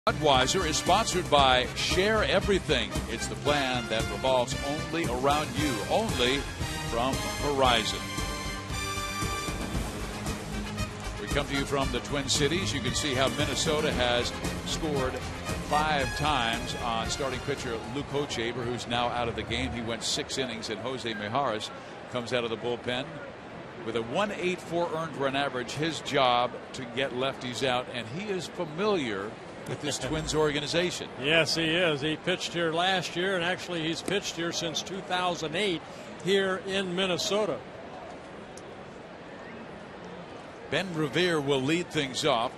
Budweiser is sponsored by Share Everything. It's the plan that revolves only around you, only from Verizon. We come to you from the Twin Cities. You can see how Minnesota has scored 5 times on starting pitcher Luke Hochevar, who's now out of the game. He went 6 innings, and Jose Mijares comes out of the bullpen with a 1.84 earned run average. His job to get lefties out, and he is familiar with this Twins organization. Yes, he is. He pitched here last year, and actually he's pitched here since 2008 here in Minnesota. Ben Revere will lead things off.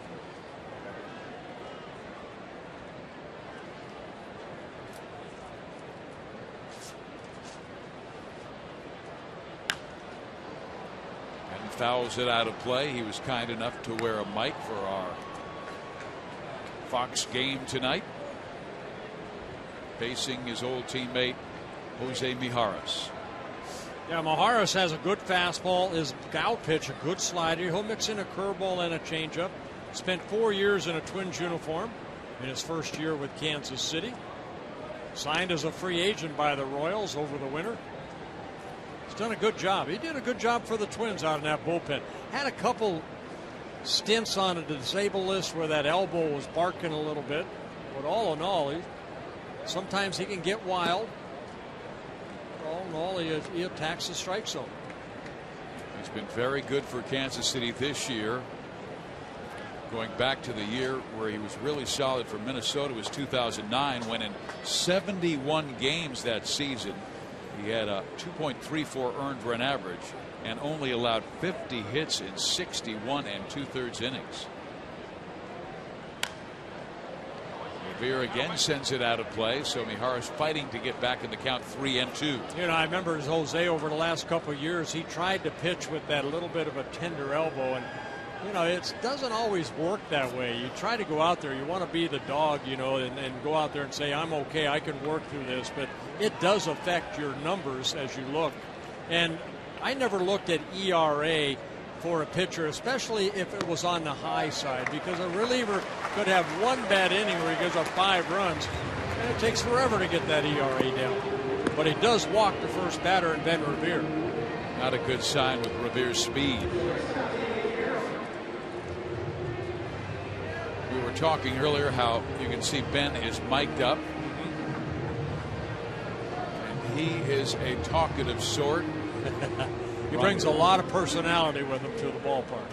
And fouls it out of play. He was kind enough to wear a mic for our Fox game tonight, facing his old teammate Jose Mijares. Yeah, Mijares has a good fastball, his gout pitch, a good slider. He'll mix in a curveball and a changeup. Spent 4 years in a Twins uniform in his first year with Kansas City. Signed as a free agent by the Royals over the winter. He's done a good job. He did a good job for the Twins out in that bullpen. Had a couple stints on a disabled list where that elbow was barking a little bit. But all in all, sometimes he can get wild. All in all, he attacks the strike zone. He's been very good for Kansas City this year. Going back to the year where he was really solid for Minnesota was 2009, when in 71 games that season he had a 2.34 earned run average and only allowed 50 hits in 61 2/3 innings. Revere again sends it out of play, so Mijares fighting to get back in the count 3-2. You know, I remember as Jose over the last couple of years, he tried to pitch with that little bit of a tender elbow, and you know, it doesn't always work that way. You try to go out there, you want to be the dog, you know, and go out there and say, I'm okay, I can work through this, but it does affect your numbers as you look. And I never looked at ERA for a pitcher, especially if it was on the high side, because a reliever could have one bad inning where he gives up 5 runs, and it takes forever to get that ERA down. But he does walk the first batter in Ben Revere. Not a good sign with Revere's speed. We were talking earlier how you can see Ben is mic'd up. And he is a talkative sort. He brings a lot of personality with him to the ballpark.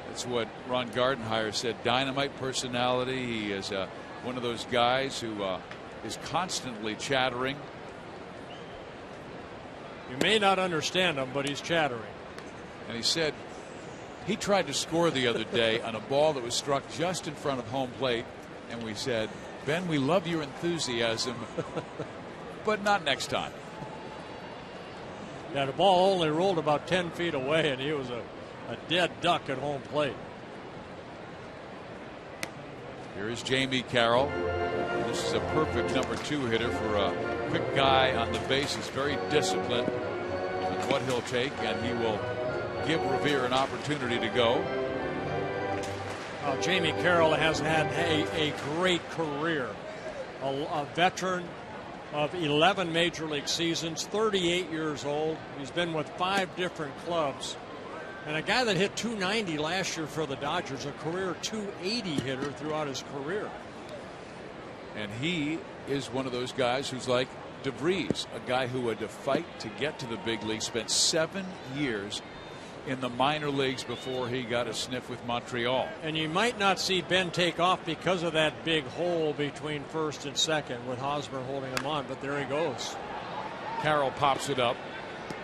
That's what Ron Gardenhire said. Dynamite personality. He is one of those guys who is constantly chattering. You may not understand him, but he's chattering. And he said he tried to score the other day on a ball that was struck just in front of home plate. And we said, Ben, we love your enthusiasm, but not next time. Yeah, the ball only rolled about 10 feet away, and he was a dead duck at home plate. Here is Jamie Carroll. This is a perfect number 2 hitter for a quick guy on the bases. Very disciplined on what he'll take, and he will give Revere an opportunity to go. Jamie Carroll has had a great career. A veteran of 11 major league seasons, 38 years old. He's been with 5 different clubs. And a guy that hit 290 last year for the Dodgers, a career 280 hitter throughout his career. And he is one of those guys who's like DeVries, a guy who had to fight to get to the big league, spent 7 years in the minor leagues before he got a sniff with Montreal. And you might not see Ben take off because of that big hole between first and second with Hosmer holding him on, but there he goes. Carroll pops it up.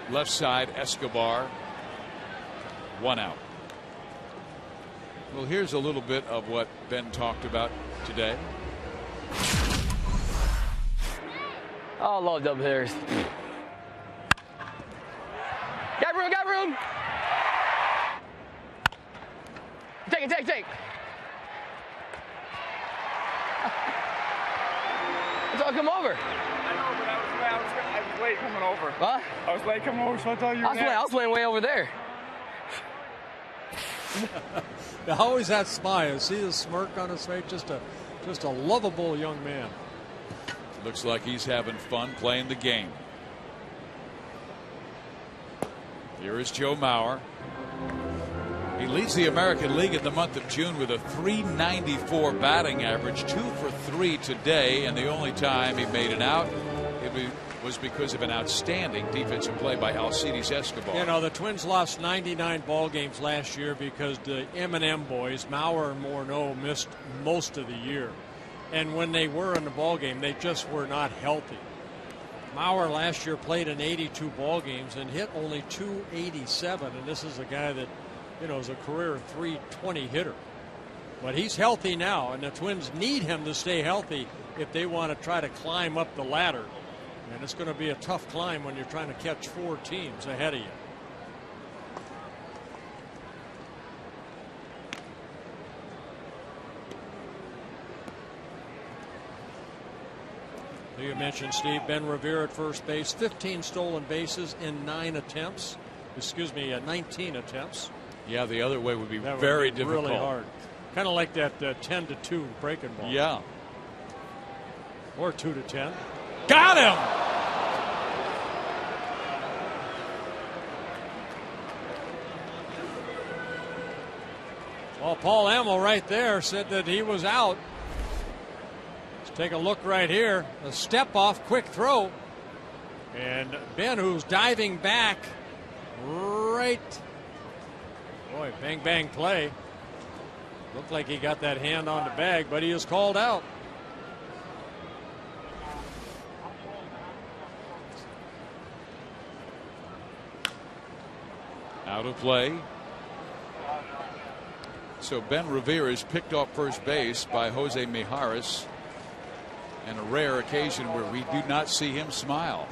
Left side, Escobar. 1 out. Well, here's a little bit of what Ben talked about today. Oh, I love double hitters. Got room, got room. Take it, take. So I'll come over. I know, but I was late coming over. What? I was late coming over, so I thought you were I was playing way over there. Always that smile. See the smirk on his face? Just a Just a lovable young man. Looks like he's having fun playing the game. Here is Joe Mauer. He leads the American League in the month of June with a .394 batting average, 2 for 3 today, and the only time he made an out was because of an outstanding defensive play by Alcides Escobar. You know, the Twins lost 99 ball games last year because the M&M boys, Mauer and Morneau, missed most of the year. And when they were in the ball game, they just were not healthy. Mauer last year played in 82 ball games and hit only .287, and this is a guy that, you know, is a career .320 hitter. But he's healthy now, and the Twins need him to stay healthy if they want to try to climb up the ladder. And it's going to be a tough climb when you're trying to catch 4 teams ahead of you. You mentioned, Steve, Ben Revere at first base, 15 stolen bases in 9 attempts. Excuse me, 19 attempts. Yeah, the other way would be That very would be difficult. really hard. Kind of like that 10-2 breaking ball. Yeah. Or 2-10. Got him! Well, Paul Hamill right there said that he was out. Let's take a look right here. A step off, quick throw. And Ben, who's diving back right. Boy, bang, bang play. Looked like he got that hand on the bag, but he is called out. Out of play. So Ben Revere is picked off first base by Jose Mijares, and a rare occasion where we do not see him smile.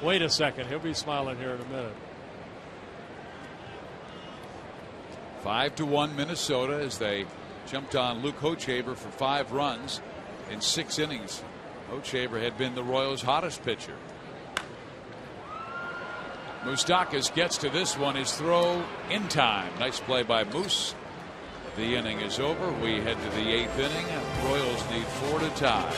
Wait a second, he'll be smiling here in a minute. 5-1 Minnesota as they jumped on Luke Hochevar for 5 runs in 6 innings. Hochevar had been the Royals' hottest pitcher. Moustakas gets to this one. His throw in time. Nice play by Moose. The inning is over. We head to the 8th inning. Royals need 4 to tie.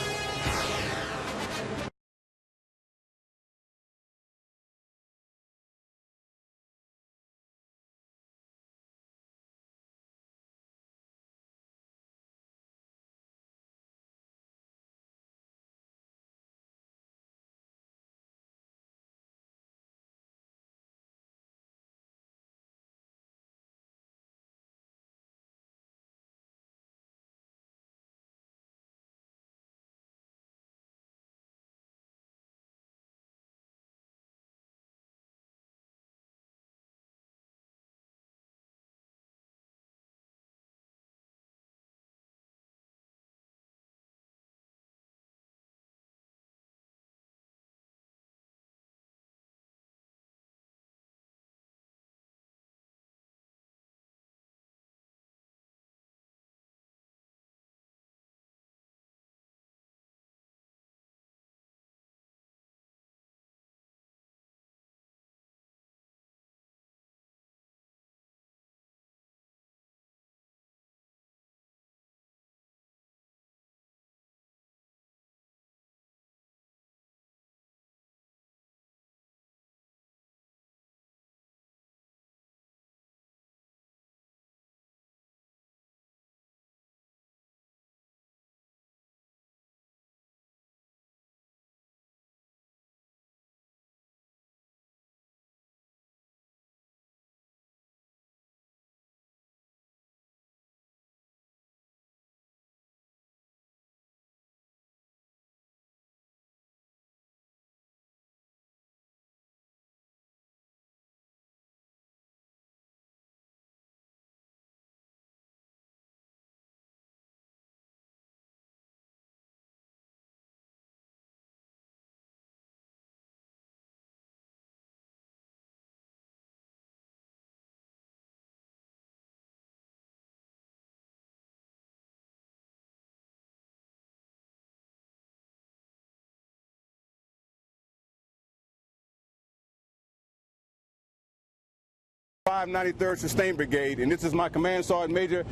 593rd Sustained Brigade, and this is my Command Sergeant Major,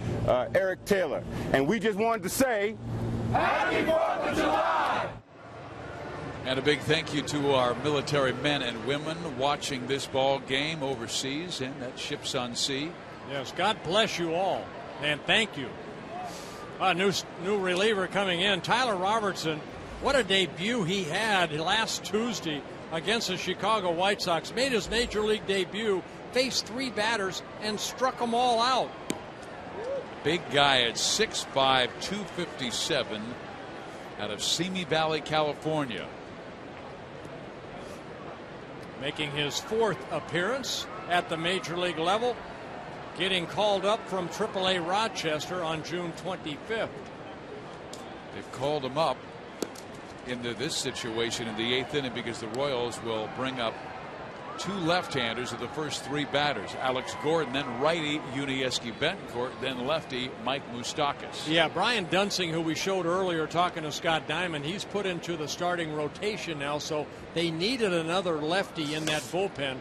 Eric Taylor. And we just wanted to say, Happy 4th of July! And a big thank you to our military men and women watching this ball game overseas and at ships on sea. Yes, God bless you all, and thank you. A new reliever coming in, Tyler Robertson. What a debut he had last Tuesday against the Chicago White Sox. Made his major league debut, faced 3 batters, and struck them all out. Big guy at 6'5", 257 out of Simi Valley, California. Making his 4th appearance at the major league level. Getting called up from AAA Rochester on June 25th. They've called him up into this situation in the 8th inning because the Royals will bring up 2 left-handers of the first 3 batters. Alex Gordon, then righty Yuniesky Betancourt, then lefty Mike Moustakas. Yeah, Brian Dunsing, who we showed earlier talking to Scott Diamond, he's put into the starting rotation now, so they needed another lefty in that bullpen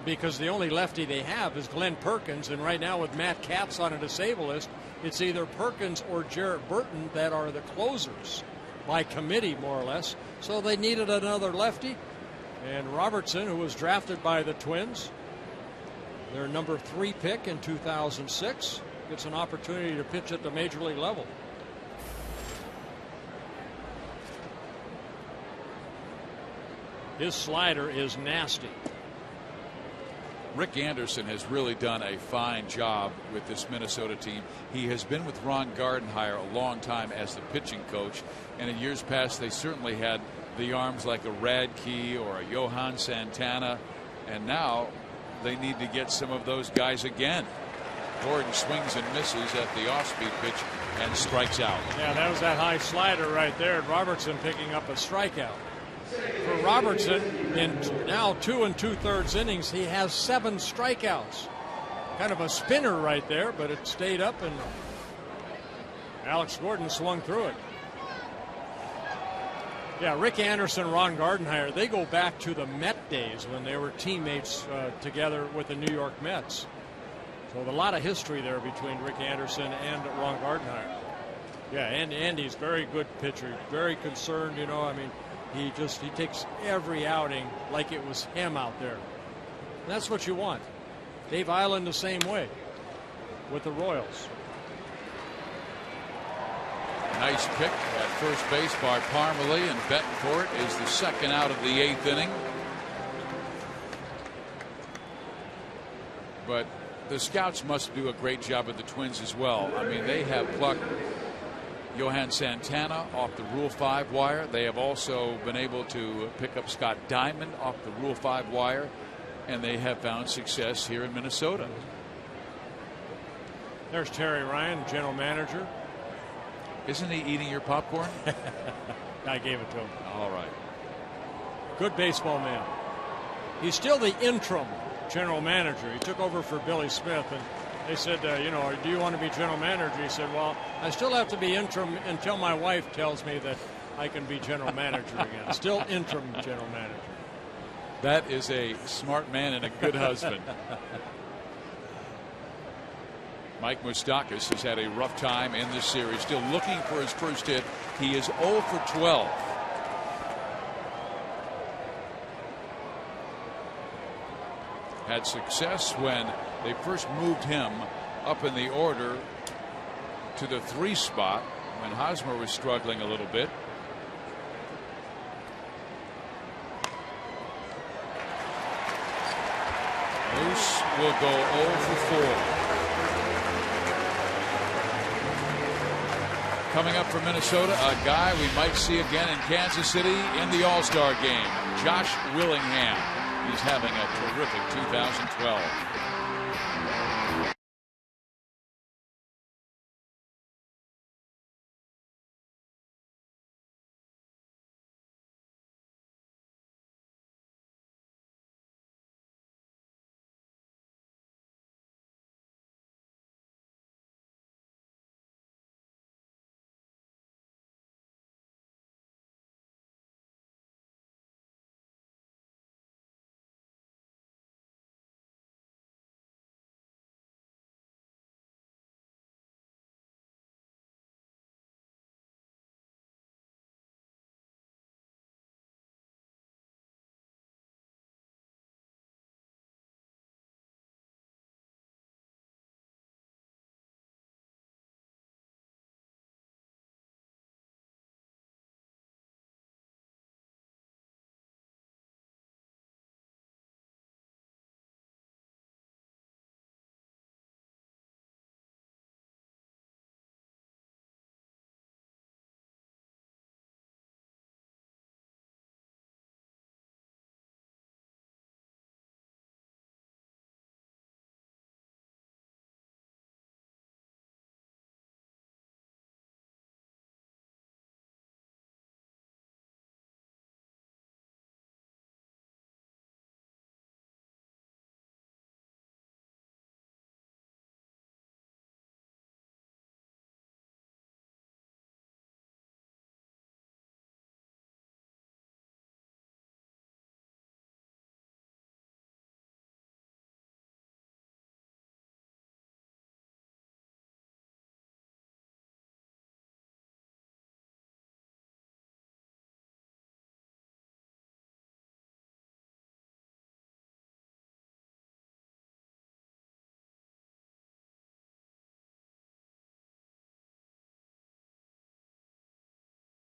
because the only lefty they have is Glenn Perkins, and right now with Matt Capps on a disabled list, it's either Perkins or Jarrett Burton that are the closers by committee, more or less. So they needed another lefty. And Robertson, who was drafted by the Twins, their number 3 pick in 2006, gets an opportunity to pitch at the major league level. His slider is nasty. Rick Anderson has really done a fine job with this Minnesota team. He has been with Ron Gardenhire a long time as the pitching coach, and in years past they certainly had the arms like a Radke or a Johan Santana, and now they need to get some of those guys again. Gordon swings and misses at the off-speed pitch and strikes out. Yeah, that was that high slider right there, and Robertson picking up a strikeout. For Robertson, in now 2 2/3 innings, he has 7 strikeouts. Kind of a spinner right there, but it stayed up, and Alex Gordon swung through it. Yeah, Rick Anderson, Ron Gardenhire, they go back to the Met days when they were teammates together with the New York Mets. So a lot of history there between Rick Anderson and Ron Gardenhire. Yeah, and Andy's very good pitcher, very concerned, you know, I mean, he takes every outing like it was him out there. And that's what you want. Dave Island the same way with the Royals. Nice pick at first base by Parmalee, and Betancourt is the second out of the 8th inning. But the scouts must do a great job of the Twins as well. I mean, they have plucked Johan Santana off the Rule 5 wire. They have also been able to pick up Scott Diamond off the Rule 5 wire, and they have found success here in Minnesota. There's Terry Ryan, general manager. Isn't he eating your popcorn? I gave it to him. All right. Good baseball man. He's still the interim general manager. He took over for Billy Smith, and they said, you know, do you want to be general manager? He said, well, I still have to be interim until my wife tells me that I can be general manager again. Still interim general manager. That is a smart man and a good husband. Mike Moustakas has had a rough time in this series, still looking for his first hit. He is 0 for 12. Had success when they first moved him up in the order to the 3 spot when Hosmer was struggling a little bit. Moose will go 0 for 4. Coming up from Minnesota, a guy we might see again in Kansas City in the All-Star game, Josh Willingham. He's having a terrific 2012.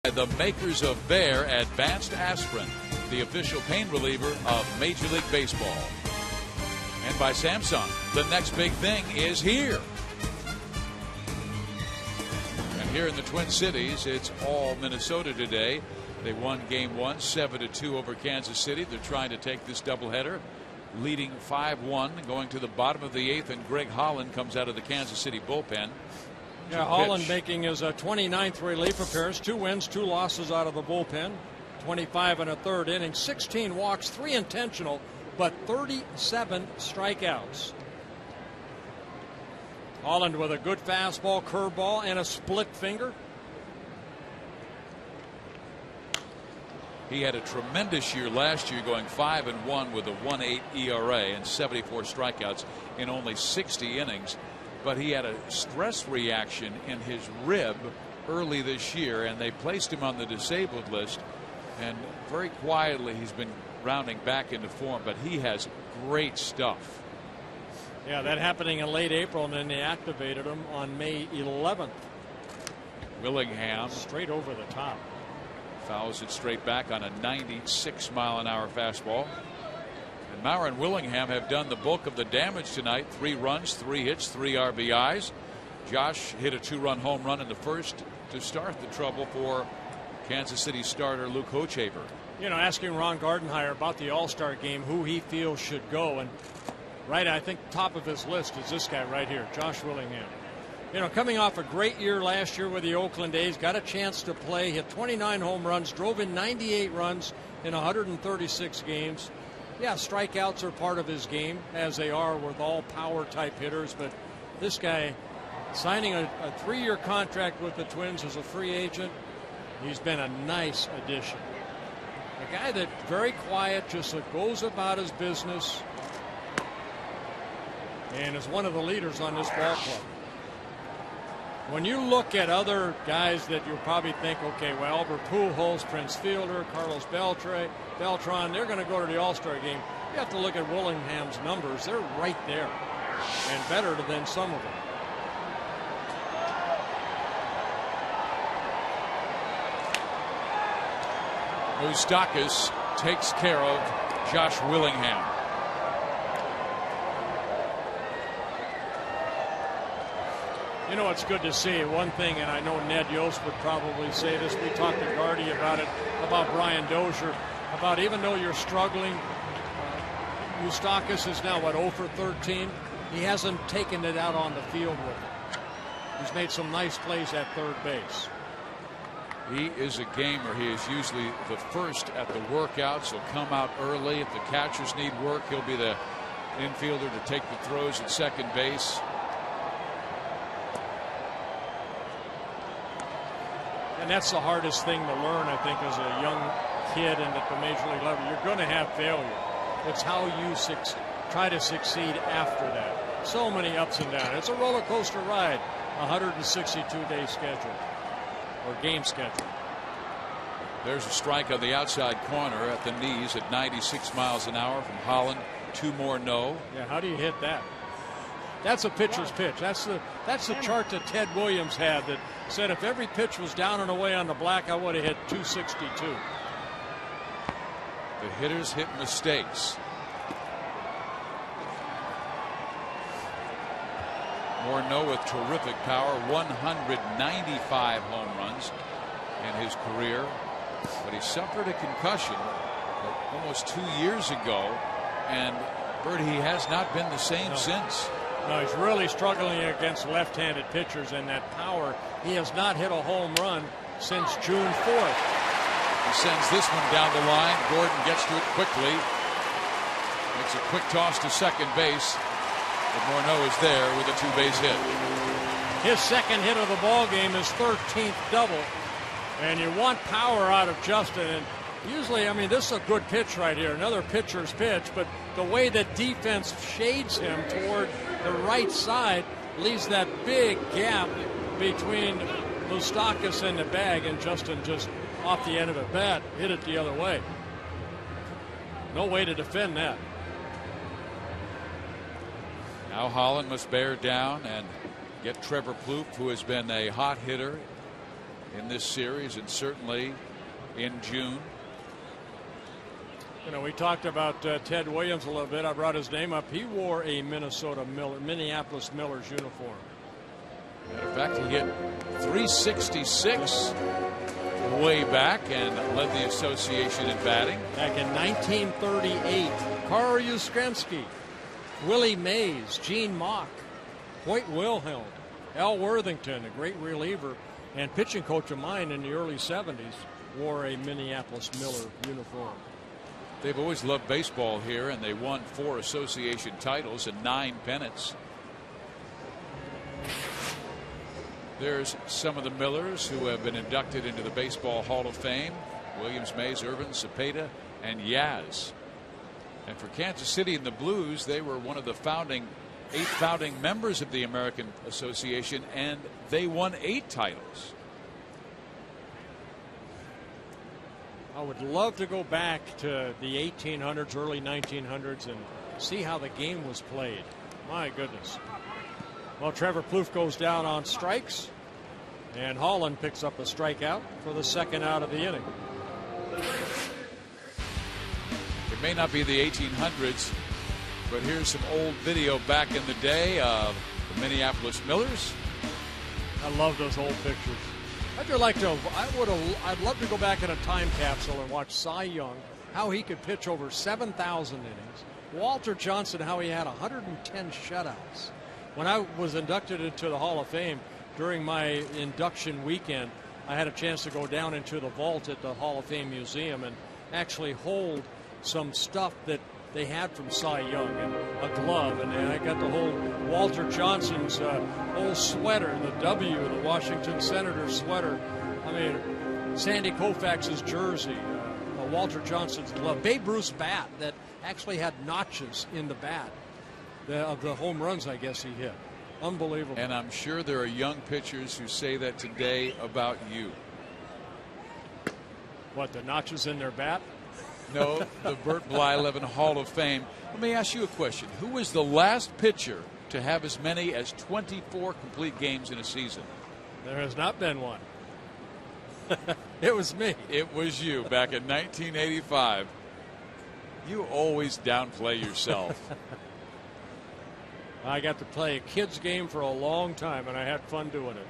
The makers of Bayer Advanced Aspirin, the official pain reliever of Major League Baseball. And by Samsung, the next big thing is here. And here in the Twin Cities, it's all Minnesota today. They won game 1, 7-2 over Kansas City. They're trying to take this doubleheader, leading 5-1, going to the bottom of the 8th, and Greg Holland comes out of the Kansas City bullpen. Yeah, Holland making his 29th relief appearance, 2 wins, 2 losses out of the bullpen, 25 and a third inning, 16 walks, 3 intentional, but 37 strikeouts. Holland with a good fastball, curveball, and a split finger. He had a tremendous year last year, going 5-1 with a 1.8 ERA and 74 strikeouts in only 60 innings. But he had a stress reaction in his rib early this year, and they placed him on the disabled list. And very quietly, he's been rounding back into form, but he has great stuff. Yeah, that happening in late April, and then they activated him on May 11th. Willingham straight over the top. Fouls it straight back on a 96-mile-an-hour fastball. And Maurer and Willingham have done the bulk of the damage tonight. 3 runs, 3 hits, 3 RBIs. Josh hit a 2-run home run in the first to start the trouble for Kansas City starter Luke Hochevar. You know, asking Ron Gardenhire about the All-Star game, who he feels should go, and right, I think top of his list is this guy right here, Josh Willingham. You know, coming off a great year last year with the Oakland A's, got a chance to play, hit 29 home runs, drove in 98 runs in 136 games. Yeah, strikeouts are part of his game, as they are with all power type hitters, but this guy signing a 3-year contract with the Twins as a free agent, he's been a nice addition. A guy that very quiet, just goes about his business, and is one of the leaders on this ball club. When you look at other guys that you'll probably think, okay, well, Albert Pujols, Prince Fielder, Carlos Beltran, they're going to go to the All-Star game. You have to look at Willingham's numbers. They're right there and better than some of them. Moustakas takes care of Josh Willingham. You know, it's good to see one thing, and I know Ned Yost would probably say this. We talked to Gardy about it, about Brian Dozier, about even though you're struggling, Moustakas is now, what, 0 for 13? He hasn't taken it out on the field with him. He's made some nice plays at third base. He is a gamer. He is usually the first at the workouts. He'll come out early. If the catchers need work, he'll be the infielder to take the throws at second base. And that's the hardest thing to learn, I think, as a young kid and at the major league level. You're going to have failure. It's how you try to succeed after that. So many ups and downs. It's a roller coaster ride, 162-day schedule or game schedule. There's a strike on the outside corner at the knees at 96 miles an hour from Holland. 2 more no. Yeah, how do you hit that? That's a pitcher's pitch. That's the chart that Ted Williams had that said if every pitch was down and away on the black, I would have hit 262. The hitters hit mistakes. Morneau with terrific power, 195 home runs in his career, but he suffered a concussion almost 2 years ago, and Bert, he has not been the same since. No, he's really struggling against left-handed pitchers, and that power. He has not hit a home run since June 4th. He sends this one down the line. Gordon gets to it quickly. Makes a quick toss to second base. But Morneau is there with a 2-base hit. His second hit of the ball game, his 13th double. And you want power out of Justin. And usually, I mean, this is a good pitch right here. Another pitcher's pitch. But the way that defense shades him toward the right side leaves that big gap between Moustakas and the bag. And Justin just off the end of a bat hit it the other way. No way to defend that. Now Holland must bear down and get Trevor Plouffe, who has been a hot hitter in this series and certainly in June. You know, we talked about Ted Williams a little bit. I brought his name up. He wore a Minneapolis Millers uniform. Matter of fact, he hit .366 way back and led the association in batting. Back in 1938, Carl Yastrzemski, Willie Mays, Gene Mock, Hoyt Wilhelm, Al Worthington, a great reliever, and pitching coach of mine in the early 70s, wore a Minneapolis Miller uniform. They've always loved baseball here, and they won 4 association titles and 9 pennants. There's some of the Millers who have been inducted into the Baseball Hall of Fame: Williams, Mays, Irvin, Cepeda, and Yaz. And for Kansas City and the Blues, they were one of the 8 founding members of the American Association, and they won 8 titles. I would love to go back to the 1800s, early 1900s, and see how the game was played. My goodness. Well, Trevor Plouffe goes down on strikes, and Holland picks up a strikeout for the second out of the inning. It may not be the 1800s, but here's some old video back in the day of the Minneapolis Millers. I love those old pictures. I'd love to go back in a time capsule and watch Cy Young, how he could pitch over 7,000 innings. Walter Johnson, how he had 110 shutouts. When I was inducted into the Hall of Fame, during my induction weekend, I had a chance to go down into the vault at the Hall of Fame Museum and actually hold some stuff that they had from Cy Young, and a glove, and I got the whole Walter Johnson's old sweater, the W, the Washington Senators sweater. I mean, Sandy Koufax's jersey, Walter Johnson's glove, Babe Ruth's bat that actually had notches in the bat of the home runs I guess he hit. Unbelievable. And I'm sure there are young pitchers who say that today about you. What, the notches in their bat? No, the Burt Blyleven Hall of Fame. Let me ask you a question. Who was the last pitcher to have as many as 24 complete games in a season? There has not been one. It was me. It was you back in 1985. You always downplay yourself. I got to play a kids game for a long time, and I had fun doing it.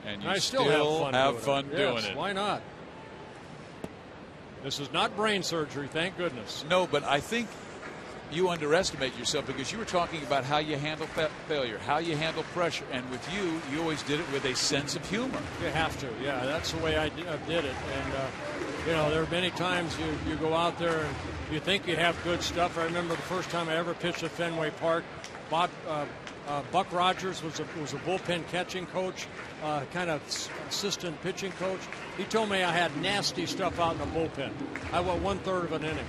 And you I still have fun doing it. Why not? This is not brain surgery, thank goodness. No, but I think you underestimate yourself, because you were talking about how you handle failure, how you handle pressure, and with you, you always did it with a sense of humor. You have to, yeah. That's the way I did it. And, you know, there are many times you go out there and you think you have good stuff. I remember the first time I ever pitched at Fenway Park. Buck Rogers was a bullpen catching coach, kind of assistant pitching coach. He told me I had nasty stuff out in the bullpen. I went 1/3 of an inning.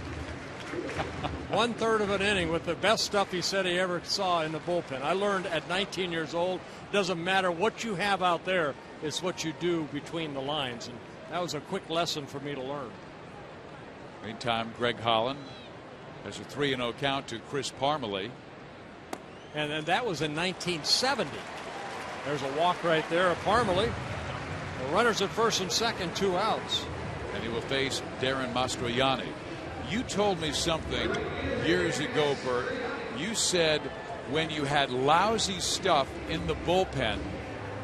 1/3 of an inning with the best stuff he said he ever saw in the bullpen. I learned at 19 years old, doesn't matter what you have out there, it's what you do between the lines. And that was a quick lesson for me to learn. Meantime, Greg Holland has a 3-0 count to Chris Parmalee. And then that was in 1970. There's a walk right there of Parmalee. The runners at first and second, 2 outs. And he will face Darren Mastroianni. You told me something years ago, Bert. You said when you had lousy stuff in the bullpen,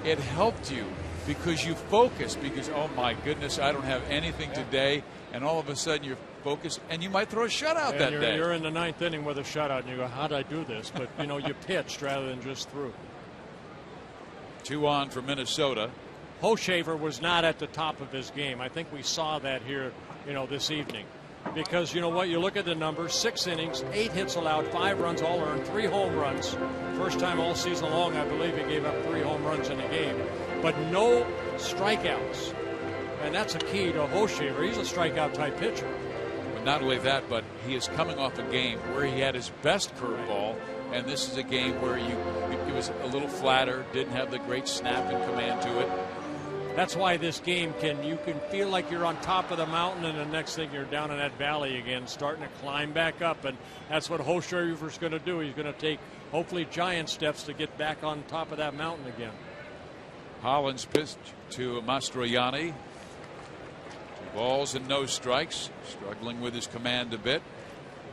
it helped you because you focused, because, oh my goodness, I don't have anything today. And all of a sudden you're focused, and you might throw a shutout that day. You're in the 9th inning with a shutout, and you go, how'd I do this? But, you know, you pitched rather than just threw. 2 on for Minnesota. Hochevar was not at the top of his game. I think we saw that here, you know, this evening. Because, you know what, you look at the numbers, 6 innings, 8 hits allowed, 5 runs all earned, 3 home runs. First time all season long, I believe he gave up 3 home runs in a game. But no strikeouts. And that's a key to Hochevar. He's a strikeout-type pitcher. But not only that, but he is coming off a game where he had his best curveball, and this is a game where it was a little flatter, didn't have the great snap and command to it. That's why this game you can feel like you're on top of the mountain, and the next thing you're down in that valley again, starting to climb back up, and that's what Hochevar's going to do. He's going to take hopefully giant steps to get back on top of that mountain again. Holland's pitch to Mastroianni. 2 balls and no strikes. Struggling with his command a bit.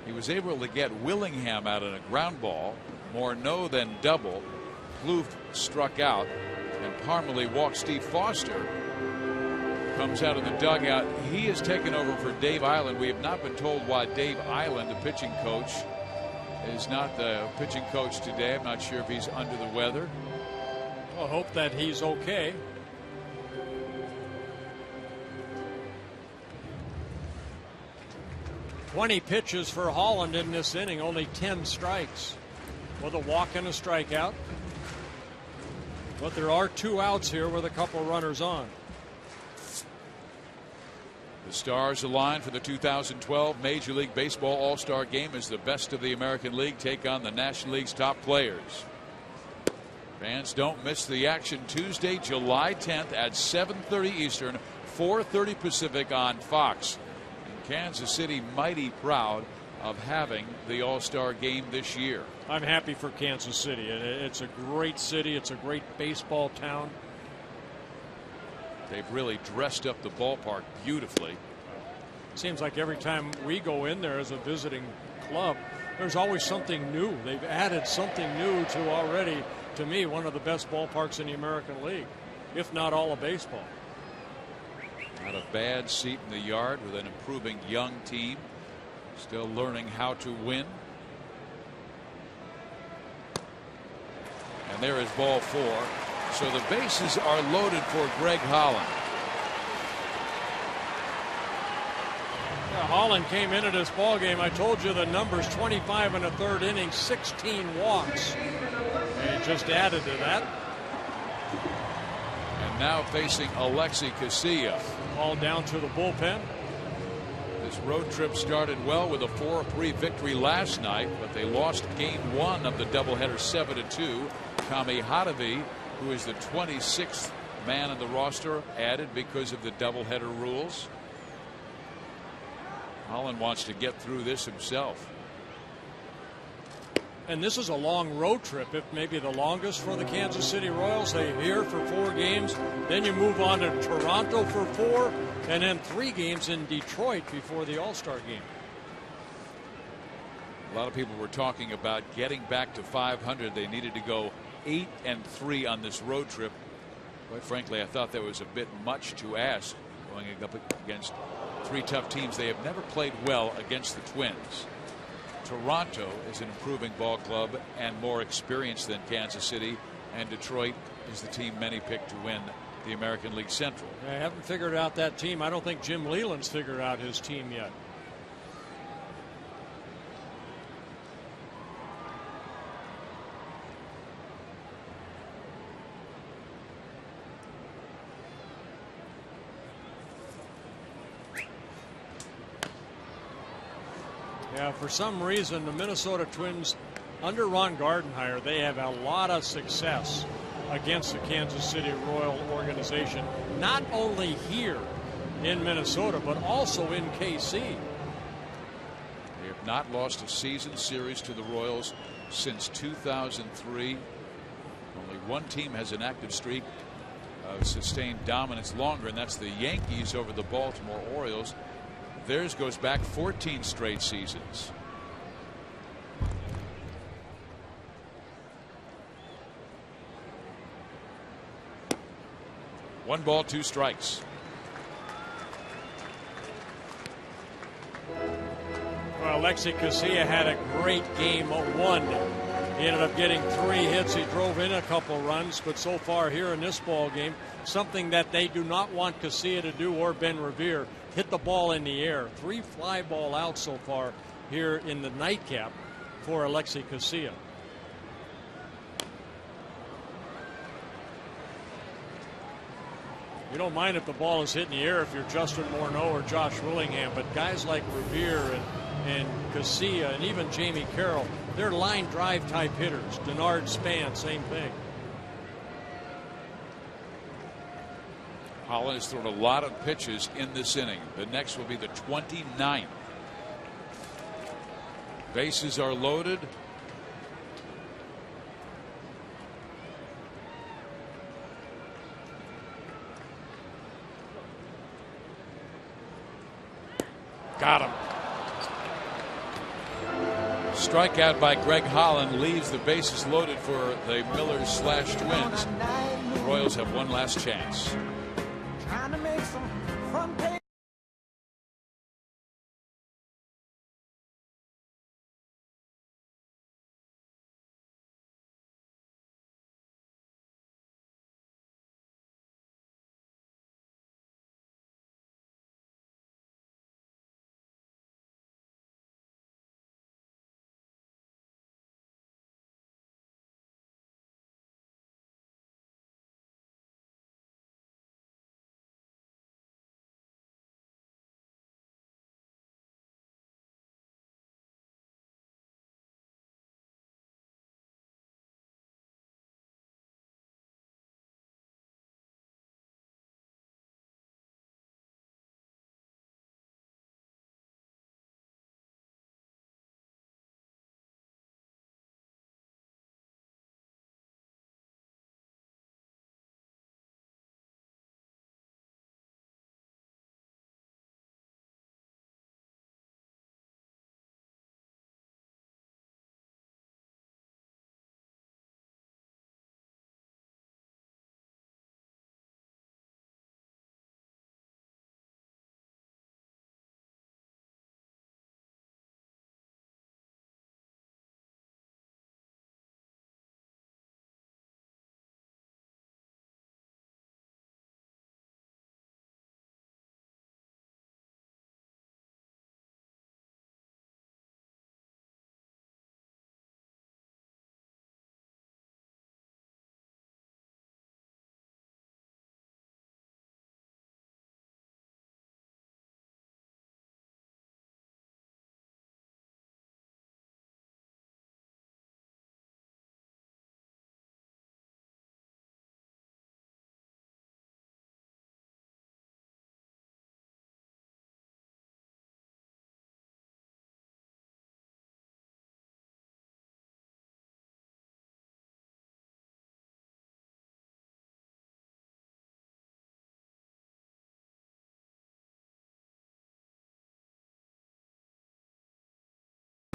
He was able to get Willingham out on a ground ball. More no than double. Plouffe struck out, and Parmalee walked. Steve Foster comes out of the dugout. He has taken over for Dave Island. We have not been told why Dave Island, the pitching coach, is not the pitching coach today. I'm not sure if he's under the weather. I hope that he's okay. "20 pitches for Holland in this inning, only 10 strikes, with a walk and a strikeout. But there are 2 outs here with a couple runners on. The stars align for the 2012 Major League Baseball All-Star Game as the best of the American League take on the National League's top players. Fans don't miss the action Tuesday, July 10th at 7:30 Eastern, 4:30 Pacific on Fox. And Kansas City mighty proud of having the All-Star Game this year. I'm happy for Kansas City. It's a great city. It's a great baseball town. They've really dressed up the ballpark beautifully. Seems like every time we go in there as a visiting club, there's always something new. They've added something new to already, to me, one of the best ballparks in the American League, if not all of baseball. Not a bad seat in the yard with an improving young team. Still learning how to win. And there is ball 4. So the bases are loaded for Greg Holland. Yeah, Holland came into this ball game. I told you the numbers: 25 in the 3rd inning, 16 walks. And just added to that. And now facing Alexi Casilla. All down to the bullpen. This road trip started well with a 4-3 victory last night, but they lost game 1 of the doubleheader 7-2. Kami Hadavi, who is the 26th man on the roster, added because of the doubleheader rules. Holland wants to get through this himself. And this is a long road trip, if maybe the longest for the Kansas City Royals. They're here for 4 games. Then you move on to Toronto for 4, and then 3 games in Detroit before the All-Star game. A lot of people were talking about getting back to 500. They needed to go 8-3 on this road trip. Quite frankly, I thought that was a bit much to ask, going up against 3 tough teams. They have never played well against the Twins. Toronto is an improving ball club and more experienced than Kansas City, and Detroit is the team many picked to win the American League Central. I haven't figured out that team. I don't think Jim Leland's figured out his team yet. Yeah, for some reason, the Minnesota Twins, under Ron Gardenhire, they have a lot of success against the Kansas City Royal organization, not only here in Minnesota, but also in KC. They have not lost a season series to the Royals since 2003. Only one team has an active streak of sustained dominance longer, and that's the Yankees over the Baltimore Orioles. Theirs goes back 14 straight seasons. One ball, 2 strikes. Well, Alexi Casilla had a great game 1. He ended up getting 3 hits. He drove in a couple runs, but so far here in this ball game, something that they do not want Casilla to do, or Ben Revere, hit the ball in the air. 3 fly ball outs so far here in the nightcap for Alexi Casilla. You don't mind if the ball is hit in the air if you're Justin Morneau or Josh Willingham, but guys like Revere and Casilla and even Jamie Carroll, they're line drive type hitters. Denard Span, same thing. Holland has thrown a lot of pitches in this inning. The next will be the 29th. Bases are loaded. Got him. Strikeout by Greg Holland leaves the bases loaded for the Millers/Twins. The Royals have one last chance. Trying to make some front page.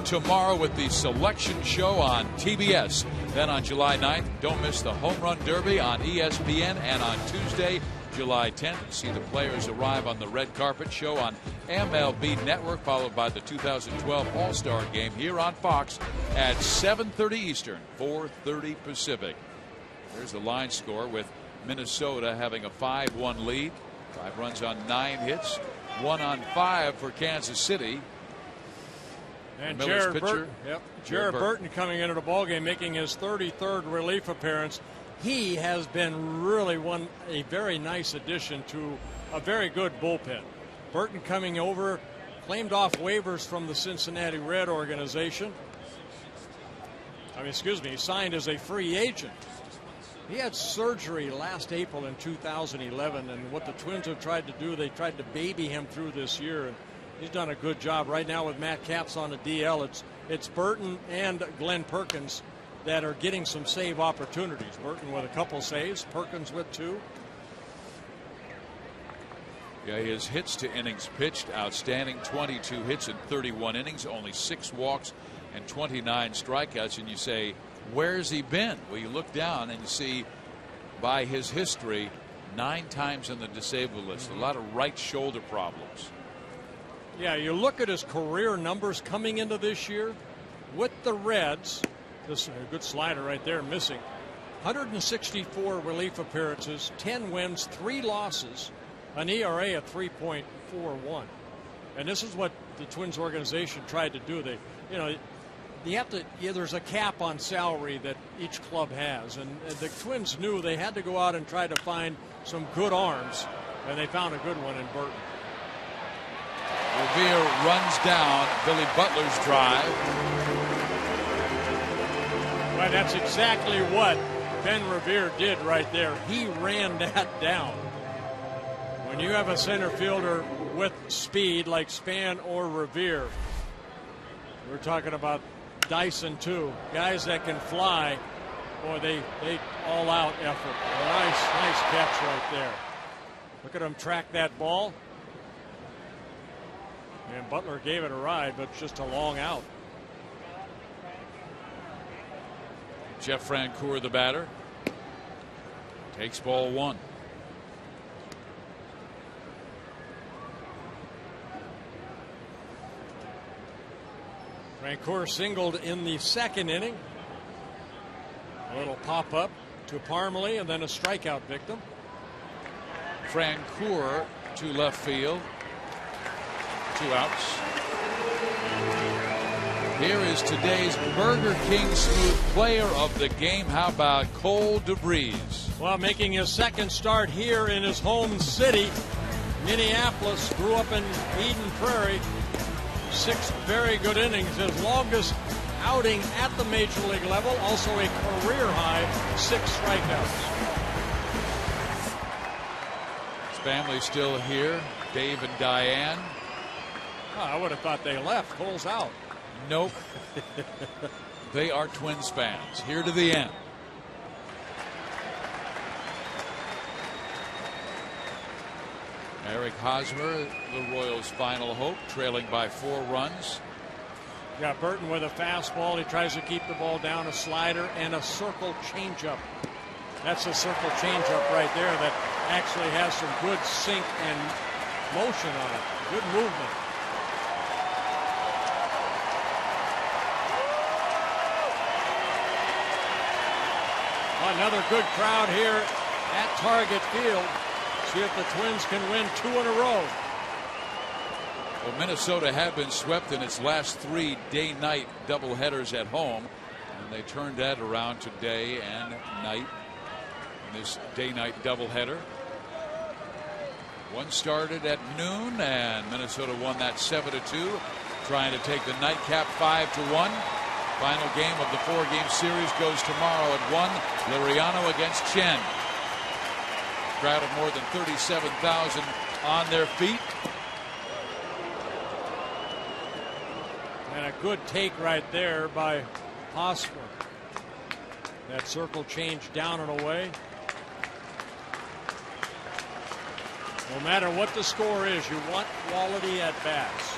Tomorrow with the selection show on TBS. Then on July 9th, don't miss the Home Run Derby on ESPN. And on Tuesday, July 10th, see the players arrive on the red carpet show on MLB Network, followed by the 2012 All-Star Game here on Fox at 7:30 Eastern, 4:30 Pacific. There's the line score with Minnesota having a 5-1 lead. 5 runs on 9 hits, 1 on 5 for Kansas City. And Miller's pitcher. Jared Burton coming into the ballgame, making his 33rd relief appearance. He has been really a very nice addition to a very good bullpen. Burton coming over, claimed off waivers from the Cincinnati Red organization. He signed as a free agent. He had surgery last April in 2011, and what the Twins have tried to do, they tried to baby him through this year, and he's done a good job. Right now with Matt Capps on the DL, it's Burton and Glenn Perkins that are getting some save opportunities. Burton with a couple saves, Perkins with 2. Yeah, his hits to innings pitched outstanding. 22 hits in 31 innings, only 6 walks and 29 strikeouts. And you say, where's he been? Well, you look down and you see by his history 9 times on the disabled list. A lot of right shoulder problems. Yeah, you look at his career numbers coming into this year with the Reds. This is a good slider right there, missing. 164 relief appearances, 10 wins, 3 losses, an ERA of 3.41. And this is what the Twins organization tried to do. There's a cap on salary that each club has, and the Twins knew they had to go out and try to find some good arms, and they found a good one in Burton. Revere runs down Billy Butler's drive. Right, that's exactly what Ben Revere did right there. He ran that down. When you have a center fielder with speed like Span or Revere, we're talking about Dyson too. Guys that can fly. Boy, they all out effort. Nice catch right there. Look at him track that ball. And Butler gave it a ride, but just a long out. Jeff Francoeur, the batter, takes ball one. Francoeur singled in the second inning. A little pop up to Parmalee and then a strikeout victim. Francoeur to left field. 2 outs. Here is today's Burger King Smooth Player of the Game. How about Cole DeVries? Well, making his second start here in his home city, Minneapolis. Grew up in Eden Prairie. 6 very good innings. His longest outing at the major league level. Also a career high 6 strikeouts. His family's still here. Dave and Diane. Oh, I would have thought they left. Cole's out. Nope. They are Twins fans. Here to the end. Eric Hosmer, the Royals' final hope, trailing by 4 runs. Got Burton with a fastball. He tries to keep the ball down, a slider, and a circle changeup. That's a circle changeup right there that actually has some good sink and motion on it. Good movement. Another good crowd here at Target Field. See if the Twins can win 2 in a row. Well, Minnesota had been swept in its last 3 day-night doubleheaders at home, and they turned that around today and night in this day-night doubleheader. One started at noon, and Minnesota won that 7-2, trying to take the nightcap 5-1. Final game of the 4-game series goes tomorrow at 1. Liriano against Chen. Crowd of more than 37,000 on their feet. And a good take right there by Hosmer. That circle change down and away. No matter what the score is, you want quality at bats.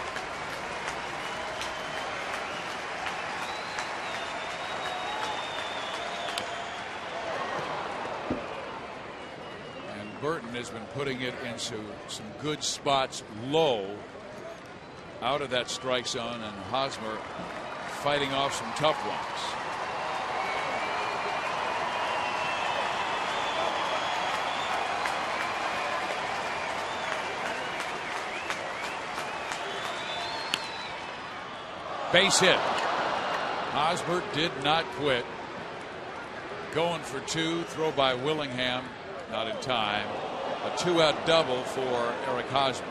Burton has been putting it into some good spots low out of that strike zone, and Hosmer fighting off some tough ones. Base hit. Hosmer did not quit. Going for 2, throw by Willingham. Not in time. A 2-out double for Eric Hosmer.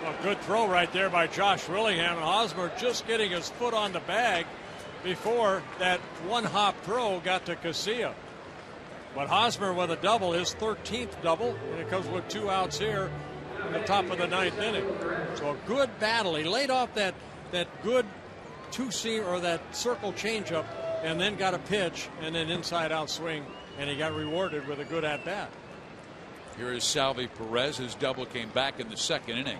Well, good throw right there by Josh Willingham. And Hosmer just getting his foot on the bag before that one-hop throw got to KCA. But Hosmer with a double, his 13th double, and it comes with 2 outs here in the top of the 9th inning. So a good battle. He laid off that good two-seam or that circle changeup, and then got a pitch and an inside-out swing. And he got rewarded with a good at-bat. Here is Salvi Perez. His double came back in the 2nd inning.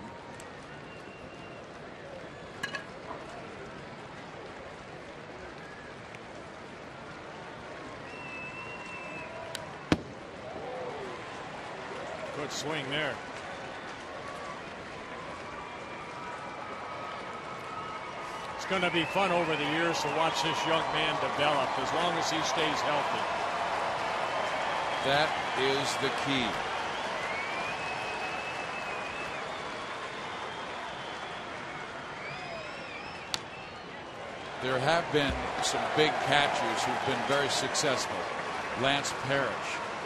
Good swing there. It's going to be fun over the years to watch this young man develop as long as he stays healthy. That is the key. There have been some big catchers who've been very successful. Lance Parrish,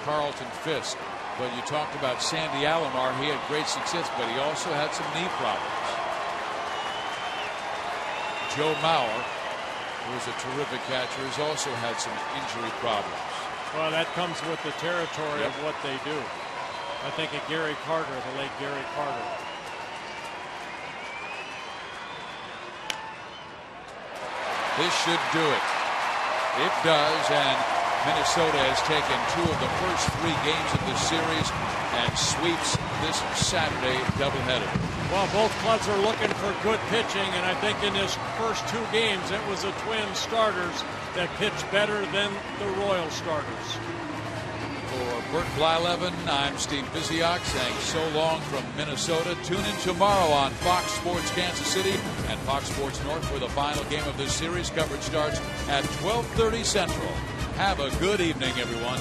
Carlton Fisk. But you talked about Sandy Alomar. He had great success, but he also had some knee problems. Joe Mauer, who was a terrific catcher, has also had some injury problems. Well, that comes with the territory of what they do. I think of Gary Carter, the late Gary Carter. This should do it. It does, and Minnesota has taken 2 of the first 3 games of the series and sweeps this Saturday doubleheader. Well, both clubs are looking for good pitching, and I think in this first 2 games, it was the Twins starters that pitched better than the Royal starters. For Bert Blyleven, I'm Steve Biziak saying so long from Minnesota. Tune in tomorrow on Fox Sports Kansas City and Fox Sports North for the final game of this series. Coverage starts at 12:30 Central. Have a good evening, everyone.